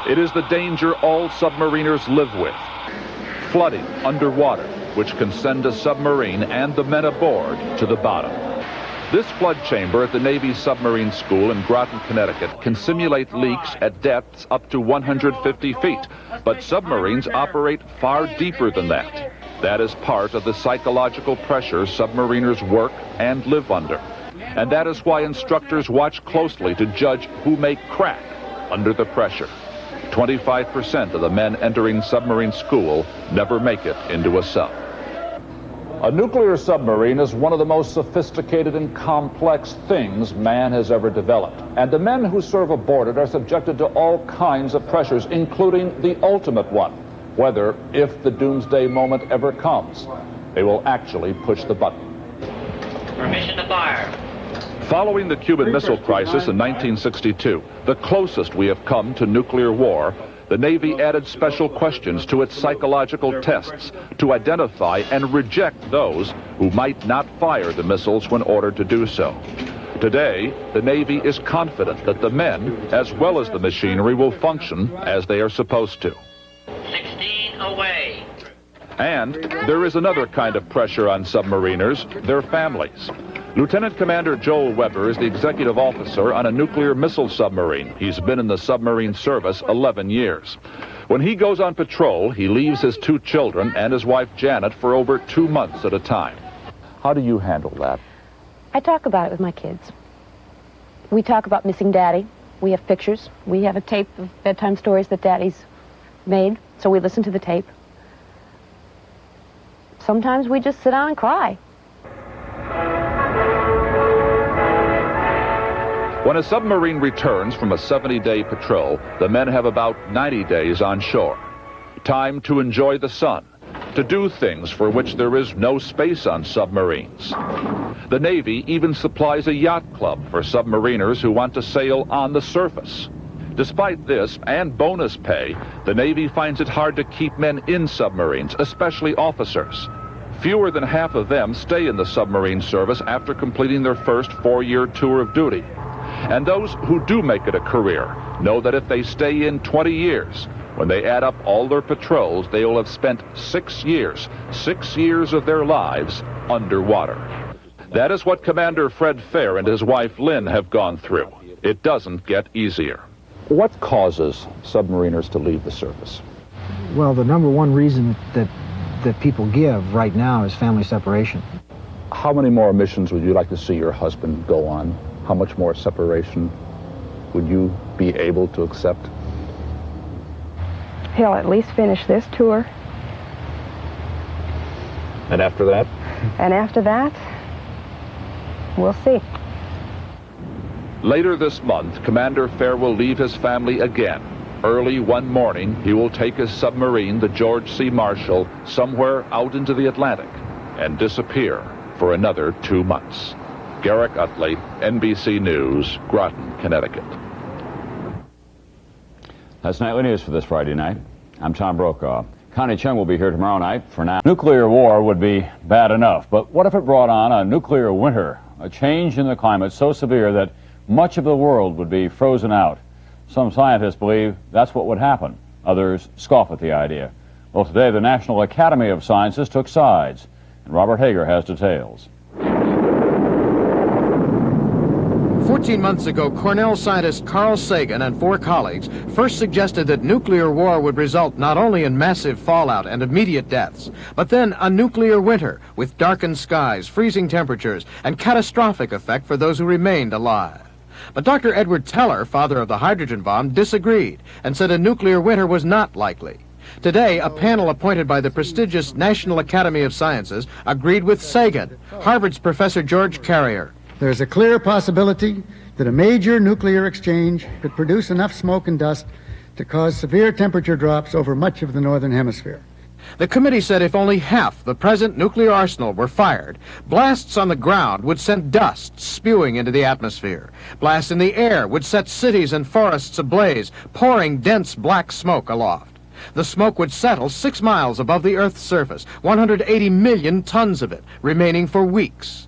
It is the danger all submariners live with. Flooding underwater, which can send a submarine and the men aboard to the bottom. This flood chamber at the Navy Submarine School in Groton, Connecticut can simulate leaks at depths up to 150 feet, but submarines operate far deeper than that. That is part of the psychological pressure submariners work and live under. And that is why instructors watch closely to judge who may crack under the pressure. 25% of the men entering submarine school never make it into a sub. A nuclear submarine is one of the most sophisticated and complex things man has ever developed. And the men who serve aboard it are subjected to all kinds of pressures, including the ultimate one, whether if the doomsday moment ever comes. they will actually push the button. Permission to fire. Following the Cuban Missile Crisis in 1962, the closest we have come to nuclear war, the Navy added special questions to its psychological tests to identify and reject those who might not fire the missiles when ordered to do so. Today, the Navy is confident that the men, as well as the machinery, will function as they are supposed to. 16 away. And there is another kind of pressure on submariners, their families. Lieutenant Commander Joel Weber is the executive officer on a nuclear missile submarine. He's been in the submarine service 11 years. When he goes on patrol, he leaves his 2 children and his wife Janet for over 2 months at a time. How do you handle that? I talk about it with my kids. We talk about missing Daddy. We have pictures. We have a tape of bedtime stories that Daddy's made, so we listen to the tape. Sometimes we just sit down and cry. When a submarine returns from a 70-day patrol, the men have about 90 days on shore. Time to enjoy the sun, to do things for which there is no space on submarines. The Navy even supplies a yacht club for submariners who want to sail on the surface. Despite this and bonus pay, the Navy finds it hard to keep men in submarines, especially officers. Fewer than half of them stay in the submarine service after completing their first 4-year tour of duty. And those who do make it a career know that if they stay in 20 years, when they add up all their patrols, they will have spent 6 years of their lives underwater. That is what Commander Fred Fair and his wife Lynn have gone through. It doesn't get easier. What causes submariners to leave the service? Well, the number one reason that people give right now is family separation. How many more missions would you like to see your husband go on? How much more separation would you be able to accept? He'll at least finish this tour. And after that? And after that, we'll see. Later this month, Commander Fair will leave his family again. Early one morning, he will take his submarine, the George C. Marshall, somewhere out into the Atlantic and disappear for another 2 months. Garrick Utley, NBC News, Groton, Connecticut. That's nightly news for this Friday night. I'm Tom Brokaw. Connie Chung will be here tomorrow night. For now, nuclear war would be bad enough, but what if it brought on a nuclear winter, a change in the climate so severe that much of the world would be frozen out? Some scientists believe that's what would happen. Others scoff at the idea. Well, today the National Academy of Sciences took sides, and Robert Hager has details. 14 months ago, Cornell scientist Carl Sagan and 4 colleagues first suggested that nuclear war would result not only in massive fallout and immediate deaths, but then a nuclear winter with darkened skies, freezing temperatures, and catastrophic effect for those who remained alive. But Dr. Edward Teller, father of the hydrogen bomb, disagreed and said a nuclear winter was not likely. Today, a panel appointed by the prestigious National Academy of Sciences agreed with Sagan, Harvard's Professor George Carrier. There's a clear possibility that a major nuclear exchange could produce enough smoke and dust to cause severe temperature drops over much of the northern hemisphere. The committee said if only half the present nuclear arsenal were fired, blasts on the ground would send dust spewing into the atmosphere. Blasts in the air would set cities and forests ablaze, pouring dense black smoke aloft. The smoke would settle 6 miles above the Earth's surface, 180 million tons of it, remaining for weeks.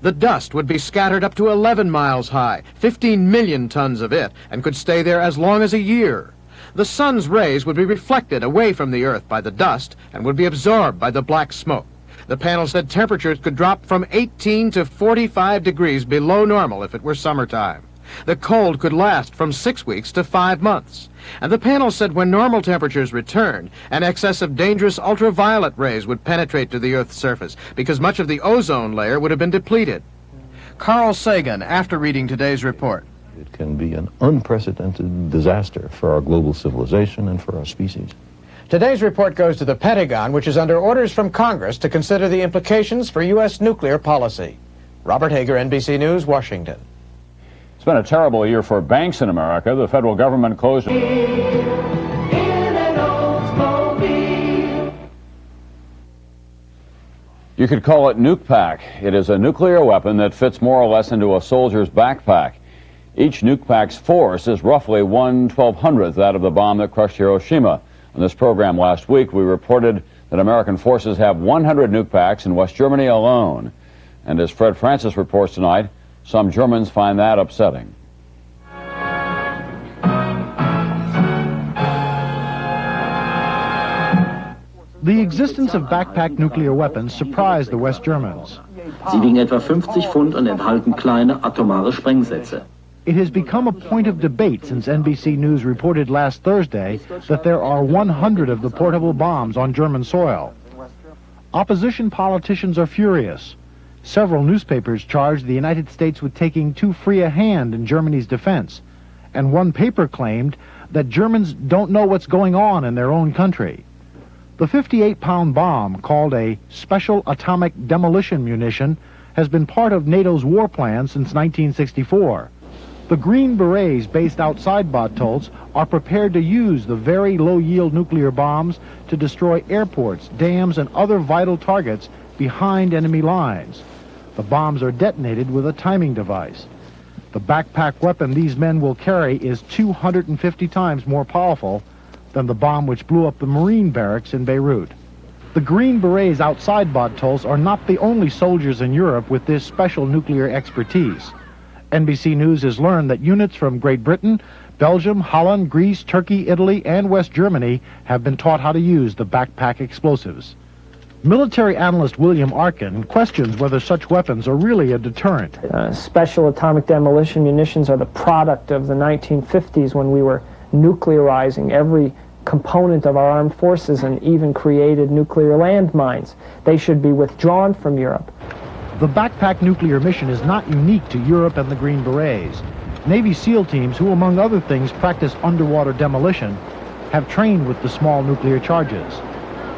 The dust would be scattered up to 11 miles high, 15 million tons of it, and could stay there as long as a year. The sun's rays would be reflected away from the Earth by the dust and would be absorbed by the black smoke. The panel said temperatures could drop from 18 to 45 degrees below normal if it were summertime. The cold could last from 6 weeks to 5 months. And the panel said when normal temperatures returned, an excess of dangerous ultraviolet rays would penetrate to the Earth's surface because much of the ozone layer would have been depleted. Carl Sagan, after reading today's report. It can be an unprecedented disaster for our global civilization and for our species. Today's report goes to the Pentagon, which is under orders from Congress to consider the implications for U.S. nuclear policy. Robert Hager, NBC News, Washington. It's been a terrible year for banks in America. The federal government closed. You could call it Nuke Pack. It is a nuclear weapon that fits more or less into a soldier's backpack. Each Nuke Pack's force is roughly 1/1200th that of the bomb that crushed Hiroshima. On this program last week, we reported that American forces have 100 Nuke Packs in West Germany alone. And as Fred Francis reports tonight, some Germans find that upsetting. The existence of backpack nuclear weapons surprised the West Germans. Sie wiegen etwa 50 Pfund und enthalten kleine atomare Sprengsätze. It has become a point of debate since NBC News reported last Thursday that there are 100 of the portable bombs on German soil. Opposition politicians are furious. Several newspapers charged the United States with taking too free a hand in Germany's defense, and one paper claimed that Germans don't know what's going on in their own country. The 58-pound bomb, called a Special Atomic Demolition Munition, has been part of NATO's war plan since 1964. The Green Berets based outside Bad Tolz are prepared to use the very low-yield nuclear bombs to destroy airports, dams, and other vital targets behind enemy lines. The bombs are detonated with a timing device. The backpack weapon these men will carry is 250 times more powerful than the bomb which blew up the Marine barracks in Beirut. The Green Berets outside Bad Tolz are not the only soldiers in Europe with this special nuclear expertise. NBC News has learned that units from Great Britain, Belgium, Holland, Greece, Turkey, Italy, and West Germany have been taught how to use the backpack explosives. Military analyst William Arkin questions whether such weapons are really a deterrent. Special atomic demolition munitions are the product of the 1950s when we were nuclearizing every component of our armed forces and even created nuclear landmines. They should be withdrawn from Europe. The backpack nuclear mission is not unique to Europe and the Green Berets. Navy SEAL teams, who among other things practice underwater demolition, have trained with the small nuclear charges.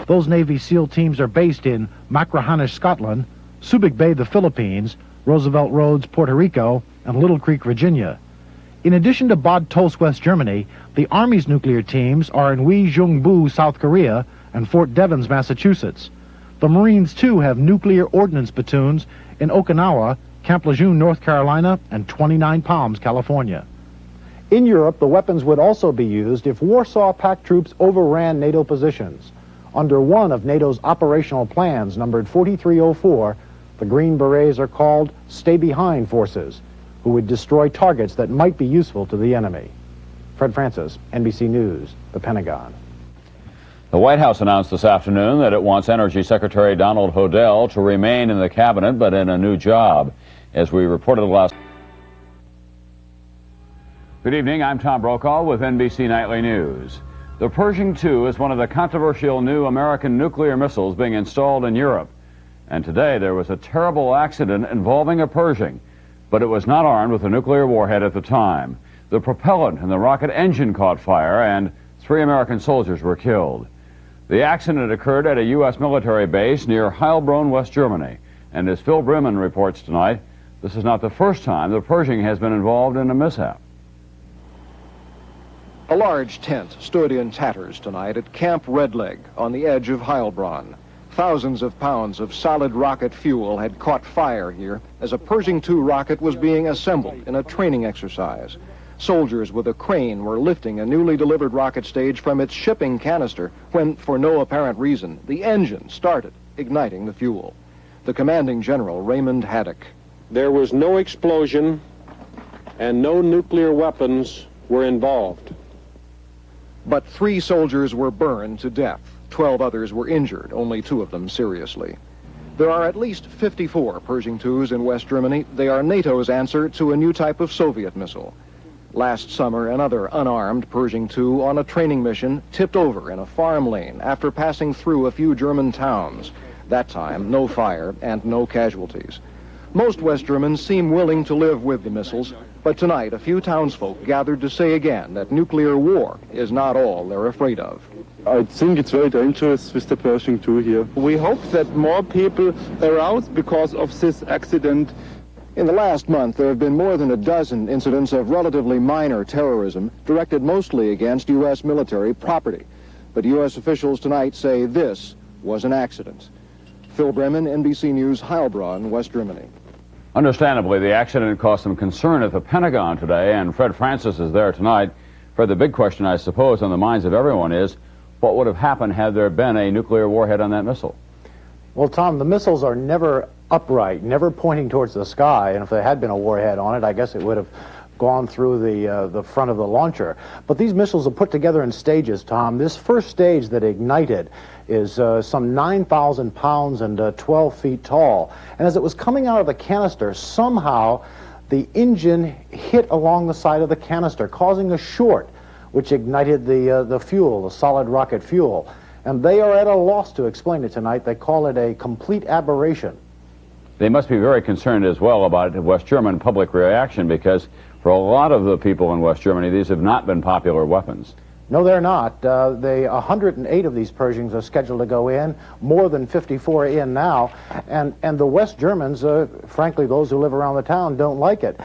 Those Navy SEAL teams are based in Machrihanish, Scotland, Subic Bay, the Philippines, Roosevelt Roads, Puerto Rico, and Little Creek, Virginia. In addition to Bad Tolz, West Germany, the Army's nuclear teams are in Uijeongbu, South Korea, and Fort Devens, Massachusetts. The Marines, too, have nuclear ordnance platoons in Okinawa, Camp Lejeune, North Carolina, and 29 Palms, California. In Europe, the weapons would also be used if Warsaw Pact troops overran NATO positions. Under one of NATO's operational plans, numbered 4304, the Green Berets are called stay-behind forces, who would destroy targets that might be useful to the enemy. Fred Francis, NBC News, the Pentagon. The White House announced this afternoon that it wants Energy Secretary Donald Hodel to remain in the cabinet, but in a new job. As we reported last... Good evening, I'm Tom Brokaw with NBC Nightly News. The Pershing II is one of the controversial new American nuclear missiles being installed in Europe. And today there was a terrible accident involving a Pershing, but it was not armed with a nuclear warhead at the time. The propellant in the rocket engine caught fire and 3 American soldiers were killed. The accident occurred at a U.S. military base near Heilbronn, West Germany. And as Phil Brimman reports tonight, this is not the first time the Pershing has been involved in a mishap. A large tent stood in tatters tonight at Camp Red Leg on the edge of Heilbronn. Thousands of pounds of solid rocket fuel had caught fire here as a Pershing II rocket was being assembled in a training exercise. Soldiers with a crane were lifting a newly delivered rocket stage from its shipping canister when, for no apparent reason, the engine started, igniting the fuel. The commanding general, Raymond Haddock. There was no explosion and no nuclear weapons were involved. But 3 soldiers were burned to death. 12 others were injured, only 2 of them seriously. There are at least 54 Pershing IIs in West Germany. They are NATO's answer to a new type of Soviet missile. Last summer, another unarmed Pershing II on a training mission tipped over in a farm lane after passing through a few German towns. That time, no fire and no casualties. Most West Germans seem willing to live with the missiles, but tonight a few townsfolk gathered to say again that nuclear war is not all they're afraid of. I think it's very dangerous with the Pershing II here. We hope that more people arouse because of this accident. In the last month, there have been more than a dozen incidents of relatively minor terrorism directed mostly against U.S. military property. But U.S. officials tonight say this was an accident. Phil Bremen, NBC News, Heilbronn, West Germany. Understandably, the accident caused some concern at the Pentagon today, and Fred Francis is there tonight. Fred, the big question, I suppose, on the minds of everyone is, what would have happened had there been a nuclear warhead on that missile? Well, Tom, the missiles are never upright, never pointing towards the sky, and if there had been a warhead on it, I guess it would have gone through the front of the launcher. But these missiles are put together in stages, Tom. This first stage that ignited is some 9,000 pounds and 12 feet tall. And as it was coming out of the canister, somehow the engine hit along the side of the canister, causing a short, which ignited the fuel, the solid rocket fuel. And they are at a loss to explain it tonight. They call it a complete aberration. They must be very concerned as well about West German public reaction, because for a lot of the people in West Germany, these have not been popular weapons. No, they're not. 108 of these Pershings are scheduled to go in, more than 54 in now, and the West Germans, frankly, those who live around the town, don't like it.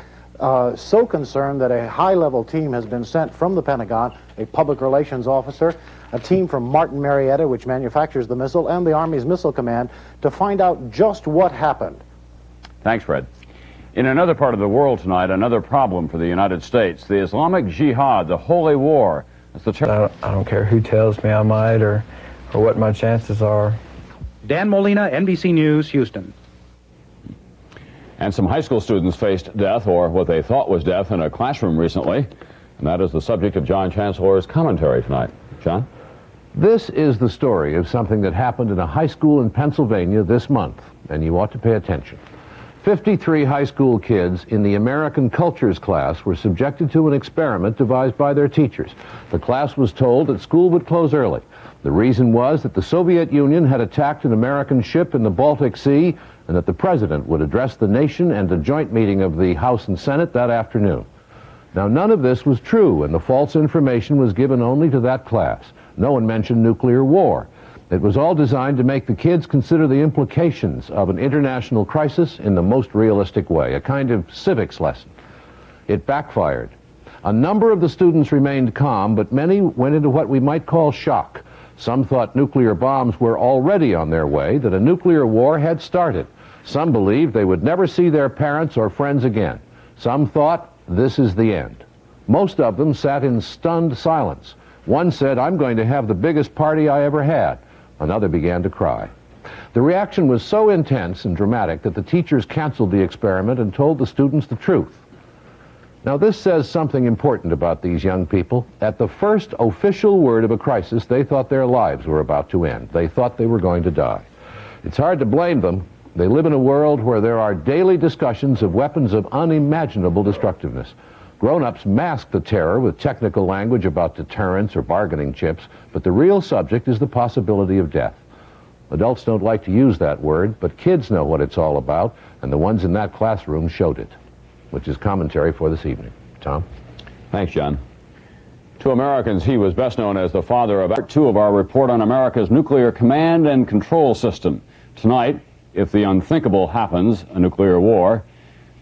So concerned that a high-level team has been sent from the Pentagon, a public relations officer, a team from Martin Marietta, which manufactures the missile, and the Army's Missile Command, to find out just what happened. Thanks, Fred. In another part of the world tonight, another problem for the United States, the Islamic Jihad, the holy war. I don't care who tells me I might or what my chances are. Dan Molina, NBC News, Houston. And some high school students faced death, or what they thought was death, in a classroom recently. And that is the subject of John Chancellor's commentary tonight. John? This is the story of something that happened in a high school in Pennsylvania this month, and you ought to pay attention. 53 high school kids in the American Cultures class were subjected to an experiment devised by their teachers. The class was told that school would close early. The reason was that the Soviet Union had attacked an American ship in the Baltic Sea, and that the president would address the nation and a joint meeting of the House and Senate that afternoon. Now, none of this was true, and the false information was given only to that class. No one mentioned nuclear war. It was all designed to make the kids consider the implications of an international crisis in the most realistic way, a kind of civics lesson. It backfired. A number of the students remained calm, but many went into what we might call shock. Some thought nuclear bombs were already on their way, that a nuclear war had started. Some believed they would never see their parents or friends again. Some thought this is the end. Most of them sat in stunned silence. One said, "I'm going to have the biggest party I ever had." Another began to cry. The reaction was so intense and dramatic that the teachers canceled the experiment and told the students the truth. Now, this says something important about these young people. At the first official word of a crisis, they thought their lives were about to end. They thought they were going to die. It's hard to blame them. They live in a world where there are daily discussions of weapons of unimaginable destructiveness. Grown-ups mask the terror with technical language about deterrence or bargaining chips, but the real subject is the possibility of death. Adults don't like to use that word, but kids know what it's all about, and the ones in that classroom showed it. Which is commentary for this evening. Tom? Thanks, John. To Americans, he was best known as the father of Part 2 of our report on America's nuclear command and control system. Tonight, if the unthinkable happens, a nuclear war,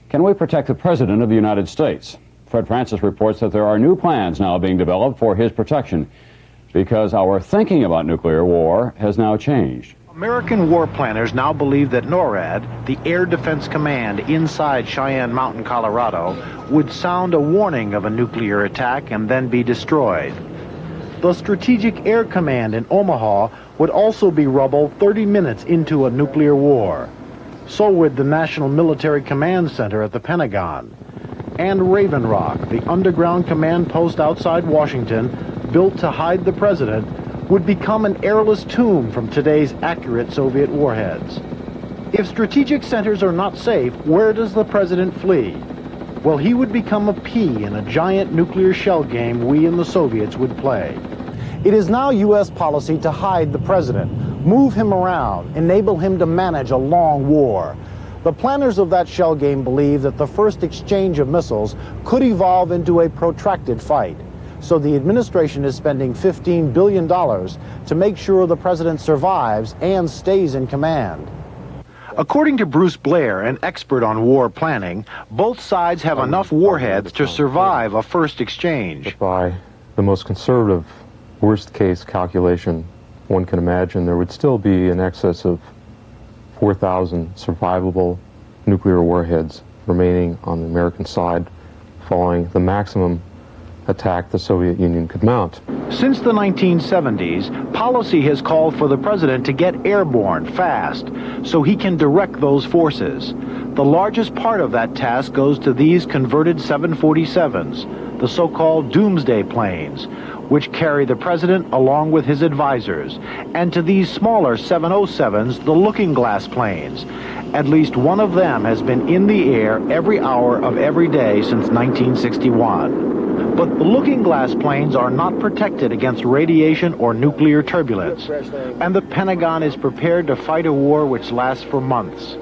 can we protect the President of the United States? Fred Francis reports that there are new plans now being developed for his protection, because our thinking about nuclear war has now changed. American war planners now believe that NORAD, the Air Defense Command inside Cheyenne Mountain, Colorado, would sound a warning of a nuclear attack and then be destroyed. The Strategic Air Command in Omaha would also be rubble 30 minutes into a nuclear war. So would the National Military Command Center at the Pentagon. And Raven Rock, the underground command post outside Washington, built to hide the president, would become an airless tomb from today's accurate Soviet warheads. If strategic centers are not safe, where does the president flee? Well, he would become a pea in a giant nuclear shell game we and the Soviets would play. It is now U.S. policy to hide the president, move him around, enable him to manage a long war. The planners of that shell game believe that the first exchange of missiles could evolve into a protracted fight. So the administration is spending $15 billion to make sure the president survives and stays in command. According to Bruce Blair, an expert on war planning, both sides have enough warheads to survive a first exchange. By the most conservative, worst-case calculation one can imagine, there would still be in excess of 4,000 survivable nuclear warheads remaining on the American side following the maximum attack the Soviet Union could mount. Since the 1970s, policy has called for the president to get airborne fast so he can direct those forces. The largest part of that task goes to these converted 747s, the so-called Doomsday planes, which carry the president along with his advisors, and to these smaller 707s, the Looking Glass planes. At least one of them has been in the air every hour of every day since 1961. But the Looking Glass planes are not protected against radiation or nuclear turbulence, and the Pentagon is prepared to fight a war which lasts for months.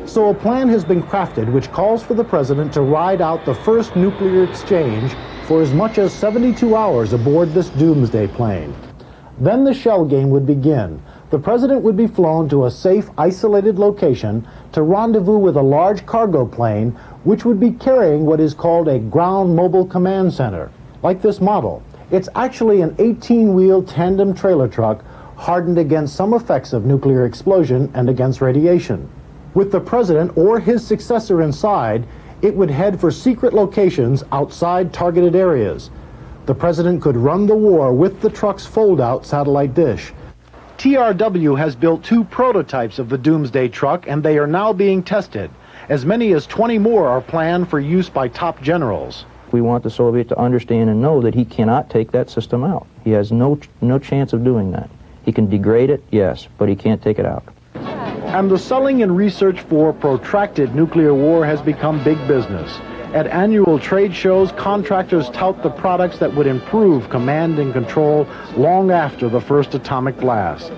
So a plan has been crafted which calls for the president to ride out the first nuclear exchange for as much as 72 hours aboard this Doomsday plane. Then the shell game would begin. The president would be flown to a safe, isolated location to rendezvous with a large cargo plane which would be carrying what is called a ground mobile command center, like this model. It's actually an 18-wheel tandem trailer truck hardened against some effects of nuclear explosion and against radiation. With the president or his successor inside, it would head for secret locations outside targeted areas. The president could run the war with the truck's fold-out satellite dish. TRW has built 2 prototypes of the Doomsday truck, and they are now being tested. As many as 20 more are planned for use by top generals. We want the Soviet to understand and know that he cannot take that system out. He has no chance of doing that. He can degrade it, yes, but he can't take it out. And the selling and research for protracted nuclear war has become big business. At annual trade shows, contractors tout the products that would improve command and control long after the first atomic blast.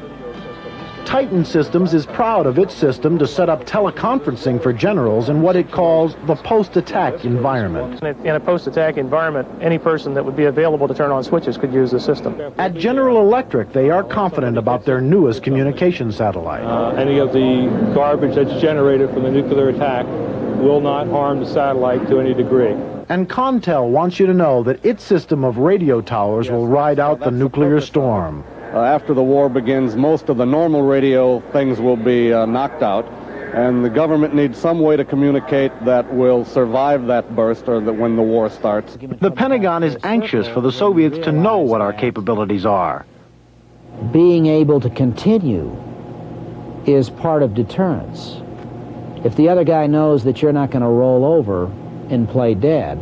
Titan Systems is proud of its system to set up teleconferencing for generals in what it calls the post-attack environment. In a post-attack environment, any person that would be available to turn on switches could use the system. At General Electric, they are confident about their newest communication satellite. Any of the garbage that's generated from the nuclear attack will not harm the satellite to any degree. And Contel wants you to know that its system of radio towers will ride out the nuclear storm. After the war begins, most of the normal radio things will be knocked out, and the government needs some way to communicate that will survive that burst or that when the war starts. The Pentagon is anxious for the Soviets to know what our capabilities are. Being able to continue is part of deterrence. If the other guy knows that you're not going to roll over and play dead,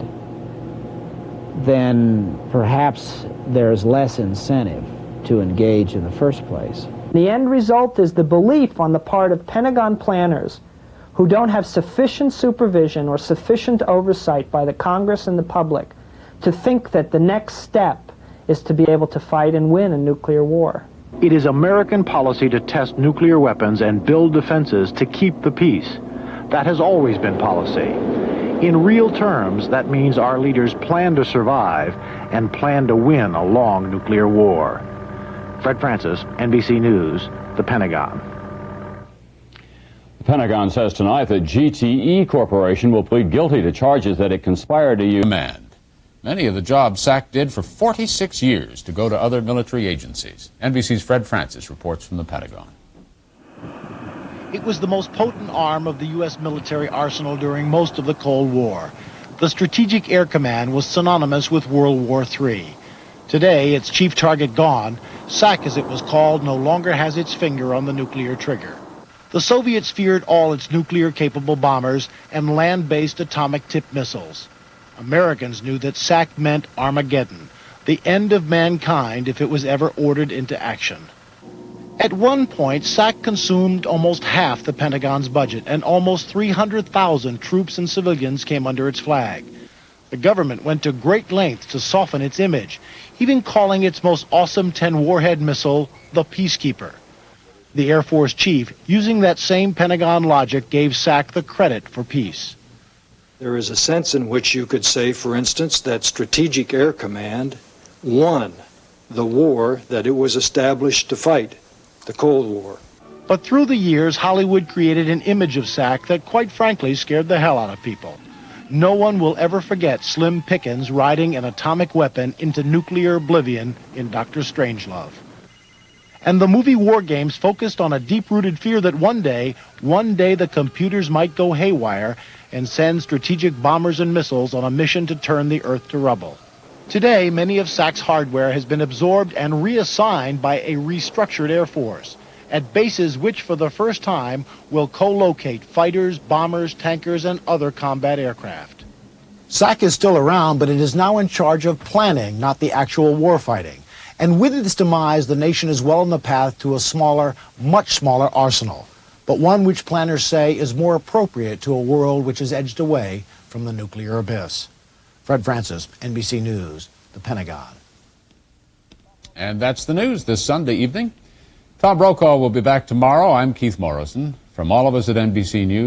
then perhaps there's less incentive to engage in the first place. The end result is the belief on the part of Pentagon planners who don't have sufficient supervision or sufficient oversight by the Congress and the public to think that the next step is to be able to fight and win a nuclear war. It is American policy to test nuclear weapons and build defenses to keep the peace. That has always been policy. In real terms, that means our leaders plan to survive and plan to win a long nuclear war. Fred Francis, NBC News, the Pentagon. The Pentagon says tonight that GTE Corporation will plead guilty to charges that it conspired to use command. Many of the jobs SAC did for 46 years to go to other military agencies. NBC's Fred Francis reports from the Pentagon. It was the most potent arm of the U.S. military arsenal during most of the Cold War. The Strategic Air Command was synonymous with World War III. Today, its chief target gone, SAC as it was called no longer has its finger on the nuclear trigger. The Soviets feared all its nuclear-capable bombers and land-based atomic-tipped missiles. Americans knew that SAC meant Armageddon, the end of mankind if it was ever ordered into action. At one point, SAC consumed almost half the Pentagon's budget, and almost 300,000 troops and civilians came under its flag. The government went to great lengths to soften its image, even calling its most awesome 10-warhead missile the Peacekeeper. The Air Force chief, using that same Pentagon logic, gave SAC the credit for peace. There is a sense in which you could say, for instance, that Strategic Air Command won the war that it was established to fight, the Cold War. But through the years, Hollywood created an image of SAC that, quite frankly, scared the hell out of people. No one will ever forget Slim Pickens riding an atomic weapon into nuclear oblivion in Dr. Strangelove. And the movie War Games focused on a deep-rooted fear that one day the computers might go haywire and send strategic bombers and missiles on a mission to turn the Earth to rubble. Today, many of SAC's hardware has been absorbed and reassigned by a restructured Air Force at bases which, for the first time, will co-locate fighters, bombers, tankers, and other combat aircraft. SAC is still around, but it is now in charge of planning, not the actual warfighting. And with its demise, the nation is well on the path to a smaller, much smaller arsenal, but one which planners say is more appropriate to a world which is edged away from the nuclear abyss. Fred Francis, NBC News, the Pentagon. And that's the news this Sunday evening. Tom Brokaw will be back tomorrow. I'm Keith Morrison. From all of us at NBC News.